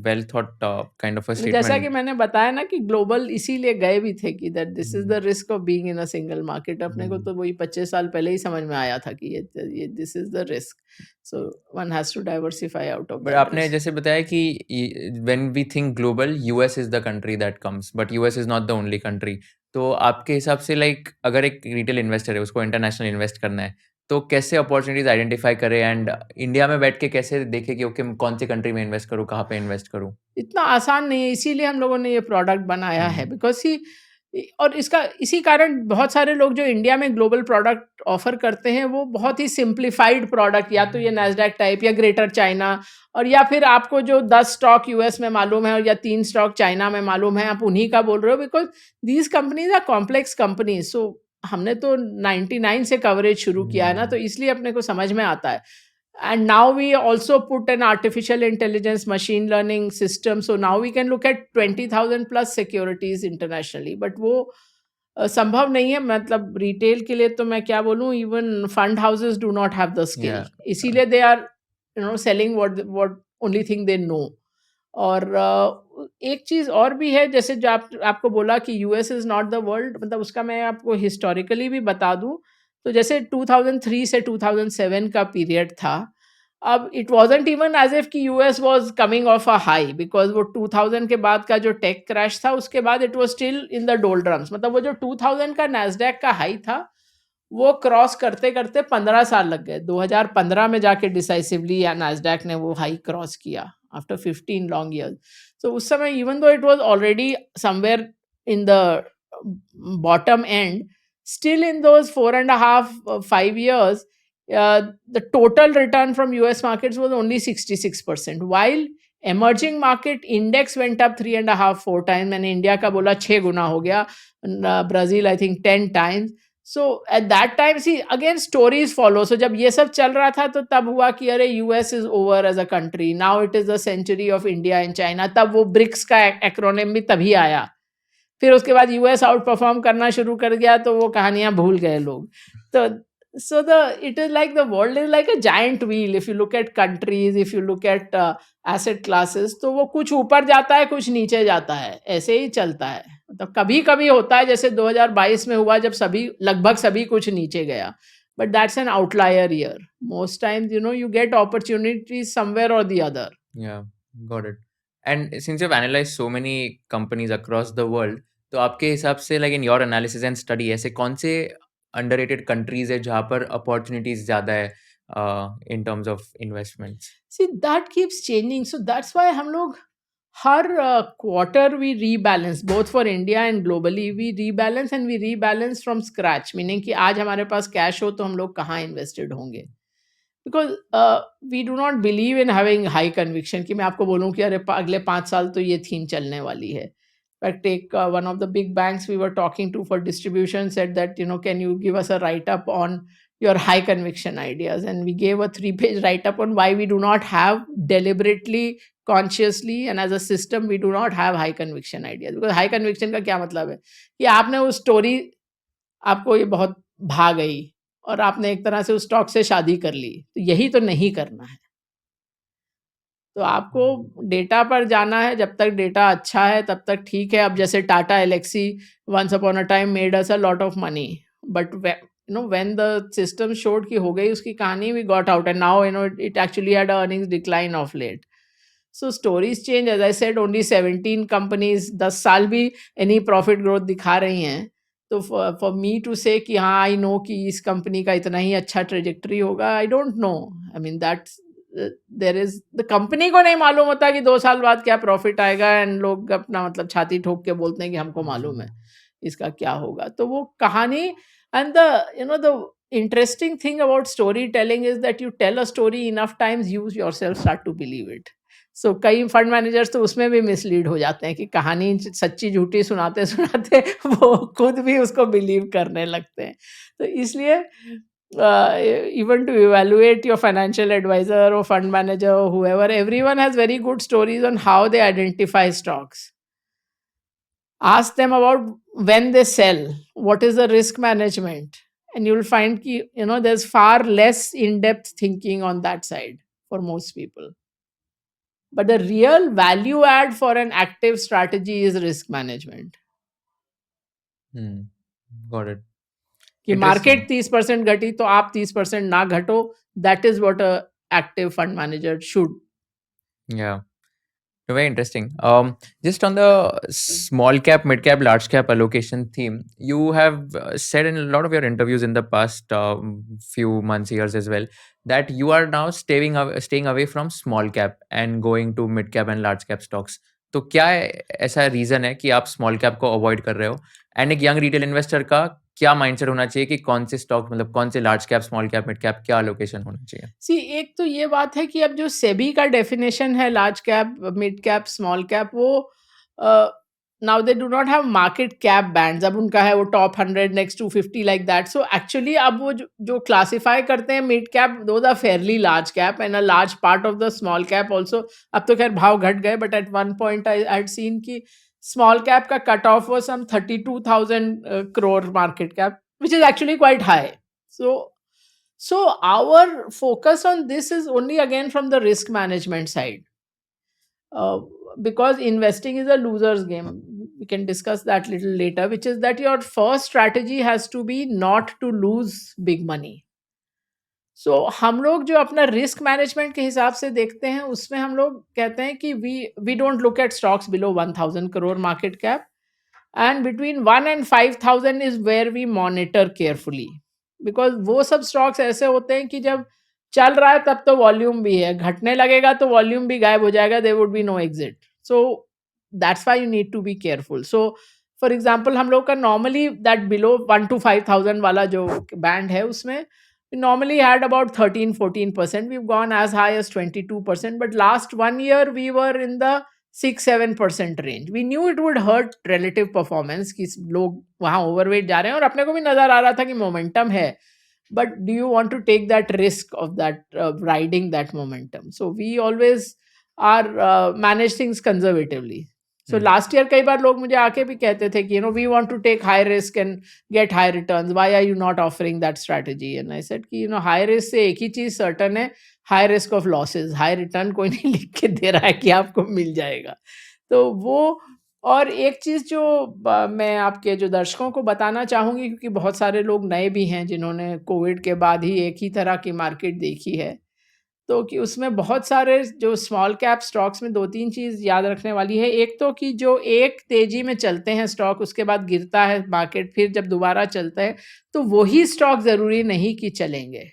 [SPEAKER 1] well thought kind of a
[SPEAKER 2] जैसा कि
[SPEAKER 1] statement.
[SPEAKER 2] मैंने बताया ना कि ग्लोबल इसीलिए गए भी थे कि that this is the
[SPEAKER 1] Mm,
[SPEAKER 2] risk of being in a single market. अपने को
[SPEAKER 1] mm.
[SPEAKER 2] तो वही 25 साल पहले ही समझ में आया था कि ये this is the risk. So one has to diversify out of
[SPEAKER 1] but
[SPEAKER 2] that
[SPEAKER 1] आपने
[SPEAKER 2] रिस्क।
[SPEAKER 1] जैसे बताया कि when we think global, US is the country that comes, but US is not the only country. तो आपके हिसाब से like अगर एक रिटेल इन्वेस्टर है, उसको इंटरनेशनल इन्वेस्ट करना है, तो कैसे अपॉर्चुनिटीज आइडेंटिफाई करे, एंड इंडिया में बैठ के कैसे देखे कि ओके कौन सी कंट्री में इन्वेस्ट करूँ, कहाँ पे इन्वेस्ट करूँ?
[SPEAKER 2] इतना आसान नहीं है, इसीलिए हम लोगों ने ये प्रोडक्ट बनाया है,
[SPEAKER 1] हम्म,
[SPEAKER 2] बिकॉज़ ही और इसका इसी कारण बहुत सारे लोग जो इंडिया में ग्लोबल प्रोडक्ट ऑफ़र करते हैं, वो बहुत ही सिम्प्लिफाइड प्रोडक्ट, या तो ये नैस्डैक टाइप या ग्रेटर चाइना, और या फिर आपको जो 10 स्टॉक यूएस में मालूम है और या 3 स्टॉक चाइना में मालूम है, आप उन्हीं का बोल रहे हो, because these companies are complex companies. So हमने तो 99 से कवरेज शुरू किया है ना, तो
[SPEAKER 1] हम्म,
[SPEAKER 2] इसलिए अपने को समझ में आता है। And now we also put an artificial intelligence machine learning system, so now we can look at 20,000 plus securities internationally, but वो संभव नहीं है। मतलब रिटेल के लिए तो मैं क्या बोलूँ, even fund houses do not have the skill,
[SPEAKER 1] yeah,
[SPEAKER 2] इसीलिए they are selling what only thing they know. और एक चीज़ और भी है, जैसे जो आपको बोला कि US is not the world, मतलब उसका मैं आपको हिस्टोरिकली भी बता दूँ, तो जैसे 2003 से 2007 का पीरियड था। अब it wasn't even as if कि US was coming off a high, because वो 2000 के बाद का जो टेक क्रैश था, उसके बाद it was still in the doldrums. मतलब वो जो 2000 का नैस्डैक का हाई था, वो क्रॉस करते-करते 15 साल लग गए। 2015 में जाके डिसाइसिवली या नैस्डैक ने वो हाई क्रॉस किया आफ्टर 15 लॉन्ग ईयर्स। सो उस समय even though it was already somewhere in the bottom and, still in those 4.5 5 years, the total return from US markets was only 66%, while emerging market index went up 3.5 4 times। मैंने India का बोला 6 गुना हो गया, Brazil I think 10 times। So at that time see again stories follow. So जब ये सब चल रहा था, तो तब हुआ कि अरे US is over as a country, now it is the century of India and China. तब वो ब्रिक्स का एक्रोनिम भी तभी आया। फिर उसके बाद यूएस आउट परफॉर्म करना शुरू कर गया, तो वो कहानियां भूल गए लोग। तो so the it is like the world is like a giant wheel. If you look at countries, if you look at asset classes, तो वो कुछ ऊपर जाता है, कुछ नीचे जाता है, ऐसे ही चलता है। मतलब कभी कभी होता है, जैसे 2022 में हुआ, जब सभी लगभग सभी कुछ नीचे गया, but that's an outlier year. Most times you get opportunities somewhere और the other.
[SPEAKER 1] yeah, got it. And since you've analyzed so many companies across the world, तो आपके हिसाब से like in your analysis and study ऐसे कौन से underrated countries है जहाँ पर अपॉर्चुनिटीज ज़्यादा है in terms of investments?
[SPEAKER 2] See that keeps changing, so that's why हम लोग हर quarter we rebalance both for India and globally, we rebalance and we rebalance from scratch, meaning कि आज हमारे पास कैश हो तो हम लोग कहाँ इन्वेस्टेड होंगे, because we do not believe in having high conviction कि मैं आपको बोलूँ कि अरे अगले 5 साल तो ये थीम चलने वाली है. Like take one of the big banks we were talking to for distribution said that, can you give us a write up on your high conviction ideas, and we gave a 3-page write up on why we do not have deliberately, consciously and as a system we do not have high conviction ideas. Because high conviction का क्या मतलब है कि आपने वो story, आपको ये बहुत भा गई और आपने एक तरह से उस स्टॉक से शादी कर ली, तो यही तो नहीं करना है. तो आपको डेटा पर जाना है, जब तक डेटा अच्छा है तब तक ठीक है. अब जैसे Tata Elxsi once upon a time made us a lot of money, but when the system showed की हो गई उसकी कहानी, we got out and now it actually had earnings decline of late. So stories change. As I said only 17 companies 10 साल भी any profit growth दिखा रही हैं. तो फॉर मी टू से कि हाँ आई नो कि इस कंपनी का इतना ही अच्छा ट्रेजेक्टरी होगा, I don't know. I mean that's there is the company को नहीं मालूम होता कि 2 साल बाद क्या प्रॉफिट आएगा, एंड लोग अपना मतलब छाती ठोक के बोलते हैं कि हमको मालूम है इसका क्या होगा. तो वो कहानी, and the interesting thing about storytelling is that you tell a story enough times, you yourself start to believe it. So कई फंड मैनेजर्स तो उसमें भी मिसलीड हो जाते हैं कि कहानी सच्ची झूठी सुनाते सुनाते वो खुद भी उसको बिलीव करने लगते हैं. तो इसलिए even to evaluate your financial advisor or fund manager or whoever, everyone has very good stories on how they identify stocks. Ask them about when they sell, what is the risk management, and you'll find ki, there's far less in-depth thinking on that side for most people. But the real value add for an active strategy is risk management.
[SPEAKER 1] Got it.
[SPEAKER 2] कि
[SPEAKER 1] Interesting.
[SPEAKER 2] Market 30% घटी तो आप 30% ना घटो. That is what a active fund manager should.
[SPEAKER 1] Yeah. Very interesting. Just on the small cap, mid cap, large cap allocation theme, you have said in a lot of your interviews in the past few months, years as well, that you are now staying away from small cap and going to mid cap and large cap stocks. तो क्या ऐसा reason है कि आप small cap को avoid कर रहे हो? एंड एक यंग रिटेल इन्वेस्टर का क्या माइंडसेट होना चाहिए कि कौन से स्टॉक, मतलब कौन से large cap, small cap, mid cap, क्या अलोकेशन होना चाहिए?
[SPEAKER 2] सी एक तो ये बात है कि अब जो सेबी का डेफिनेशन है large cap, mid cap, small cap, वो now they do not have market cap bands. अब उनका है वो top 100, next 250 like that. So actually अब वो जो क्लासिफाई करते हैं mid cap, those are fairly large cap and a large part of the small cap also. अब तो खैर भाव घट गए, but at one point I had seen कि स्मॉल कैप का cut off was some 32,000 crore market cap, which is actually quite high. So our focus on this is only again from the risk management side, because investing is a loser's game. We can discuss that little later, which is that your first strategy has to be not to lose big money. So हम लोग जो अपना risk management के हिसाब से देखते हैं, उसमें हम लोग कहते हैं कि we don't look at stocks below 1,000 crore market cap, and between 1 and 5,000 is where we monitor carefully. Because वो सब स्टॉक्स ऐसे होते हैं कि जब चल रहा है तब तो वॉल्यूम भी है, घटने लगेगा तो वॉल्यूम भी गायब हो जाएगा, there would be no exit. So that's why you need to be careful. So for example हम लोग का नॉर्मली दैट बिलो 1 to 5,000 वाला जो बैंड है, उसमें normally had about 13-14%. We've gone as high as 22%, but last 1 year we were in the 6-7% range. We knew it would hurt relative performance कि लोग वहाँ overweight जा रहे हैं, और अपने को भी नजर आ रहा था कि momentum है, but do you want to take that risk of that riding that momentum? So we always are manage things conservatively. So last year कई बार लोग मुझे आके भी कहते थे कि we want to take high risk and get high returns. Why are you not offering that strategy? And I said कि high risk से एक ही चीज certain है, high risk of losses. High return कोई नहीं लिख के दे रहा है कि आपको मिल जाएगा. तो वो, और एक चीज जो मैं आपके जो दर्शकों को बताना चाहूंगी, क्योंकि बहुत सारे लोग नए भी हैं जिन्होंने कोविड के बाद ही एक ही तरह की मार्केट देखी है, तो कि उसमें बहुत सारे जो स्मॉल कैप स्टॉक्स में 2-3 चीज़ याद रखने वाली है. एक तो कि जो एक तेजी में चलते हैं स्टॉक, उसके बाद गिरता है मार्केट, फिर जब दोबारा चलता है तो वही स्टॉक ज़रूरी नहीं कि चलेंगे.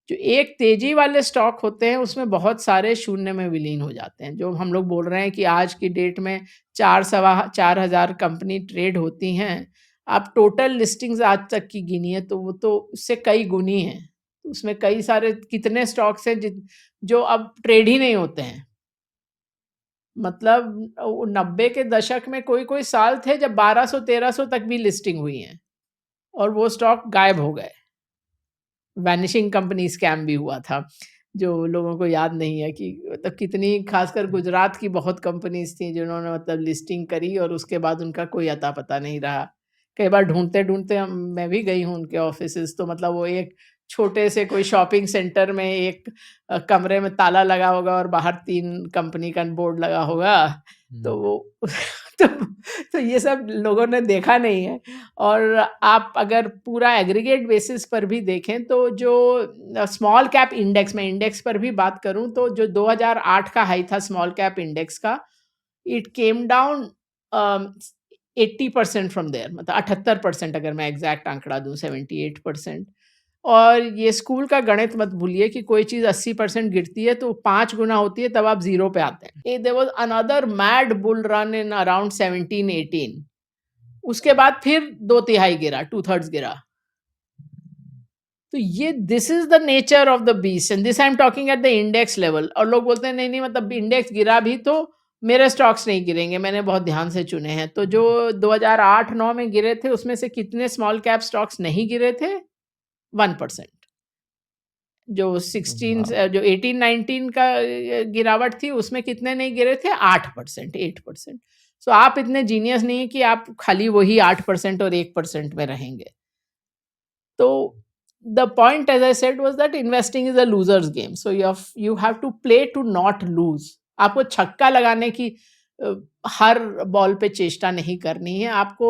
[SPEAKER 2] जो एक तेजी वाले स्टॉक होते हैं उसमें बहुत सारे शून्य में विलीन हो जाते हैं। जो हम लोग बोल रहे हैं कि आज की डेट में 4 सवा 4 हज़ार कंपनी ट्रेड होती हैं, आप टोटल लिस्टिंग्स आज तक की गिनिए तो वो तो उससे कई गुनी हैं। उसमें कई सारे कितने स्टॉक्स हैं जो अब ट्रेड ही नहीं होते हैं। मतलब 90 के दशक में कोई-कोई साल थे जब 1200-1300 तक भी लिस्टिंग हुई हैं और वो स्टॉक गायब हो गए। वैनिशिंग कंपनी स्कैम भी हुआ था, जो लोगों को याद नहीं है कि मतलब कितनी खासकर गुजरात की बहुत कंपनीज़ थी जिन्होंने मतलब लिस्टिंग करी और उसके बाद उनका कोई अता-पता नहीं रहा। कई बार ढूँढते-ढूँढते मैं भी गई हूँ उनके ऑफ़िसेज़ तो मतलब वो एक छोटे से कोई शॉपिंग सेंटर में एक कमरे में ताला लगा होगा और बाहर 3 कंपनी का बोर्ड लगा होगा। तो
[SPEAKER 1] हुँ।
[SPEAKER 2] वो तो तो ये सब लोगों ने देखा नहीं है। और आप अगर पूरा एग्रीगेट बेसिस पर भी देखें तो जो स्मॉल कैप इंडेक्स, मैं इंडेक्स पर भी बात करूं तो जो 2008 का हाई था स्मॉल कैप इंडेक्स का, it came down 80% from there, मतलब 78%, अगर मैं एग्जैक्ट आंकड़ा दूं 78%। और ये स्कूल का गणित मत भूलिए कि कोई चीज़ 80% गिरती है तो 5 गुना होती है तब आप ज़ीरो पे आते हैं। There was another mad bull run in around 17-18, उसके बाद फिर 2/3 गिरा, 2/3 गिरा। तो ये this is the nature of the beast and this I am talking at the index level. और लोग बोलते हैं नहीं मतलब इंडेक्स गिरा भी तो मेरे स्टॉक्स नहीं गिरेंगे, मैंने बहुत ध्यान से चुने हैं। तो जो 2008-9 में गिरे थे उसमें से कितने स्मॉल कैप स्टॉक्स नहीं गिरे थे? 1%। जो 16
[SPEAKER 1] वाह!
[SPEAKER 2] जो 18-19 का गिरावट थी उसमें कितने नहीं गिरे थे? 8%, 8%। सो आप इतने जीनियस नहीं है कि आप खाली वही 8% और 1% में रहेंगे। तो the point, as I said, was that investing is a loser's game. So you have to play to not lose. आपको छक्का लगाने की हर बॉल पे चेष्टा नहीं करनी है। आपको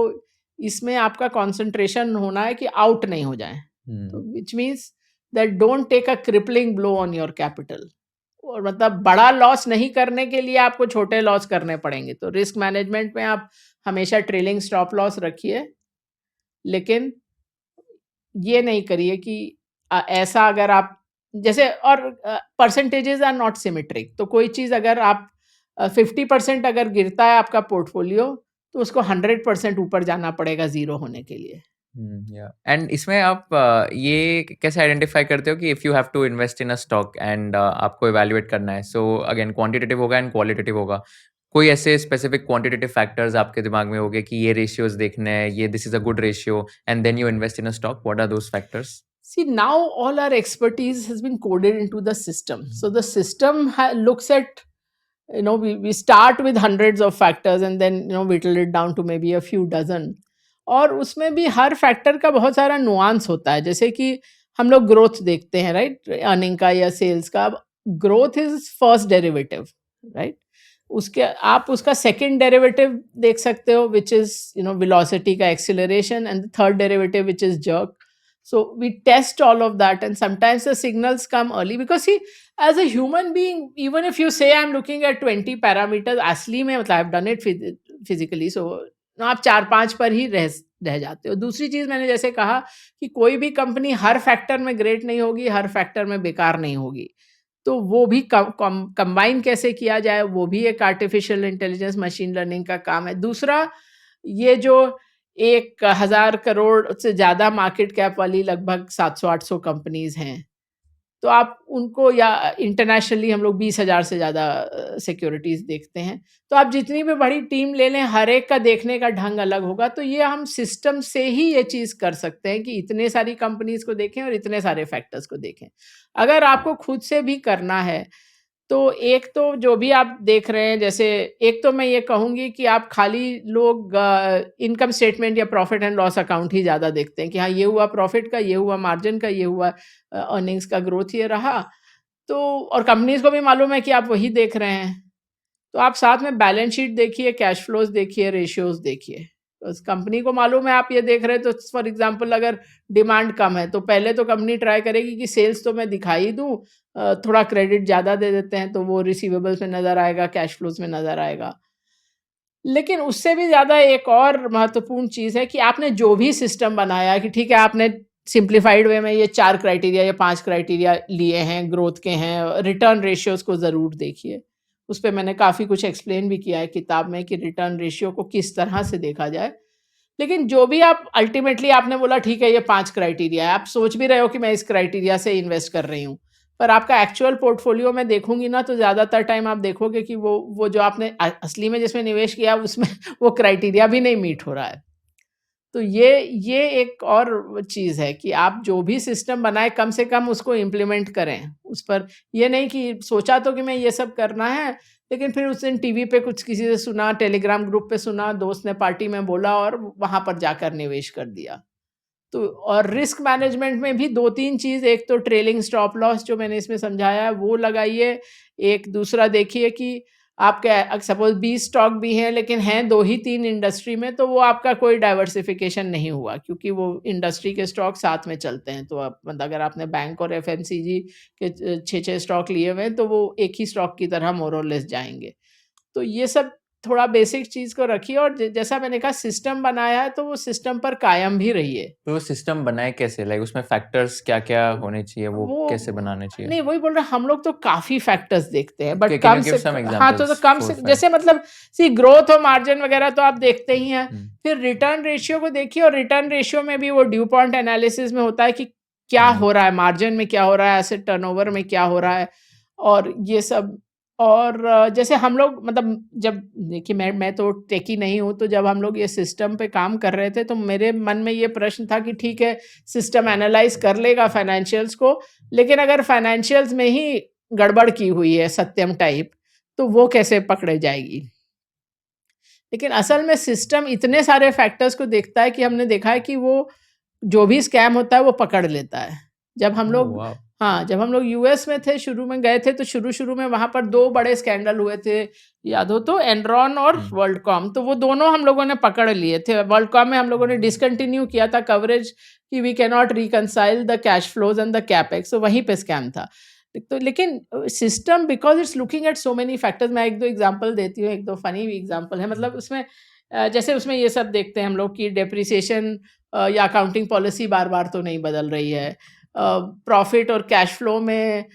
[SPEAKER 2] इसमें आपका कंसंट्रेशन होना है कि आउट नहीं हो जाए। तो
[SPEAKER 1] हुँ।
[SPEAKER 2] Which means that don't take a crippling blow on your capital. और मतलब बड़ा लॉस नहीं करने के लिए आपको छोटे लॉस करने पड़ेंगे। तो रिस्क मैनेजमेंट में आप हमेशा ट्रेलिंग स्टॉप लॉस रखिए, लेकिन ये नहीं करिए कि ऐसा अगर आप जैसे, और परसेंटेजेस आर नॉट सिमेट्रिक। तो कोई चीज़ अगर आप 50% अगर गिरता है आपका पोर्टफोलियो तो उसको 100% ऊपर जाना पड़ेगा ज़ीरो होने के लिए।
[SPEAKER 1] या एंड इसमें आप ये कैसे आइडेंटिफाई करते हो कि if you have to invest in a stock and आपको इवैल्यूएट करना है, सो अगेन क्वांटिटेटिव होगा एंड क्वालिटेटिव होगा। कोई ऐसे स्पेसिफिक क्वांटिटेटिव फैक्टर्स आपके दिमाग में होंगे कि ये रेशियोज़ देखने हैं, ये this is a good ratio and then you invest in a stock, what are those factors?
[SPEAKER 2] See, now all our expertise has been coded into the system. So the system looks at, we start with hundreds of factors and then whittle it down to maybe a few dozen. और उसमें भी हर factor का बहुत सारा nuance होता है। जैसे कि हम लोग ग्रोथ देखते हैं, राइट, अर्निंग का या सेल्स का। अब growth is first derivative, right. उसके आप उसका सेकंड डेरिवेटिव देख सकते हो विच इज वेलोसिटी का acceleration, and third derivative which is jerk. So we test all of that, and sometimes the signals come early because see, as a human being, even if you say I'm looking at 20 parameters, असली में मतलब I've done it physically, so आप 4-5 पर ही रह जाते हो. दूसरी चीज मैंने जैसे कहा कि कोई भी कंपनी हर फैक्टर में ग्रेट नहीं होगी, हर फैक्टर में बेकार नहीं होगी. तो वो भी कंबाइन कैसे किया जाए, वो भी एक आर्टिफिशियल इंटेलिजेंस मशीन लर्निंग का काम है. दूसरा, ये जो 1,000 करोड़ से ज़्यादा मार्केट कैप वाली लगभग 700-800 कंपनीज़ हैं, तो आप उनको, या इंटरनेशनली हम लोग 20,000 से ज़्यादा सिक्योरिटीज़ देखते हैं. तो आप जितनी भी बड़ी टीम ले लें, हर एक का देखने का ढंग अलग होगा. तो ये हम सिस्टम से ही ये चीज़ कर सकते हैं कि इतने सारी कंपनीज़ को देखें और इतने सारे फैक्टर्स को देखें. अगर आपको खुद से भी करना है, तो एक तो जो भी आप देख रहे हैं, जैसे एक तो मैं ये कहूँगी कि आप खाली लोग इनकम स्टेटमेंट या प्रॉफिट एंड लॉस अकाउंट ही ज़्यादा देखते हैं कि हाँ, ये हुआ प्रॉफिट का, ये हुआ मार्जिन का, ये हुआ अर्निंग्स का, ग्रोथ ये रहा. तो और कंपनीज़ को भी मालूम है कि आप वही देख रहे हैं. तो आप साथ में बैलेंस शीट देखिए, कैश फ्लोज़ देखिए, रेशियोज़ देखिए. उस कंपनी को मालूम है आप ये देख रहे हैं, तो फॉर एग्ज़ाम्पल अगर डिमांड कम है, तो पहले तो कंपनी ट्राई करेगी कि सेल्स तो मैं दिखा ही दूँ, थोड़ा क्रेडिट ज़्यादा दे देते हैं, तो वो रिसीवेबल्स में नज़र आएगा, कैश फ्लोज़ में नज़र आएगा. लेकिन उससे भी ज़्यादा एक और महत्वपूर्ण चीज़ है कि आपने जो भी सिस्टम बनाया कि ठीक है, आपने सिंप्लीफाइड वे में ये 4 क्राइटेरिया या 5 क्राइटेरिया लिए हैं, ग्रोथ के हैं। रिटर्न रेशियोज़ को ज़रूर देखिए। उस पे मैंने काफ़ी कुछ एक्सप्लेन भी किया है किताब में कि रिटर्न रेशियो को किस तरह से देखा जाए। लेकिन जो भी आप अल्टीमेटली आपने बोला ठीक है ये 5 क्राइटेरिया है, आप सोच भी रहे हो कि मैं इस क्राइटेरिया से इन्वेस्ट कर रही हूँ। पर आपका एक्चुअल पोर्टफोलियो में देखूँगी ना तो ज़्यादातर टाइम आप देखोगे कि वो जो आपने असली में जिसमें निवेश किया उसमें वो क्राइटेरिया भी नहीं मीट हो रहा है। तो ये एक और चीज़ है कि आप जो भी सिस्टम बनाएँ कम से कम उसको इम्प्लीमेंट करें। उस पर ये नहीं कि सोचा तो कि मैं ये सब करना है, लेकिन फिर उस दिन टीवी पे कुछ किसी से सुना, टेलीग्राम ग्रुप पे सुना, दोस्त ने पार्टी में बोला और वहाँ पर जाकर निवेश कर दिया। तो और रिस्क मैनेजमेंट में भी 2-3 चीज़, एक तो ट्रेलिंग स्टॉप लॉस जो मैंने इसमें समझाया है वो लगाइए। एक दूसरा देखिए कि आपके सपोज़ 20 स्टॉक भी हैं लेकिन हैं 2 ही 3 इंडस्ट्री में, तो वो आपका कोई डाइवर्सिफ़िकेशन नहीं हुआ क्योंकि वो इंडस्ट्री के स्टॉक साथ में चलते हैं। तो आप मतलब अगर आपने बैंक और एफएमसीजी के 6-6 स्टॉक लिए हुए हैं तो वो एक ही स्टॉक की तरह मोर और लेस जाएँगे। तो ये सब थोड़ा बेसिक चीज़ को रखिए और जैसा मैंने कहा सिस्टम बनाया है तो वो सिस्टम पर कायम भी रहिए।
[SPEAKER 1] तो वो सिस्टम बनाए कैसे? लाइक उसमें फैक्टर्स क्या-क्या होने चाहिए? वो कैसे बनाने चाहिए?
[SPEAKER 2] नहीं वही बोल रहे हैं हम लोग तो काफ़ी फैक्टर्स देखते हैं but
[SPEAKER 1] can
[SPEAKER 2] come
[SPEAKER 1] you give
[SPEAKER 2] से
[SPEAKER 1] सम
[SPEAKER 2] हाँ, तो
[SPEAKER 1] एग्जांपल्स
[SPEAKER 2] कम
[SPEAKER 1] 4
[SPEAKER 2] से
[SPEAKER 1] 5?
[SPEAKER 2] जैसे मतलब सी ग्रोथ और मार्जिन वगैरह तो आप देखते ही हैं।
[SPEAKER 1] हुँ,
[SPEAKER 2] फिर रिटर्न रेशियो को देखिए और रिटर्न रेशियो में भी वो ड्यू पॉइंट एनालिसिस में होता है कि क्या
[SPEAKER 1] हुँ,
[SPEAKER 2] हो रहा है, मार्जिन में क्या हो रहा है, एसेट टर्नओवर में क्या हो रहा है और ये सब। और जैसे हम लोग मतलब जब देखिए मैं तो टेकी नहीं हूँ, तो जब हम लोग ये सिस्टम पे काम कर रहे थे तो मेरे मन में ये प्रश्न था कि ठीक है, सिस्टम एनालाइज़ कर लेगा फाइनेंशियल्स को, लेकिन अगर फाइनेंशियल्स में ही गड़बड़ की हुई है सत्यम टाइप, तो वो कैसे पकड़े जाएगी? लेकिन असल में सिस्टम इतने सारे फैक्टर्स को देखता है कि हमने देखा है कि वो जो भी स्कैम होता है वो पकड़ लेता है। जब हम
[SPEAKER 1] ओह
[SPEAKER 2] लोग
[SPEAKER 1] वाओ!
[SPEAKER 2] हाँ, जब हम लोग यूएस में थे, शुरू में गए थे तो शुरू-शुरू में वहाँ पर 2 बड़े स्कैंडल हुए थे, याद हो तो एनरॉन और
[SPEAKER 1] हुँ,
[SPEAKER 2] वर्ल्डकॉम, तो वो दोनों हम लोगों ने पकड़ लिए थे। वर्ल्डकॉम में हम लोगों ने डिसकंटिन्यू किया था कवरेज कि we can not reconcile the cash flows and the capex, तो वहीं पे स्कैम था। तो लेकिन system because it's looking at so many factors, मैं 1-2 एग्ज़ाम्पल देती हूँ, 1-2 फ़नी भी एग्ज़ाम्पल है। मतलब उसमें जैसे उसमें ये सब देखते हैं हम लोग कि डेप्रिसिएशन या अकाउंटिंग पॉलिसी बार-बार तो नहीं बदल रही है। प्रॉफ़िट और कैश फ्लो में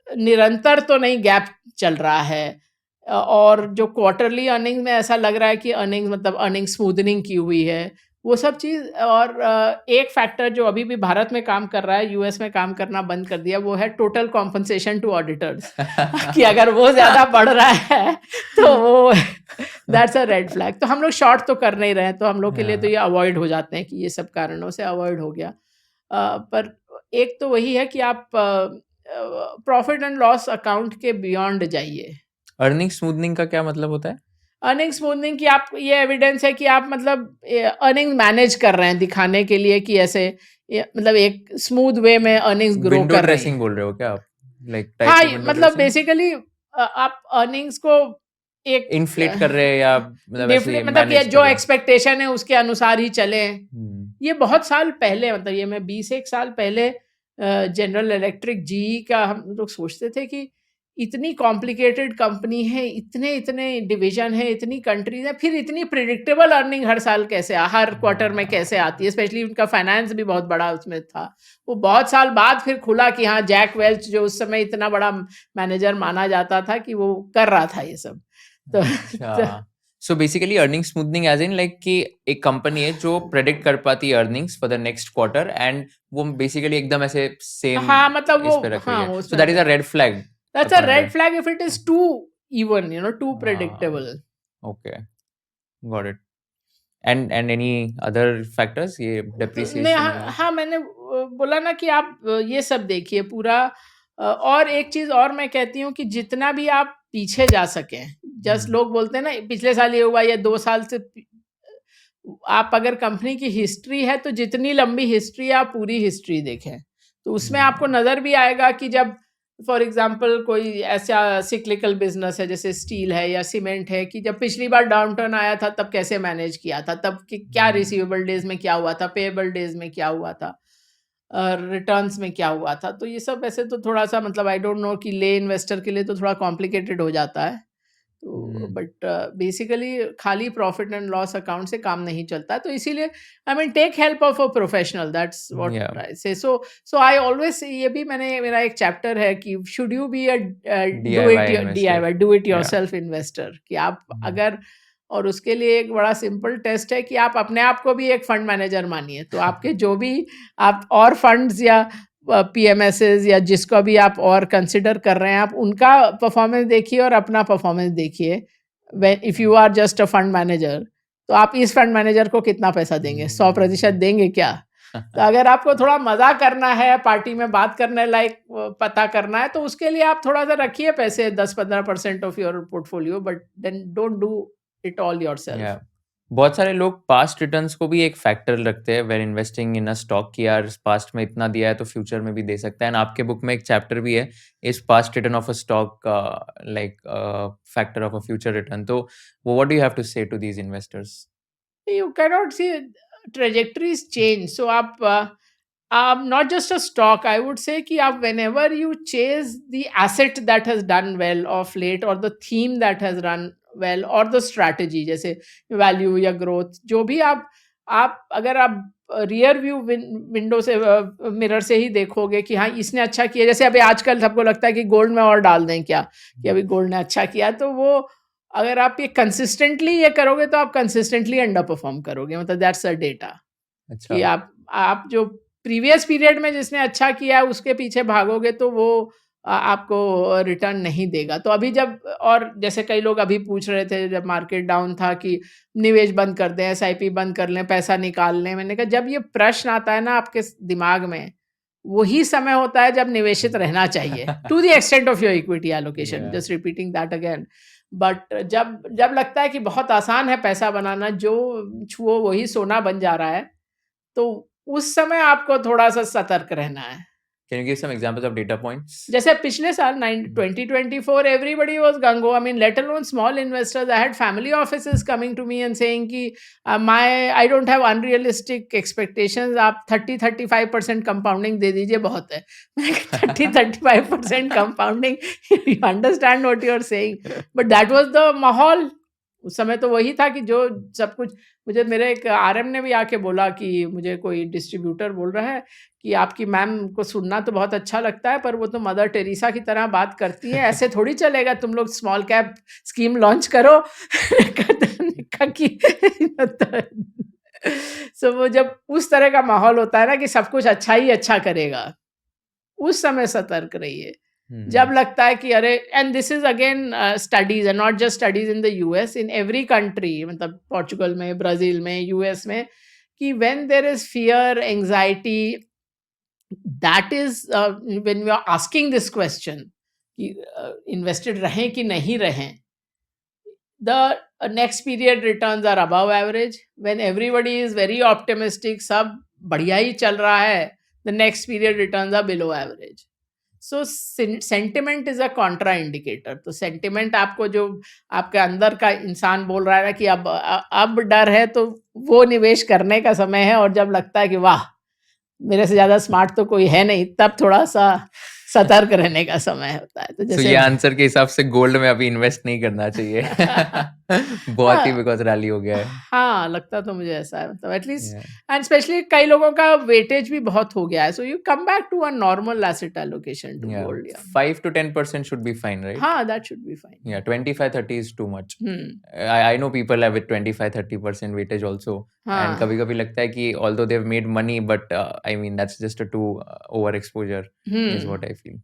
[SPEAKER 2] निरंतर तो नहीं गैप चल रहा है। और जो क्वार्टरली अर्निंग्स में ऐसा लग रहा है कि अर्निंग्स मतलब अर्निंग स्मूथनिंग की हुई है। वो सब चीज़ और एक फैक्टर जो अभी भी भारत में काम कर रहा है, यूएस में काम करना बंद कर दिया, वो है टोटल कॉम्पेंसेशन टू ऑडिटर्स कि अगर वो ज़्यादा बढ़ रहा है तो वो दैट्स अ रेड फ्लैग। तो हम लोग शॉर्ट तो कर नहीं रहे हैं, तो हम लोग के लिए तो
[SPEAKER 1] हाँ,
[SPEAKER 2] ये अवॉइड हो जाते हैं कि ये सब कारणों से अवॉइड हो गया। पर एक तो वही है कि आप प्रॉफ़िट एंड लॉस अकाउंट के बियॉन्ड जाइए।
[SPEAKER 1] अर्निंग स्मूथनिंग का क्या मतलब होता है?
[SPEAKER 2] अर्निंग स्मूथनिंग की आप ये एविडेंस है कि आप मतलब अर्निंग मैनेज कर रहे हैं दिखाने के लिए कि ऐसे मतलब एक स्मूथ वे में अर्निंग्स ग्रो
[SPEAKER 1] विंडो
[SPEAKER 2] कर रही
[SPEAKER 1] ड्रेसिंग
[SPEAKER 2] हैं।
[SPEAKER 1] बोल रहे हो क्या आप? लाइक
[SPEAKER 2] हाँ,
[SPEAKER 1] टाइप ऑफ विंडो
[SPEAKER 2] मतलब
[SPEAKER 1] ड्रेसिंग?
[SPEAKER 2] बेसिकली आप अर्निंग्स को एक
[SPEAKER 1] इन्फ्लेट कर रहे हैं या मतलब ऐसे ही
[SPEAKER 2] मतलब ये
[SPEAKER 1] मैनेज कर
[SPEAKER 2] जो
[SPEAKER 1] रहे हैं?
[SPEAKER 2] एक्सपेक्टेशन है उसके अनुसार ही चलें।
[SPEAKER 1] हुँ,
[SPEAKER 2] ये बहुत साल पहले मतलब ये मैं 20 एक साल पहले जनरल इलेक्ट्रिक जीई का हम लोग सोचते थे कि इतनी कॉम्प्लिकेटेड कंपनी है, इतने-इतने डिवीज़न है, इतनी कंट्रीज़ हैं, फिर इतनी प्रेडिक्टेबल अर्निंग हर साल कैसे हर क्वार्टर में
[SPEAKER 1] हाँ,
[SPEAKER 2] कैसे आती है? स्पेशली उनका फाइनेंस भी बहुत बड़ा उसमें था। वो बहुत साल बाद फिर खुला कि हाँ, जैक वेल्च जो उस समय इतना बड़ा मैनेजर माना जाता था कि वो कर रहा था ये सब। तो तो
[SPEAKER 1] अच्छा। So basically earning smoothening as in like कि एक कंपनी है जो प्रेडिक्ट कर पाती है earnings for the next quarter and वो बेसिकली एकदम ऐसे सेम
[SPEAKER 2] हाँ, मतलब
[SPEAKER 1] इस
[SPEAKER 2] वो
[SPEAKER 1] पे रख रही
[SPEAKER 2] हाँ,
[SPEAKER 1] है।
[SPEAKER 2] वो
[SPEAKER 1] सो
[SPEAKER 2] उसमें
[SPEAKER 1] that is a red flag
[SPEAKER 2] that's a
[SPEAKER 1] according
[SPEAKER 2] red
[SPEAKER 1] to
[SPEAKER 2] flag if it is too even, too
[SPEAKER 1] हाँ,
[SPEAKER 2] predictable.
[SPEAKER 1] Okay, got it. And any other factors ये
[SPEAKER 2] तो नहीं
[SPEAKER 1] डेप्रिसिएशन
[SPEAKER 2] हाँ,
[SPEAKER 1] वगैरह?
[SPEAKER 2] हाँ मैंने बोला ना कि आप ये सब देखिए पूरा और एक चीज़ और मैं कहती हूँ कि जितना भी आप पीछे जा सकें, जस्ट
[SPEAKER 1] हुँ,
[SPEAKER 2] लोग बोलते हैं ना पिछले साल ये हुआ या 2 साल से आप अगर कंपनी की हिस्ट्री है तो जितनी लंबी हिस्ट्री है आप पूरी हिस्ट्री देखें। तो उसमें आपको
[SPEAKER 1] हुँ,
[SPEAKER 2] नज़र भी आएगा कि जब फॉर एग्ज़ाम्पल कोई ऐसा सिक्लिकल बिज़नेस है जैसे स्टील है या सीमेंट है कि जब पिछली बार डाउनटर्न आया था तब कैसे मैनेज किया था, तब क्या
[SPEAKER 1] हुँ,
[SPEAKER 2] रिसीवेबल डेज़ में क्या हुआ था, पेएबल डेज़ में क्या हुआ था, रिटर्न्स में क्या हुआ था। तो ये सब ऐसे तो थोड़ा-सा मतलब आई डोंट नो कि ले इन्वेस्टर के लिए तो थोड़ा कॉम्प्लिकेटेड हो जाता है। तो बट बेसिकली खाली प्रॉफिट एंड लॉस अकाउंट से काम नहीं चलता, तो इसीलिए I mean take help of a professional, that's
[SPEAKER 1] या
[SPEAKER 2] what I say. So I always, ये भी मैंने, मेरा एक चैप्टर है कि should you be a do it
[SPEAKER 1] DIY investor
[SPEAKER 2] DIY, do it
[SPEAKER 1] या
[SPEAKER 2] योरसेल्फ इन्वेस्टर, कि आप अगर, और उसके लिए एक बड़ा सिंपल टेस्ट है कि आप अपने आप को भी एक फंड मैनेजर मानिए, तो आपके जो भी आप और फंड्स या पीएमएसएस या जिसको भी आप और कंसिडर कर रहे हैं, आप उनका परफॉर्मेंस देखिए और अपना परफॉर्मेंस देखिए। When if you are just a fund manager, तो आप इस फंड मैनेजर को कितना पैसा देंगे, 100% देंगे क्या? तो अगर आपको थोड़ा मजा करना है, पार्टी में बात करने लायक पता करना है, तो उसके लिए आप थोड़ा सा रखिए पैसे, 10-15% of your portfolio, but then don't do it all yourself.
[SPEAKER 1] या बहुत सारे लोग पास्ट रिटर्न्स को भी एक फैक्टर रखते हैं when investing in a stock, कि यार पास्ट में इतना दिया है तो फ्यूचर में भी दे सकता है। एंड आपके बुक में एक चैप्टर भी है, is past return of a stock like factor of a future return. तो वो what do you have to say to these investors?
[SPEAKER 2] You cannot see trajectories change. So not just a stock, I would say कि आप whenever you chase the asset that has done well of late, or the theme that has run well, or the strategy, जैसे value या growth, जो भी आप अगर आप rear view window से, मिरर से ही देखोगे कि हाँ इसने अच्छा किया, जैसे अभी आजकल सबको लगता है कि गोल्ड में और डाल दें क्या, कि अभी गोल्ड ने अच्छा किया, तो वो अगर आप ये कंसिस्टेंटली ये करोगे तो आप कंसिस्टेंटली अंडर परफॉर्म करोगे, मतलब दैट्स अ डेटा,
[SPEAKER 1] अच्छा।
[SPEAKER 2] कि आप जो प्रीवियस पीरियड में जिसने अच्छा किया है उसके पीछे भागोगे तो वो आपको रिटर्न नहीं देगा। तो अभी जब, और जैसे कई लोग अभी पूछ रहे थे जब मार्केट डाउन था कि निवेश बंद कर दें, एसआईपी बंद कर लें, पैसा निकाल लें, मैंने कहा जब ये प्रश्न आता है ना आपके दिमाग में, वही समय होता है जब निवेशित रहना चाहिए, to the extent of your equity allocation,
[SPEAKER 1] Yeah.
[SPEAKER 2] Just repeating that again. But जब लगता है कि बहुत आसान है पैसा बनाना, जो छुओ वही सोना बन जा रहा है, तो उस समय आपको थोड़ा-सा सतर्क रहना है।
[SPEAKER 1] Can you give some examples of data points?
[SPEAKER 2] जैसे पिछले साल 2024 everybody was gung ho, I mean let alone small investors, I had family offices coming to me and saying कि my I don't have unrealistic expectations, आप 30-35% compounding दे दीजिए बहुत है। मैंने कहा 30-35% compounding, you understand what you are saying, but that was the माहौल उस समय। तो वही था कि जो सब कुछ, मुझे मेरे एक आरएम ने भी आके बोला कि मुझे कोई डिस्ट्रीब्यूटर बोल रहा है कि आपकी मैम को सुनना तो बहुत अच्छा लगता है, पर वो तो मदर टेरेसा की तरह बात करती है, ऐसे थोड़ी चलेगा, तुम लोग स्मॉल कैप स्कीम लॉन्च करो। सो वो जब उस तरह का माहौल होता है ना कि सब कुछ अच्छा ही अच्छा करेगा, उस समय सतर्क रहिए। जब लगता है कि अरे, and this is again studies and not just studies in the US, in every country, मतलब पोर्चुगल में, ब्राजील में, यूएस में, कि when there is fear, anxiety, that is when we are asking this question कि invested रहें कि नहीं रहें, the next period returns are above average. When everybody is very optimistic, सब बढ़िया ही चल रहा है, the next period returns are below average. So sentiment is a contra indicator. तो sentiment आपको, जो आपके अंदर का इंसान बोल रहा है ना कि अब डर है, तो वो निवेश करने का समय है, और जब लगता है कि वाह मेरे से ज्यादा स्मार्ट तो कोई है नहीं, तब थोड़ा सा सतर्क रहने का समय होता है। तो
[SPEAKER 1] So
[SPEAKER 2] जैसे
[SPEAKER 1] ये आंसर के हिसाब से गोल्ड में अभी इन्वेस्ट नहीं करना चाहिए। बहुत ही बिकॉज रैली हो गया है।
[SPEAKER 2] हाँ, लगता तो मुझे ऐसा है, मतलब एटलीस्ट,
[SPEAKER 1] Yeah.
[SPEAKER 2] एंड स्पेशली कई लोगों का वेटेज भी बहुत हो गया है, so you come back to a normal asset allocation to
[SPEAKER 1] Yeah.
[SPEAKER 2] Gold. या
[SPEAKER 1] 5 to 10% should be fine, right?
[SPEAKER 2] हाँ, that should be fine.
[SPEAKER 1] Yeah, 25-30 is too much.
[SPEAKER 2] Hmm,
[SPEAKER 1] I know people have with 25-30% weightage also. And
[SPEAKER 2] हाँ,
[SPEAKER 1] कभी-कभी लगता है कि although they've made money, but I mean that's just a too overexposure is what I feel.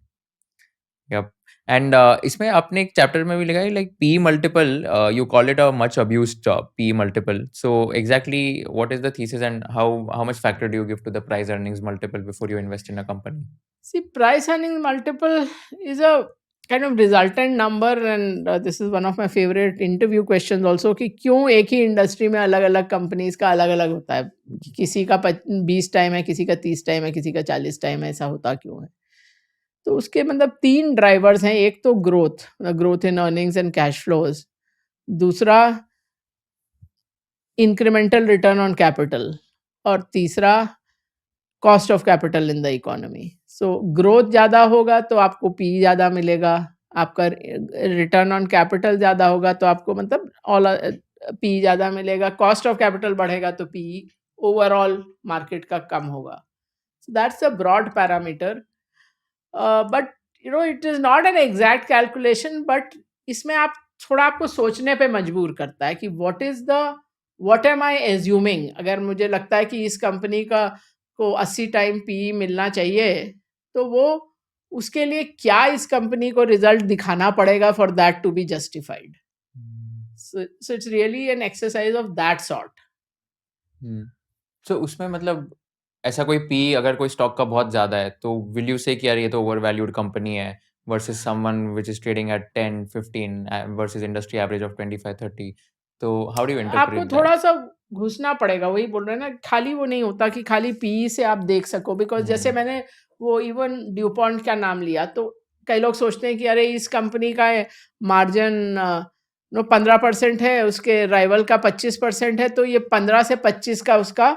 [SPEAKER 1] Yep. And इसमें आपने एक chapter में भी लिखा है like PE multiple, you call it a much abused job, PE multiple. So exactly what is the thesis and how much factor do you give to the price earnings multiple before you invest in a company?
[SPEAKER 2] see, price earning multiple is a kind of resultant number, and this is one of my favorite interview questions also, कि क्यों एक ही industry में अलग अलग companies का अलग अलग होता है, कि किसी का 20 टाइम है, किसी का 30 टाइम है, किसी का 40 टाइम है, ऐसा होता क्यों है? तो उसके मतलब 3 ड्राइवर्स हैं। एक तो growth in earnings and cash flows, दूसरा इंक्रीमेंटल रिटर्न ऑन कैपिटल, और तीसरा cost of capital in the economy. So growth ज़्यादा होगा तो आपको पी ज़्यादा मिलेगा, आपका रिटर्न ऑन कैपिटल ज़्यादा होगा तो आपको मतलब ऑल पी ज़्यादा मिलेगा, कॉस्ट ऑफ कैपिटल बढ़ेगा तो पी ओवरऑल मार्केट का कम होगा। So that's a broad parameter. But you know it is not an exact calculation, but इसमें आप थोड़ा आपको सोचने पे मजबूर करता है कि what am I assuming? अगर मुझे लगता है कि इस कंपनी का को 80 टाइम पी मिलना चाहिए, तो वो उसके लिए क्या इस कंपनी को रिजल्ट दिखाना पड़ेगा for that to be justified. So it's really an exercise of that sort.
[SPEAKER 1] So उसमें मतलब ऐसा कोई पी अगर कोई स्टॉक का बहुत ज़्यादा है तो विल यू से कि यार ये तो ओवर वैल्यूड कंपनी है versus someone which is trading at 10 15 versus industry average of 25 30. तो हाउ डू यू
[SPEAKER 2] आपको
[SPEAKER 1] इंटरप्रेट दैट?
[SPEAKER 2] थोड़ा-सा घुसना पड़ेगा, वही बोल रहे हैं ना, खाली वो नहीं होता कि खाली पीई से आप देख सको, बिकॉज़ जैसे मैंने वो इवन ड्यूपॉन्ट का नाम लिया, तो कई लोग सोचते हैं कि अरे इस कंपनी का मार्जिन 15% है, उसके राइवल का 25% है, तो ये 15 से 25 का उसका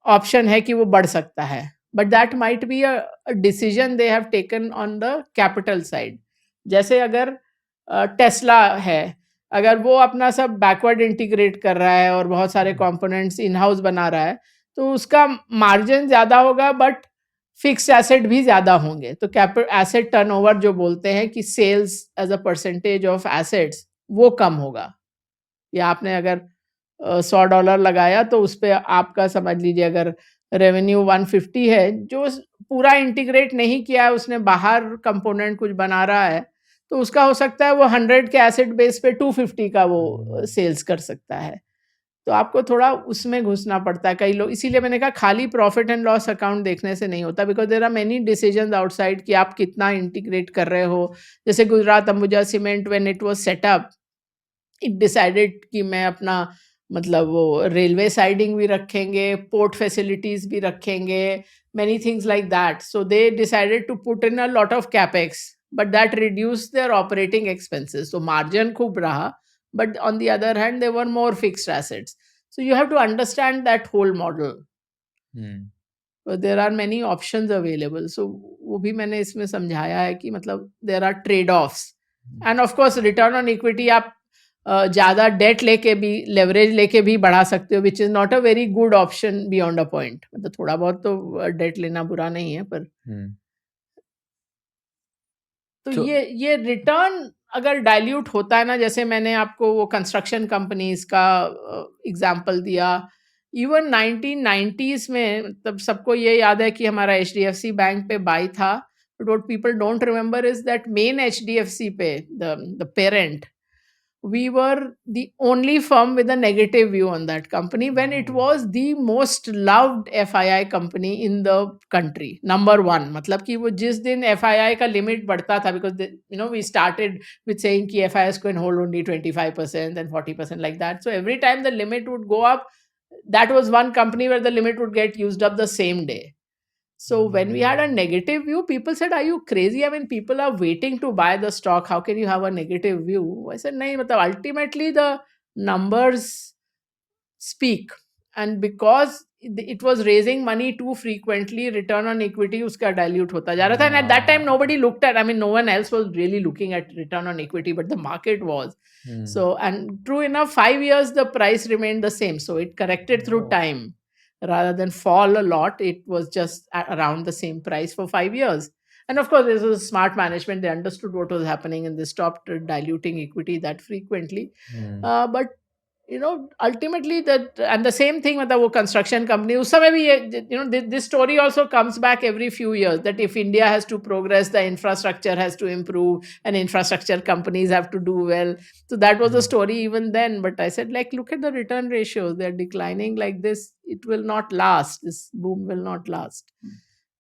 [SPEAKER 2] ऑप्शन है कि वो बढ़ सकता है. But that might be a decision they have taken on the capital side. जैसे अगर टेस्ला है, अगर वो अपना सब बैकवर्ड इंटीग्रेट कर रहा है और बहुत सारे कंपोनेंट्स इन हाउस बना रहा है, तो उसका मार्जिन ज़्यादा होगा बट फिक्स्ड एसेट भी ज़्यादा होंगे. तो एसेट टर्नओवर जो बोलते हैं कि sales as a percentage of assets, वो कम होगा. या आपने अगर $100 लगाया तो उस पे आपका समझ लीजिए अगर रेवेन्यू 150 है, जो पूरा इंटीग्रेट नहीं किया है, उसने बाहर कंपोनेंट कुछ बना रहा है, तो उसका हो सकता है वो 100 के एसेट बेस पे 250 का वो सेल्स कर सकता है. तो आपको थोड़ा उसमें घुसना पड़ता है. कई लोग, इसीलिए मैंने कहा खाली प्रॉफिट एंड लॉस अकाउंट देखने से नहीं होता, because there are many decisions outside कि आप कितना इंटीग्रेट कर रहे हो. जैसे Gujarat Ambuja cement when it was set up, it decided कि मैं अपना मतलब वो रेलवे साइडिंग भी रखेंगे, पोर्ट फैसिलिटीज़ भी रखेंगे, many things like that. So they decided to put in a lot of capex, but that reduced their operating expenses. So margin खूब रहा, but on the other hand, there were more fixed assets. So you have to understand that whole model. So there are many options available. So वो भी मैंने इसमें समझाया है कि मतलब there are trade-offs. And of course, return on equity आप ज़्यादा डेट लेके भी, लेवरेज लेके भी बढ़ा सकते हो, which is not a very good option beyond a point. मतलब थोड़ा बहुत तो डेट लेना बुरा नहीं है, पर तो
[SPEAKER 1] So-
[SPEAKER 2] ये रिटर्न अगर डाइल्यूट होता है ना, जैसे मैंने आपको वो कंस्ट्रक्शन कंपनीज का एग्जांपल दिया, इवन 1990s में, तब सबको ये याद है कि हमारा HDFC बैंक पे बाई था. But what people don't remember is that main HDFC पे the parent, we were the only firm with a negative view on that company when it was the most loved FII company in the country, number one. मतलब कि वो जिस दिन FII का limit बढ़ता था, because we started with saying कि FIIs can hold only 25% and 40% like that. So every time the limit would go up, that was one company where the limit would get used up the same day. So when we had a negative view, people said, "Are you crazy? I mean, people are waiting to buy the stock. How can you have a negative view?" I said, "No, but ultimately the numbers speak, and because it was raising money too frequently, return on equity uska dilute hota ja raha tha. And at that time, nobody looked at. I mean, no one else was really looking at return on equity, but the market was. So, and true enough, 5 years the price remained the same. So it corrected through time." Rather than fall a lot, it was just around the same price for 5 years. And of course, this was smart management. They understood what was happening and they stopped diluting equity that frequently. But ultimately that, and the same thing with the construction company, उस समय भी this story also comes back every few years, that if India has to progress, the infrastructure has to improve and infrastructure companies have to do well. So that was the story even then. But I said, like, look at the return ratios, they're declining like this. It will not last. This boom will not last.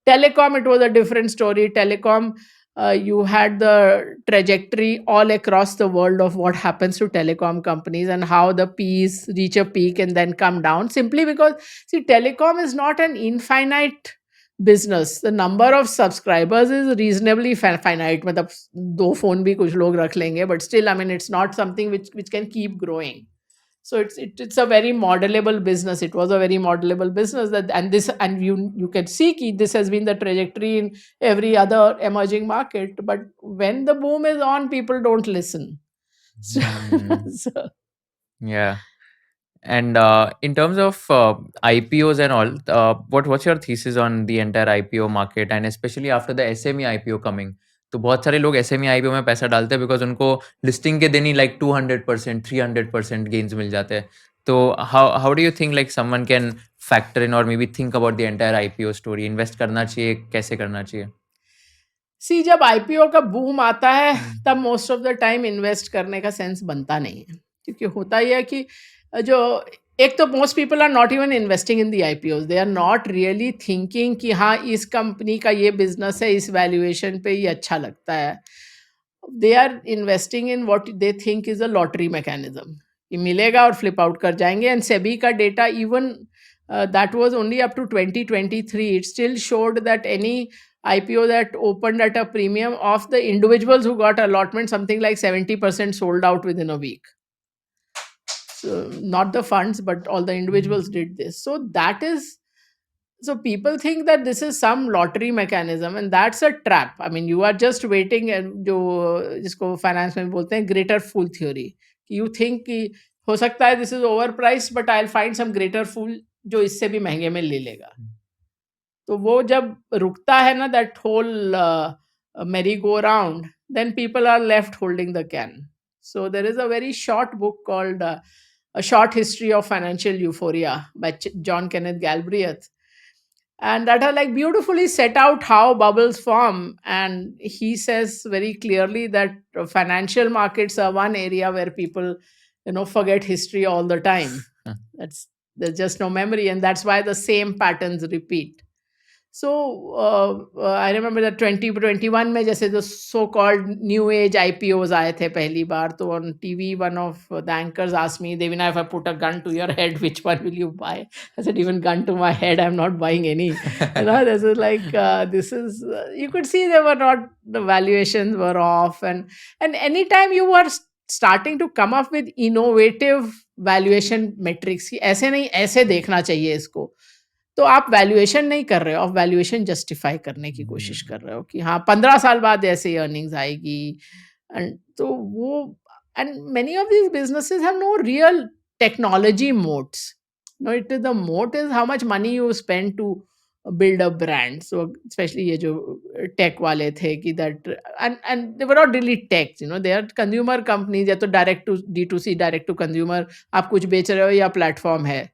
[SPEAKER 2] Telecom, it was a different story. Telecom, you had the trajectory all across the world of what happens to telecom companies and how the P's reach a peak and then come down, simply because, see, telecom is not an infinite business. The number of subscribers is reasonably finite. मतलब दो phone भी कुछ लोग रख लेंगे, but still, I mean, it's not something which can keep growing. So it's a very modelable business. It was a very modelable business and you can see ki this has been the trajectory in every other emerging market. But when the boom is on, people don't listen. So, so
[SPEAKER 1] Yeah. And in terms of IPOs and all, what's your thesis on the entire IPO market and especially after the SME IPO coming? तो बहुत सारे लोग SME IPO में पैसा डालते हैं because उनको listing के दिन ही लाइक 200% 300% गेन्स मिल जाते हैं. तो how do you think like someone can factor in और maybe think about the entire IPO story? Invest करना चाहिए, कैसे करना चाहिए?
[SPEAKER 2] सी जब आईपीओ का बूम आता है तब most of the time invest करने का सेंस बनता नहीं है, क्योंकि होता ही है कि जो एक तो most people are not even investing in the IPO, they are not really thinking कि हाँ इस कंपनी का ये बिजनेस है, इस वैल्यूएशन पे ये अच्छा लगता है. They are investing in what they think is a lottery mechanism, कि मिलेगा और फ्लिप आउट कर जाएंगे. एंड सेबी का data even that was only up to 2023. It still showed that any IPO that opened at a premium of the individuals who got allotment, something like 70% sold out within a week. So not the funds, but all the individuals did this. So that is, so people think that this is some lottery mechanism, and that's a trap. I mean, you are just waiting, and जो जिसको finance में बोलते हैं greater fool theory. You think कि हो सकता है this is overpriced, but I'll find some greater fool जो इससे भी महंगे में ले लेगा. तो वो जब रुकता है ना, that whole merry go round, then people are left holding the can. So there is a very short book called A Short History of Financial Euphoria by John Kenneth Galbraith, and that are like beautifully set out how bubbles form. And he says very clearly that financial markets are one area where people forget history all the time. There's just no memory, and that's why the same patterns repeat. So I remember that 2021 में जैसे the so-called new age IPOs आए थे पहली बार, तो on TV one of the anchors asked me, Devina, if I put a gun to your head, which one will you buy? I said, even gun to my head, I'm not buying any. This is like you could see they were not, the valuations were off, and anytime you were starting to come up with innovative valuation metrics, कि ऐसे नहीं ऐसे देखना चाहिए इसको, तो आप valuation नहीं कर रहे हो, आप वैल्यूएशन जस्टिफाई करने की कोशिश कर रहे हो कि हाँ 15 साल बाद ऐसे अर्निंग्स आएगी. एंड तो वो, and many of these businesses have no real technology moats. No, it is the moat is how much money you spend to build a brand. So especially ये जो टेक वाले थे कि that and they were not really tech, they are consumer companies, या तो direct to D2C, direct to consumer, आप कुछ बेच रहे हो या प्लेटफॉर्म है.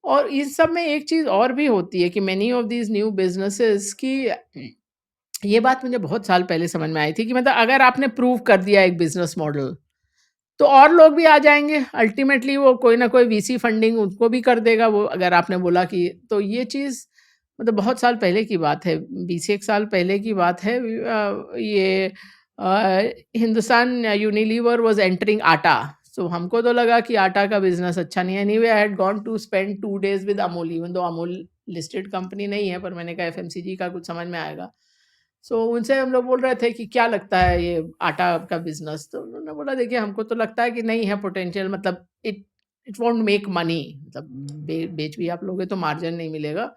[SPEAKER 2] और इस सब में एक चीज़ और भी होती है कि many of these new businesses की, ये बात मुझे बहुत साल पहले समझ में आई थी कि मतलब अगर आपने प्रूव कर दिया एक बिजनेस मॉडल, तो और लोग भी आ जाएंगे. अल्टीमेटली वो कोई ना कोई वीसी फंडिंग उनको भी कर देगा वो, अगर आपने बोला कि. तो ये चीज़ मतलब बहुत साल पहले की बात है, 20 साल पहले की बात है. ये हिंदुस्तान यूनिलीवर वाज एंटरिंग आटा. सो हमको तो लगा कि आटा का बिजनेस अच्छा नहीं है. Anyway I had gone to spend 2 days with Amul, even though Amul listed company नहीं है, पर मैंने कहा एफएमसीजी का कुछ समझ में आएगा. सो उनसे हम लोग बोल रहे थे कि क्या लगता है ये आटा का बिजनेस. तो उन्होंने बोला देखिए हमको तो लगता है कि नहीं है पोटेंशियल, मतलब इट वोंट मेक मनी, मतलब बेच भी आप लोगे तो मार्जिन नहीं मिलेगा,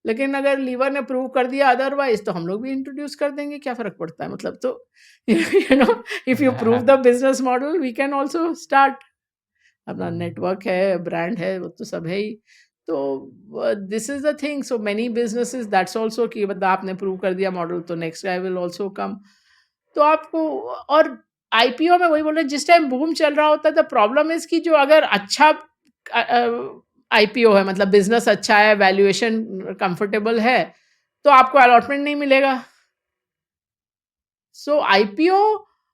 [SPEAKER 2] लेकिन अगर लीवर ने प्रूव कर दिया अदरवाइज तो हम लोग भी इंट्रोड्यूस कर देंगे, क्या फ़र्क पड़ता है. मतलब तो if you prove the business model we can also start. अपना नेटवर्क है, ब्रांड है, वो तो सब है ही. तो this is the thing. So many businesses that's also कि मतलब आपने प्रूव कर दिया मॉडल तो next guy will also come. तो आपको, और आईपीओ में वही बोल रहे हैं, जिस टाइम बूम चल रहा होता है द प्रॉब्लम इज़ कि जो अगर अच्छा आईपीओ है, मतलब बिजनेस अच्छा है, वैल्यूएशन कंफर्टेबल है, तो आपको अलॉटमेंट नहीं मिलेगा. सो आईपीओ,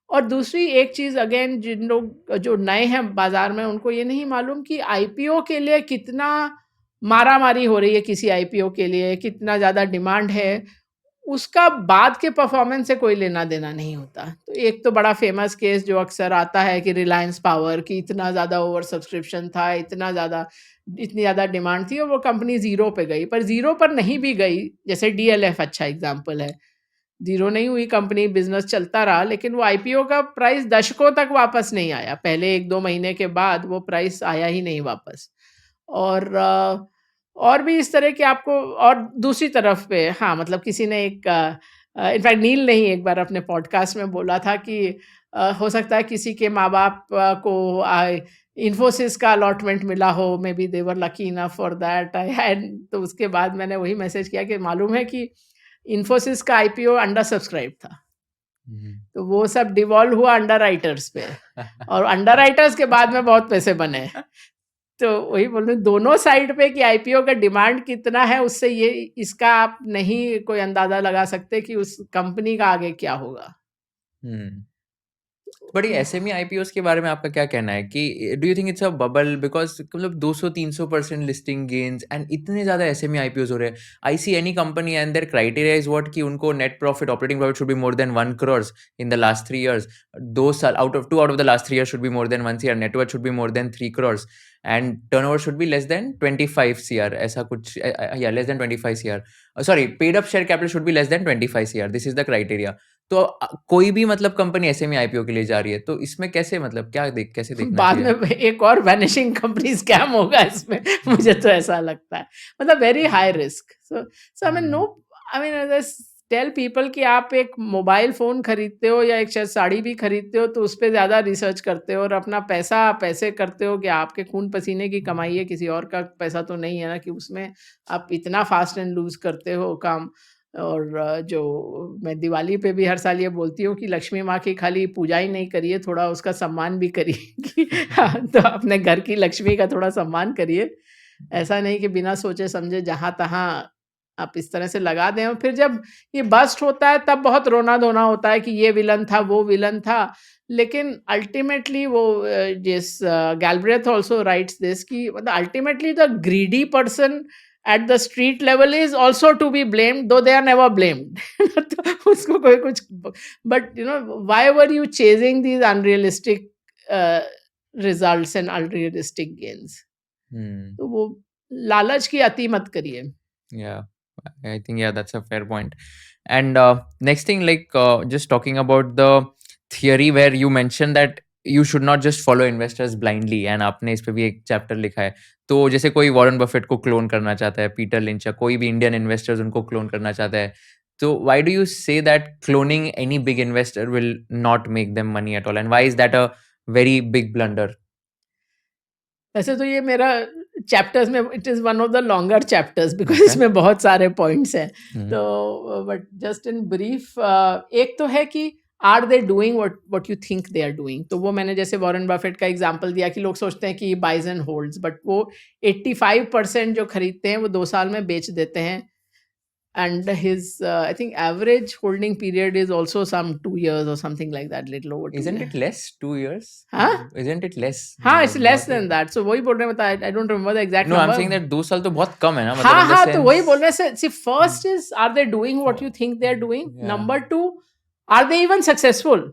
[SPEAKER 2] और दूसरी एक चीज़ अगेन, जिन लोग जो नए हैं बाजार में उनको ये नहीं मालूम कि आईपीओ के लिए कितना मारामारी हो रही है, किसी आईपीओ के लिए कितना ज़्यादा डिमांड है, उसका बाद के परफॉर्मेंस से कोई लेना देना नहीं होता. तो एक तो बड़ा फेमस केस जो अक्सर आता है कि रिलायंस पावर की इतना ज़्यादा ओवर सब्सक्रिप्शन था, इतनी ज़्यादा डिमांड थी और वो कंपनी ज़ीरो पे गई. पर ज़ीरो पर नहीं भी गई, जैसे डीएलएफ अच्छा एग्जांपल है जीरो नहीं हुई कंपनी, बिजनेस चलता रहा, लेकिन वो आईपीओ का प्राइस दशकों तक वापस नहीं आया। पहले 1-2 महीने के बाद वो प्राइस आया ही नहीं वापस। और और भी इस तरह के आपको, और दूसरी तरफ पे हाँ, मतलब किसी ने एक इनफैक्ट नील ने ही एक बार अपने पॉडकास्ट में बोला था कि हो सकता है किसी के माँ-बाप को इन्फोसिस का अलॉटमेंट मिला हो, may be they were lucky enough for that. I had तो उसके बाद मैंने वही मैसेज किया कि मालूम है कि इन्फोसिस का आईपीओ अंडर सब्सक्राइब था। तो वो सब डिवॉल्व हुआ अंडरराइटर्स पे और अंडरराइटर्स के बाद में बहुत पैसे बने। तो वही बोल रही हूँ, दोनों साइड पे कि आईपीओ का डिमांड कितना है, उससे ये इसका आप नहीं कोई अंदाजा लगा सकते कि उस कंपनी का आगे क्या होगा।
[SPEAKER 1] हम्म बट ये एसएमई आईपीओस के बारे में आपका क्या कहना है कि do you think it's a bubble because मतलब 200-300% लिस्टिंग गेन्स एंड इतने ज्यादा एसएमई आईपीओस हो रहे हैं. I see any company and their criteria is what कि उनको net profit operating profit should be more than 1 crore in the last 3 years. 2 साल out of the last 3 years should be more than 1 crore. Net worth should be more than 3 crores and turnover should be less than 25 crore. ऐसा कुछ less than 25 crore. Sorry, paid up share capital should be less than 25 crore. This is the criteria. तो कोई भी मतलब company SME IPO के लिए जा रही है, तो इसमें कैसे मतलब कैसे देखना
[SPEAKER 2] बाद
[SPEAKER 1] चाहिए?
[SPEAKER 2] में एक और वैनिशिंग कंपनी स्कैम होगा इसमें, मुझे तो ऐसा लगता है। मतलब very high risk. So I mean no, I mean tell people कि आप एक मोबाइल फ़ोन खरीदते हो या एक शायद साड़ी भी खरीदते हो तो उस पे ज़्यादा रिसर्च करते हो और अपना पैसे करते हो कि आपके खून पसीने की कमाई है, किसी और का पैसा तो नहीं है ना कि उसमें आप इतना फास्ट एंड लूज़ करते हो काम। और जो मैं दिवाली पे भी हर साल ये बोलती हूँ कि लक्ष्मी माँ की खाली पूजा ही नहीं करिए, थोड़ा उसका सम्मान भी करिए कि हाँ, तो अपने घर की लक्ष्मी का थोड़ा सम्मान करिए। ऐसा नहीं कि बिना सोचे समझे जहाँ-तहाँ आप इस तरह से लगा दें और फिर जब ये बस्ट होता है तब बहुत रोना-धोना होता है कि ये विलन था, वो विलन था। लेकिन अल्टीमेटली वो गैलब्रेथ आल्सो राइट्स दिस कि मतलब ultimately the greedy person at the street level is also to be blamed, though they are never blamed. तो उसको कोई कुछ, but you know, why were you chasing these unrealistic uh, results and unrealistic gains? तो वो लालच की अति मत करिए।
[SPEAKER 1] Yeah, I think that's a fair point. And next thing, like just talking about the theory where you mentioned that you should not just follow investors blindly, and आपने इस पे भी एक चैप्टर लिखा है. तो जैसे कोई वॉरेन बफेट को क्लोन करना चाहता है, पीटर लिंच या कोई भी इंडियन इन्वेस्टर्स उनको क्लोन करना चाहता है, तो why do you say that cloning any big investor will not make them money at all, and why is that a very big blunder?
[SPEAKER 2] वैसे तो ये मेरा चैप्टर्स में it is one of the longer chapters because
[SPEAKER 1] Okay.
[SPEAKER 2] इसमें बहुत सारे points हैं।
[SPEAKER 1] हम्म.
[SPEAKER 2] तो बट जस्ट इन ब्रीफ एक तो है कि are they doing what you think they are doing. तो वो मैंने जैसे वॉरेन बफेट का एग्जांपल दिया कि लोग सोचते हैं कि बाइज एंड होल्ड्स, बट वो 85% जो खरीदते हैं वो 2 साल में बेच देते हैं। And his I think average holding period is also some 2 years or something like that, little over 2
[SPEAKER 1] Isn't
[SPEAKER 2] years.
[SPEAKER 1] it less? 2 years?
[SPEAKER 2] हाँ?
[SPEAKER 1] Isn't it less?
[SPEAKER 2] हाँ, it's less
[SPEAKER 1] Not
[SPEAKER 2] than
[SPEAKER 1] really.
[SPEAKER 2] that. So वही बोल रहे हैं, बता I don't remember the exact
[SPEAKER 1] No,
[SPEAKER 2] number.
[SPEAKER 1] I'm saying that 2 साल तो बहुत कम है ना, मतलब
[SPEAKER 2] हाँ,
[SPEAKER 1] in the
[SPEAKER 2] हाँ, तो वही
[SPEAKER 1] sense.
[SPEAKER 2] बोल रहे हैं। See, first is, are they doing what you think they are doing?
[SPEAKER 1] Yeah.
[SPEAKER 2] Number 2, are they even successful?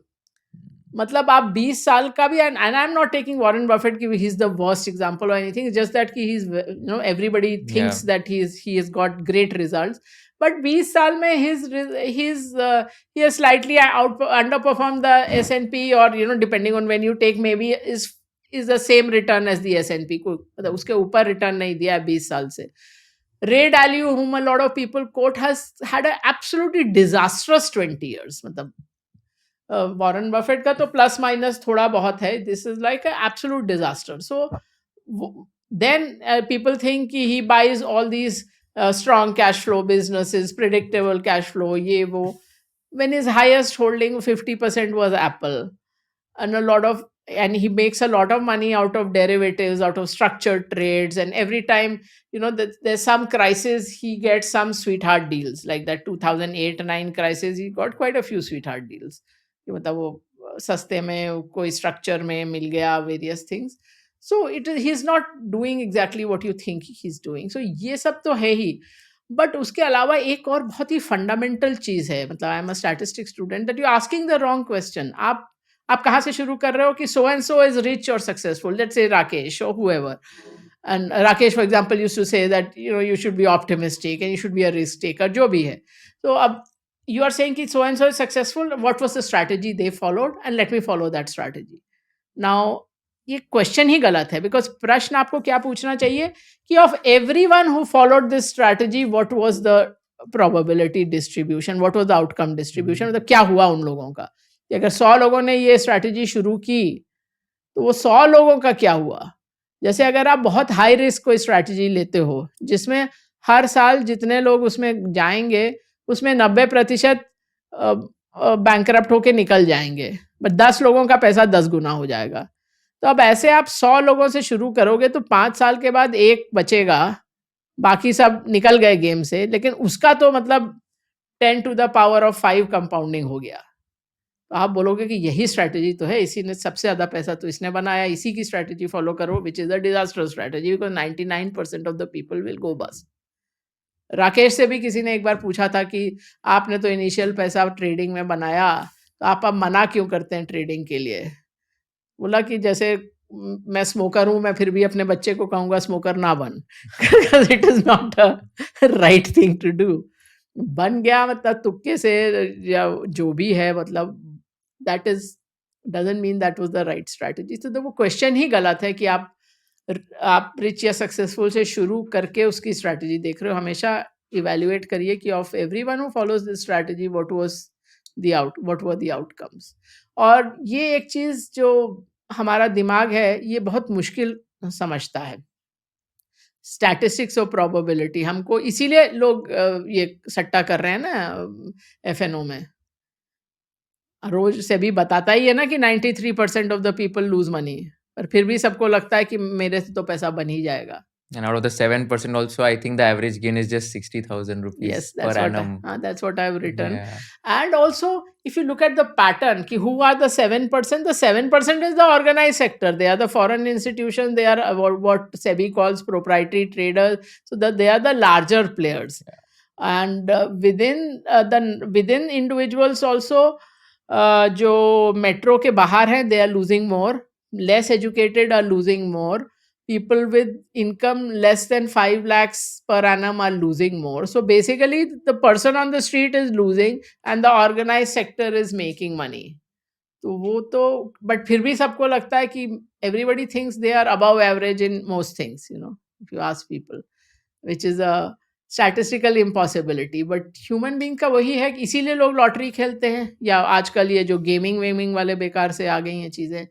[SPEAKER 2] मतलब आप 20 साल का भी, and I'm not taking Warren Buffett कि he's the worst example or anything. It's just that कि he's, you know, everybody thinks that he has got great results. But 20 साल में he has slightly underperformed the S&P, or you know, depending on when you take, maybe is the same return as the S&P को, मतलब उसके ऊपर return नहीं दिया है 20 साल से। Ray Dalio, whom a lot of people quote, has had an absolutely disastrous 20 years. मतलब वॉरेन बफेट का तो प्लस माइनस थोड़ा बहुत है, this is like absolute disaster. So then people think कि he buys all these strong cash flow businesses, predictable cash flow, ये वो, when his highest holding 50% was Apple, and a lot of, and he makes a lot of money out of derivatives, out of structured trades, and every time, you know, there's some crisis, he gets some sweetheart deals, like that 2008-9 crisis, he got quite a few sweetheart deals कि मतलब वो सस्ते में कोई structure में मिल गया, various things. So it he is not doing exactly what you think he is doing. So ये सब तो है ही, बट उसके अलावा एक और बहुत ही फंडामेंटल चीज़ है। मतलब आई am a statistics student, that you asking the wrong question. आप कहाँ से शुरू कर रहे हो कि so and so is rich और सक्सेसफुल, लेट्स से राकेश और whoever, and Rakesh, for example, used to say that, you know, you should be optimistic and you should be a risk taker, जो भी है। तो अब you are saying कि so and so is successful, what was the strategy they followed and let me follow that strategy. Now ये question ही गलत है, because प्रश्न आपको क्या पूछना चाहिए कि of everyone who followed this strategy what was the probability distribution, what was the outcome distribution, मतलब क्या हुआ उन लोगों का. कि अगर 100 लोगों ने ये स्ट्रैटेजी शुरू की तो वो 100 लोगों का क्या हुआ. जैसे अगर आप बहुत हाई रिस्क कोई स्ट्रैटेजी लेते हो जिसमें हर साल जितने लोग उसमें जाएंगे उसमें 90% बैंकरप्ट होके निकल जाएंगे, बट 10 लोगों का पैसा 10 गुना हो जाएगा. तो अब ऐसे आप 100 लोगों से शुरू करोगे तो 5 साल के बाद एक बचेगा, बाकी सब निकल गए गेम से, लेकिन उसका तो मतलब 10 to the power of 5 compounding हो गया. तो आप बोलोगे कि यही स्ट्रैटेजी तो है, इसी ने सबसे ज़्यादा पैसा तो इसने बनाया, इसी की स्ट्रैटेजी फॉलो करो, which is a disaster strategy because 99% of the people will go bust. Rakesh से भी किसी ने एक बार पूछा था कि आपने तो इनिशियल पैसा ट्रेडिंग में बनाया, तो आप अब मना क्यों करते हैं ट्रेडिंग के लिए. बोला कि जैसे मैं स्मोकर हूँ, मैं फिर भी अपने बच्चे को कहूँगा स्मोकर ना बन, because it is not a right thing to do. बन गया मतलब तुक्के से या जो भी है, मतलब that is doesn't mean that was the right strategy. तो वो क्वेश्चन ही गलत है कि आप रिच या सक्सेसफुल से शुरू करके उसकी स्ट्रैटेजी देख रहे हो. हमेशा इवेल्युएट करिए कि of everyone who follows this strategy what were the outcomes. और ये एक चीज जो हमारा दिमाग है ये बहुत मुश्किल समझता है, स्टैटिस्टिक्स और प्रोबेबिलिटी. हमको इसीलिए लोग ये सट्टा कर रहे हैं ना एफएनओ में. रोज से भी बताता ही है ना कि 93% of the people lose money, पर फिर भी सबको लगता है कि मेरे से तो पैसा बन ही जाएगा.
[SPEAKER 1] And out of the 7% also, I think the average gain is just 60,000 rupees
[SPEAKER 2] Yes,
[SPEAKER 1] per annum.
[SPEAKER 2] that's what I've written.
[SPEAKER 1] Yeah.
[SPEAKER 2] And also, if you look at the pattern, ki who are the 7%? The 7% is the organized sector. They are the foreign institutions. They are what SEBI calls proprietary traders. So they are the larger players.
[SPEAKER 1] Yeah.
[SPEAKER 2] And within individuals also, जो metro के बाहर हैं, they are losing more. Less educated are losing more. People with income less than 5 lakhs per annum are losing more. So basically, the person on the street is losing and the organized sector is making money. तो वो तो, but फिर भी सबको लगता है कि everybody thinks they are above average in most things, if you ask people, which is a statistical impossibility. But human being का वही है कि इसीलिए लोग लॉटरी खेलते हैं, या आजकल ये जो गेमिंग वेमिंग वाले बेकार से आ गई हैं चीज़ें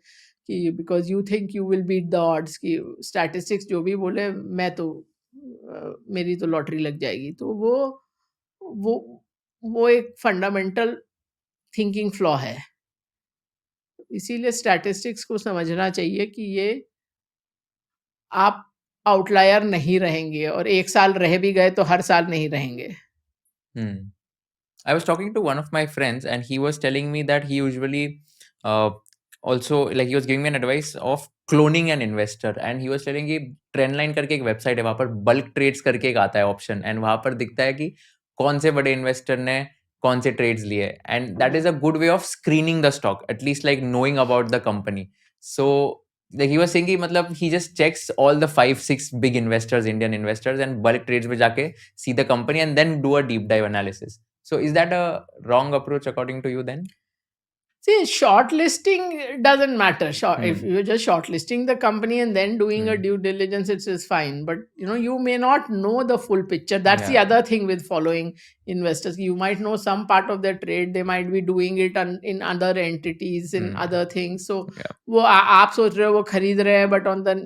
[SPEAKER 2] कि because you think you will beat the odds, की स्टैटिस्टिक्स जो भी बोले मैं तो मेरी तो लॉटरी लग जाएगी. तो वो एक फंडामेंटल थिंकिंग फ्लॉ है. इसीलिए स्टैटिस्टिक्स को समझना चाहिए कि ये आप आउटलायर नहीं रहेंगे, और एक साल रह भी गए तो हर साल नहीं रहेंगे.
[SPEAKER 1] I was talking to one of my friends and he was telling me that he usually also, like, he was giving me an advice of cloning an investor, and he was telling कि trendline करके एक website है, वहाँ पर bulk trades करके एक आता है ऑप्शन, एंड वहाँ पर दिखता है कि कौन से बड़े इन्वेस्टर ने कौन से ट्रेड्स लिए, and that is a good way of screening the stock, at least like knowing about the company. So like he was saying कि मतलब he just checks all the 5-6 big investors, Indian investors, and bulk trades में जाके see the company and then do a deep dive analysis. So is that a wrong approach according to you then?
[SPEAKER 2] See, shortlisting doesn't matter. If you're just shortlisting the company and then doing a due diligence, it is fine. But you may not know the full picture. That's the other thing with following investors. You might know some part of their trade. They might be doing it in other entities, in other things. So वो आप सोच रहे हो वो खरीद रहे हैं, but on the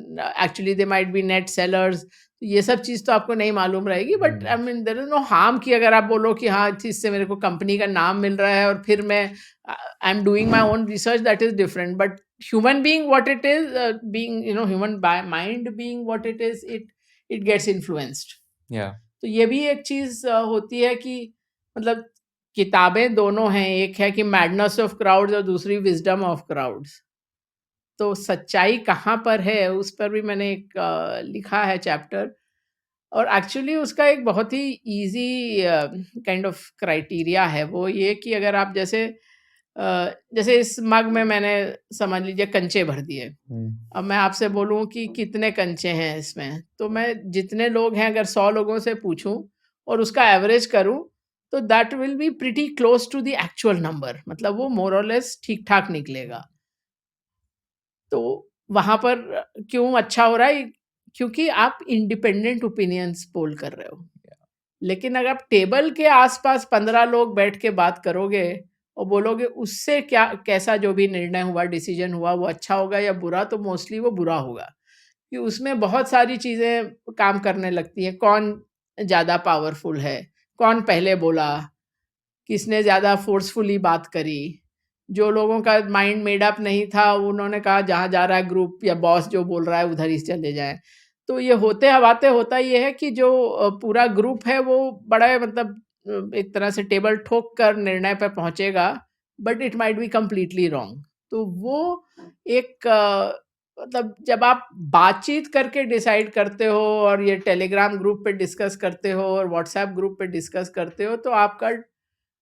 [SPEAKER 2] actually they might be net sellers. ये सब चीज़ तो आपको नहीं मालूम रहेगी. But I mean there is no harm कि अगर आप बोलो कि हाँ इससे मेरे को कंपनी का नाम मिल रहा है और फिर मैं I am doing my own research, that is different. But human being what it is, being human mind being what it is, it gets influenced. तो ये भी एक चीज़ होती है कि मतलब किताबें दोनों हैं, एक है कि मैडनेस ऑफ क्राउड्स और दूसरी विजडम ऑफ क्राउड्स. तो सच्चाई कहाँ पर है उस पर भी मैंने एक लिखा है चैप्टर, और एक्चुअली उसका एक बहुत ही इजी काइंड ऑफ क्राइटेरिया है. वो ये कि अगर आप जैसे इस मग में मैंने समझ लीजिए कंचे भर दिए. अब मैं आपसे बोलूं कि कितने कंचे हैं इसमें, तो मैं जितने लोग हैं अगर 100 लोगों से पूछूं और उसका एवरेज करूं तो that will be pretty close to the actual number, मतलब वो मोर और लेस ठीक ठाक निकलेगा। तो वहां पर क्यों अच्छा हो रहा है? क्योंकि आप इंडिपेंडेंट ओपिनियंस पोल कर रहे हो। लेकिन अगर आप टेबल के आसपास 15 लोग बैठ के बात करोगे और बोलोगे उससे क्या, कैसा जो भी निर्णय हुआ, डिसीजन हुआ, वो अच्छा होगा या बुरा, तो मोस्टली वो बुरा होगा। कि उसमें बहुत सारी चीज़ें काम करने लगती हैं। कौन ज़्यादा पावरफुल है? कौन पहले बोला? किसने ज़्यादा फ़ोर्सफुली बात करी? जो लोगों का माइंड मेड अप नहीं था, उन्होंने कहा जहाँ जा रहा है ग्रुप या बॉस जो बोल रहा है उधर ही चले जाएँ। तो ये होते-हवाते होता ये है कि जो पूरा ग्रुप है वो बड़ा मतलब एक तरह से टेबल ठोक कर निर्णय पे पहुँचेगा, but it might be completely wrong. तो वो एक मतलब जब आप बातचीत करके डिसाइड करते हो और ये टेलीग्राम ग्रुप पे डिस्कस करते हो और व्हाट्सएप ग्रुप पे डिस्कस करते हो, तो आपका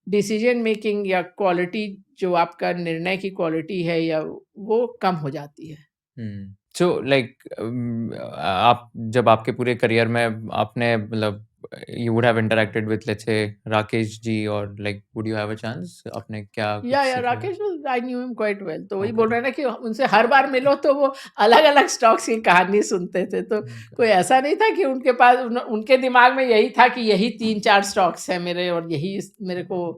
[SPEAKER 2] डिसीजन मेकिंग या क्वालिटी, जो आपका निर्णय की क्वालिटी है या वो कम हो जाती है।
[SPEAKER 1] सो लाइक आप जब आपके पूरे करियर में आपने मतलब you would have interacted with let's say Rakesh ji और like would you have a chance आपने क्या कुछ
[SPEAKER 2] या
[SPEAKER 1] सीखा है?
[SPEAKER 2] Rakesh, I knew him quite well. तो वही बोल
[SPEAKER 1] ओके।
[SPEAKER 2] रहे हैं ना कि उनसे हर बार मिलो तो वो अलग-अलग स्टॉक्स की कहानी सुनते थे। तो कोई ऐसा नहीं था कि उनके पास उनके दिमाग में यही था कि यही 3-4 स्टॉक्स हैं मेरे और यही मेरे को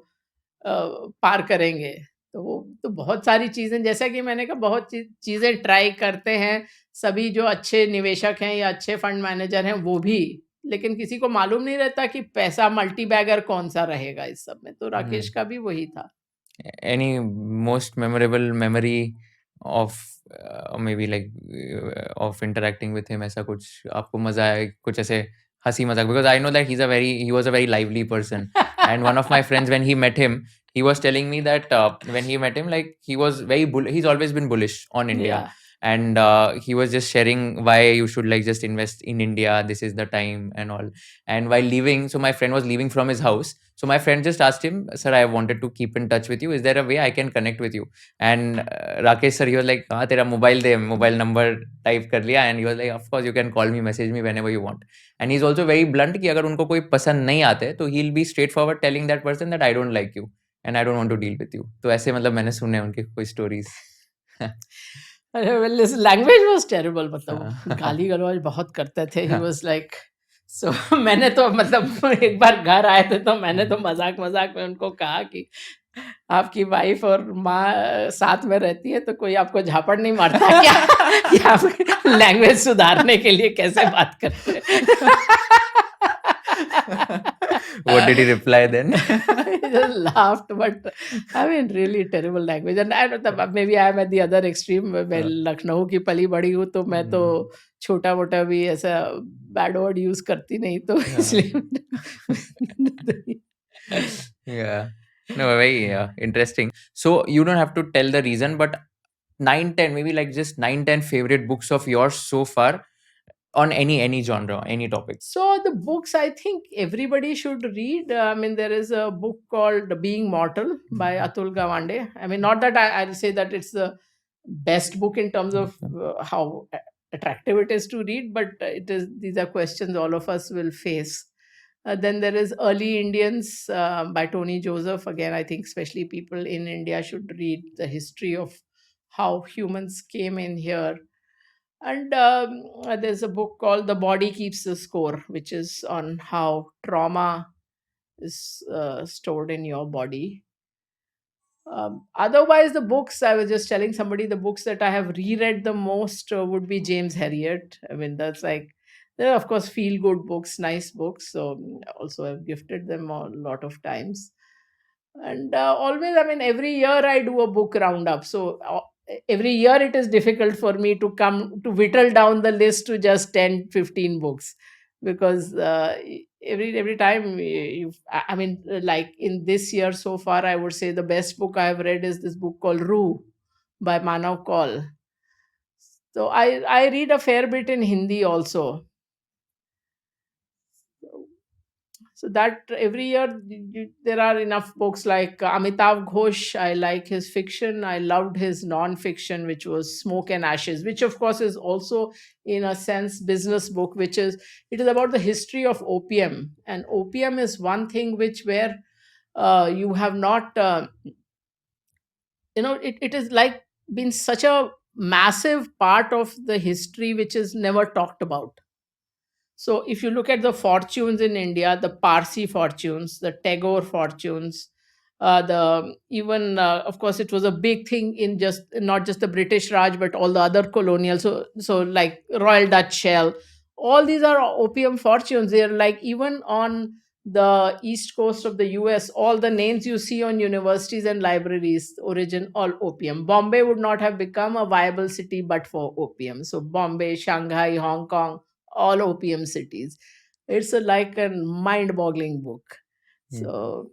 [SPEAKER 2] पार करेंगे। तो वो तो बहुत सारी चीज़ें, जैसा कि मैंने कहा, बहुत चीज़ें ट्राई करते हैं, सभी जो अच्छे निवेशक हैं या अच्छे फंड मैनेजर हैं वो भी। लेकिन किसी को मालूम नहीं रहता कि पैसा मल्टी बैगर कौन-सा रहेगा इस सब में। तो राकेश
[SPEAKER 1] हुँ।
[SPEAKER 2] का भी वही था।
[SPEAKER 1] Any most memorable memory of maybe like of interacting with him ऐसा कुछ आपको मज़ा आया कुछ ऐसे हँसी मज़ाक because I know that he was a very lively person and one of my friends when he met him he was telling me that when he met him like he was very he's always been bullish on India
[SPEAKER 2] Yeah.
[SPEAKER 1] and he was just sharing why you should like just invest in India, this is the time and all. And while leaving, so my friend was leaving from his house, so my friend just asked him, sir, I wanted to keep in touch with you, is there a way I can connect with you? And Rakesh sir, he was like, हाँ तेरा mobile दे, mobile number type कर लिया and he was like, of course you can call me, message me whenever you want. And he's also very blunt कि अगर उनको कोई पसंद नहीं आते तो he'll be straightforward telling that person that I don't like you and I don't want to deal with you. तो ऐसे मतलब मैंने सुने हैं उनके कोई स्टोरीज़।
[SPEAKER 2] अरे well, his language was terrible, मतलब वो
[SPEAKER 1] हाँ।
[SPEAKER 2] गाली-गलौज बहुत करते थे। ही
[SPEAKER 1] हाँ।
[SPEAKER 2] वाज़ लाइक, सो मैंने तो मतलब एक बार घर आए थे तो मैंने तो मज़ाक-मज़ाक में उनको कहा कि आपकी वाइफ़ और माँ साथ में रहती है तो कोई आपको झापड़ नहीं मारता क्या? कि आप लैंग्वेज सुधारने के लिए कैसे बात करते
[SPEAKER 1] What did he reply then?
[SPEAKER 2] He just laughed, but I mean, really terrible language. And I don't know, maybe I am at the other extreme. मैं
[SPEAKER 1] हाँ।
[SPEAKER 2] लखनऊ की पली बड़ी हूँ, तो मैं तो
[SPEAKER 1] हुँ।
[SPEAKER 2] छोटा-मोटा भी ऐसा बैड वर्ड यूज़ करती नहीं, तो
[SPEAKER 1] हाँ।
[SPEAKER 2] इसलिए
[SPEAKER 1] Yeah. No, very interesting. So you don't have to tell the reason, but 9, 10, maybe like just 9, 10 favorite books of yours so far on any genre, any topic.
[SPEAKER 2] So the books I think everybody should read. I mean, there is a book called Being Mortal by Atul Gawande. I mean, not that I'll say that it's the best book in terms of how attractive it is to read, but it is. These are questions all of us will face. Then there is Early Indians by Tony Joseph. Again, I think especially people in India should read the history of how humans came in here. And there's a book called The Body Keeps the Score, which is on how trauma is stored in your body. Otherwise, the books, I was just telling somebody, the books that I have reread the most would be James Herriot. I mean, that's like, there are, of course, feel good books, nice books. So, also, I've gifted them a lot of times. And always, I mean, every year I do a book roundup. So, every year it is difficult for me to come to whittle down the list to just 10, 15 books, because every time I mean, like in this year so far, I would say the best book I have read is this book called Rue by Manav Kaul. So I read a fair bit in Hindi also. So that every year there are enough books like Amitav Ghosh. I like his fiction. I loved his non-fiction, which was Smoke and Ashes, which of course is also in a sense business book, it is about the history of opium. And opium is one thing which where you have not, it is like been such a massive part of the history which is never talked about. So if you look at the fortunes in India, the Parsi fortunes, the Tagore fortunes, the even of course it was a big thing in just not just the British Raj but all the other colonial. So like Royal Dutch Shell, all these are opium fortunes. They're like even on the east coast of the US, all the names you see on universities and libraries, origin all opium. Bombay would not have become a viable city but for opium. So Bombay, Shanghai, Hong Kong, all opium cities. It's like a mind-boggling book.
[SPEAKER 1] Hmm.
[SPEAKER 2] So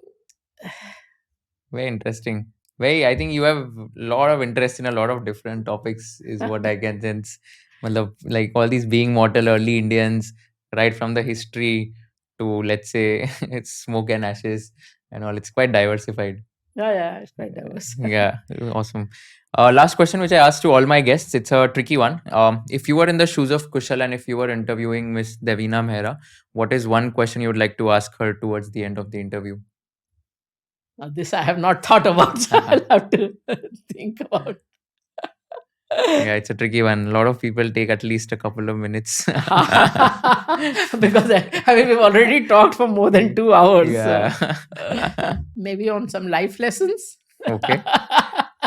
[SPEAKER 1] Very interesting. Very, I think you have a lot of interest in a lot of different topics, is what I can sense. Like all these being mortal early Indians, right from the history to, let's say, it's smoke and ashes and all. It's quite diversified.
[SPEAKER 2] yeah, it's quite diverse.
[SPEAKER 1] Yeah, awesome. Last question, which I asked to all my guests. It's a tricky one. If you were in the shoes of Kushal and if you were interviewing Miss Devina Mehra, what is one question you would like to ask her towards the end of the interview?
[SPEAKER 2] Now, this I have not thought about, so I'll have to think about.
[SPEAKER 1] Yeah, it's a tricky one. A lot of people take at least a couple of minutes.
[SPEAKER 2] Because I mean we've already talked for more than 2 hours.
[SPEAKER 1] Yeah.
[SPEAKER 2] So maybe on some life lessons.
[SPEAKER 1] Okay.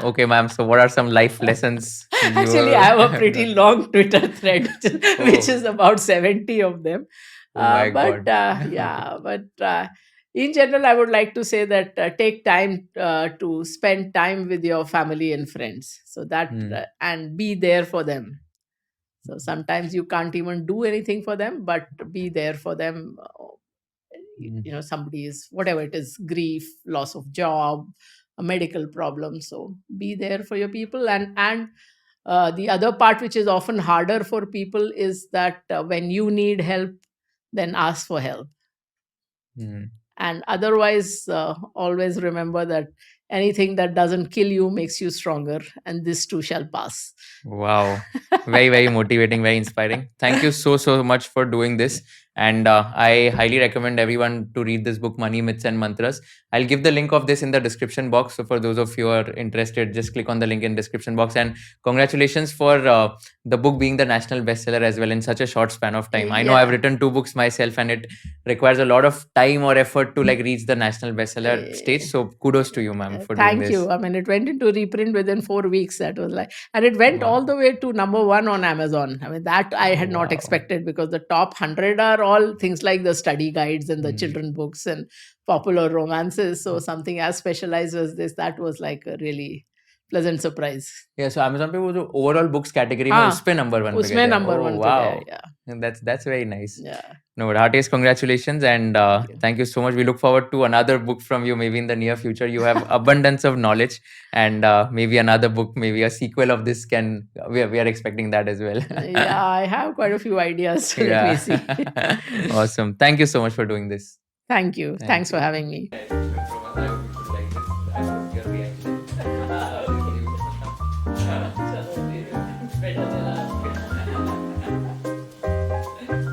[SPEAKER 1] Okay, ma'am. So, what are some life lessons
[SPEAKER 2] Actually, I have a pretty long Twitter thread, which
[SPEAKER 1] Oh.
[SPEAKER 2] is about 70 of them.
[SPEAKER 1] Oh my
[SPEAKER 2] But
[SPEAKER 1] God.
[SPEAKER 2] yeah, but in general, I would like to say that take time to spend time with your family and friends. So that,
[SPEAKER 1] Hmm.
[SPEAKER 2] and be there for them. So sometimes you can't even do anything for them, but be there for them.
[SPEAKER 1] Hmm.
[SPEAKER 2] Somebody is, whatever it is, grief, loss of job, a medical problem. So be there for your people. And the other part which is often harder for people is that when you need help, then ask for help.
[SPEAKER 1] Hmm.
[SPEAKER 2] And otherwise, always remember that anything that doesn't kill you makes you stronger, and this too shall pass.
[SPEAKER 1] Wow. Very, very motivating, very inspiring. Thank you so, so much for doing this. And I highly recommend everyone to read this book, Money, Myths, and Mantras. I'll give the link of this in the description box. So for those of you who are interested, just click on the link in description box. And congratulations for the book being the national bestseller as well in such a short span of time. I know I've
[SPEAKER 2] Yeah.
[SPEAKER 1] written 2 books myself, and it requires a lot of time or effort to like reach the national bestseller stage. So kudos to you, ma'am, for doing
[SPEAKER 2] Thank
[SPEAKER 1] this.
[SPEAKER 2] you. I mean, it went into reprint within 4 weeks. That was like, and it went all
[SPEAKER 1] Wow.
[SPEAKER 2] the way to number one on Amazon. I mean, that I had not
[SPEAKER 1] Wow.
[SPEAKER 2] expected, because the top 100 are all things like the study guides and the
[SPEAKER 1] Hmm.
[SPEAKER 2] children books and popular romances. So something as specialized as this, that was like a really pleasant surprise.
[SPEAKER 1] Yeah, so Amazon पे वो जो overall books category में
[SPEAKER 2] हाँ,
[SPEAKER 1] उस पे number 1 पे
[SPEAKER 2] उसमें
[SPEAKER 1] गए थे.
[SPEAKER 2] number
[SPEAKER 1] Oh
[SPEAKER 2] one पे गया.
[SPEAKER 1] wow,
[SPEAKER 2] Yeah,
[SPEAKER 1] and that's very nice.
[SPEAKER 2] yeah.
[SPEAKER 1] No, but heartiest congratulations and
[SPEAKER 2] Thank you.
[SPEAKER 1] thank you so much. We look forward to another book from you maybe in the near future. You have abundance of knowledge and maybe another book, maybe a sequel of this can we are expecting that as well.
[SPEAKER 2] Yeah, I have quite a few ideas. Let me see.
[SPEAKER 1] Yeah. Awesome. Thank you so much for doing this.
[SPEAKER 2] Thank you.
[SPEAKER 1] Thank
[SPEAKER 2] Thanks
[SPEAKER 1] you.
[SPEAKER 2] for having me.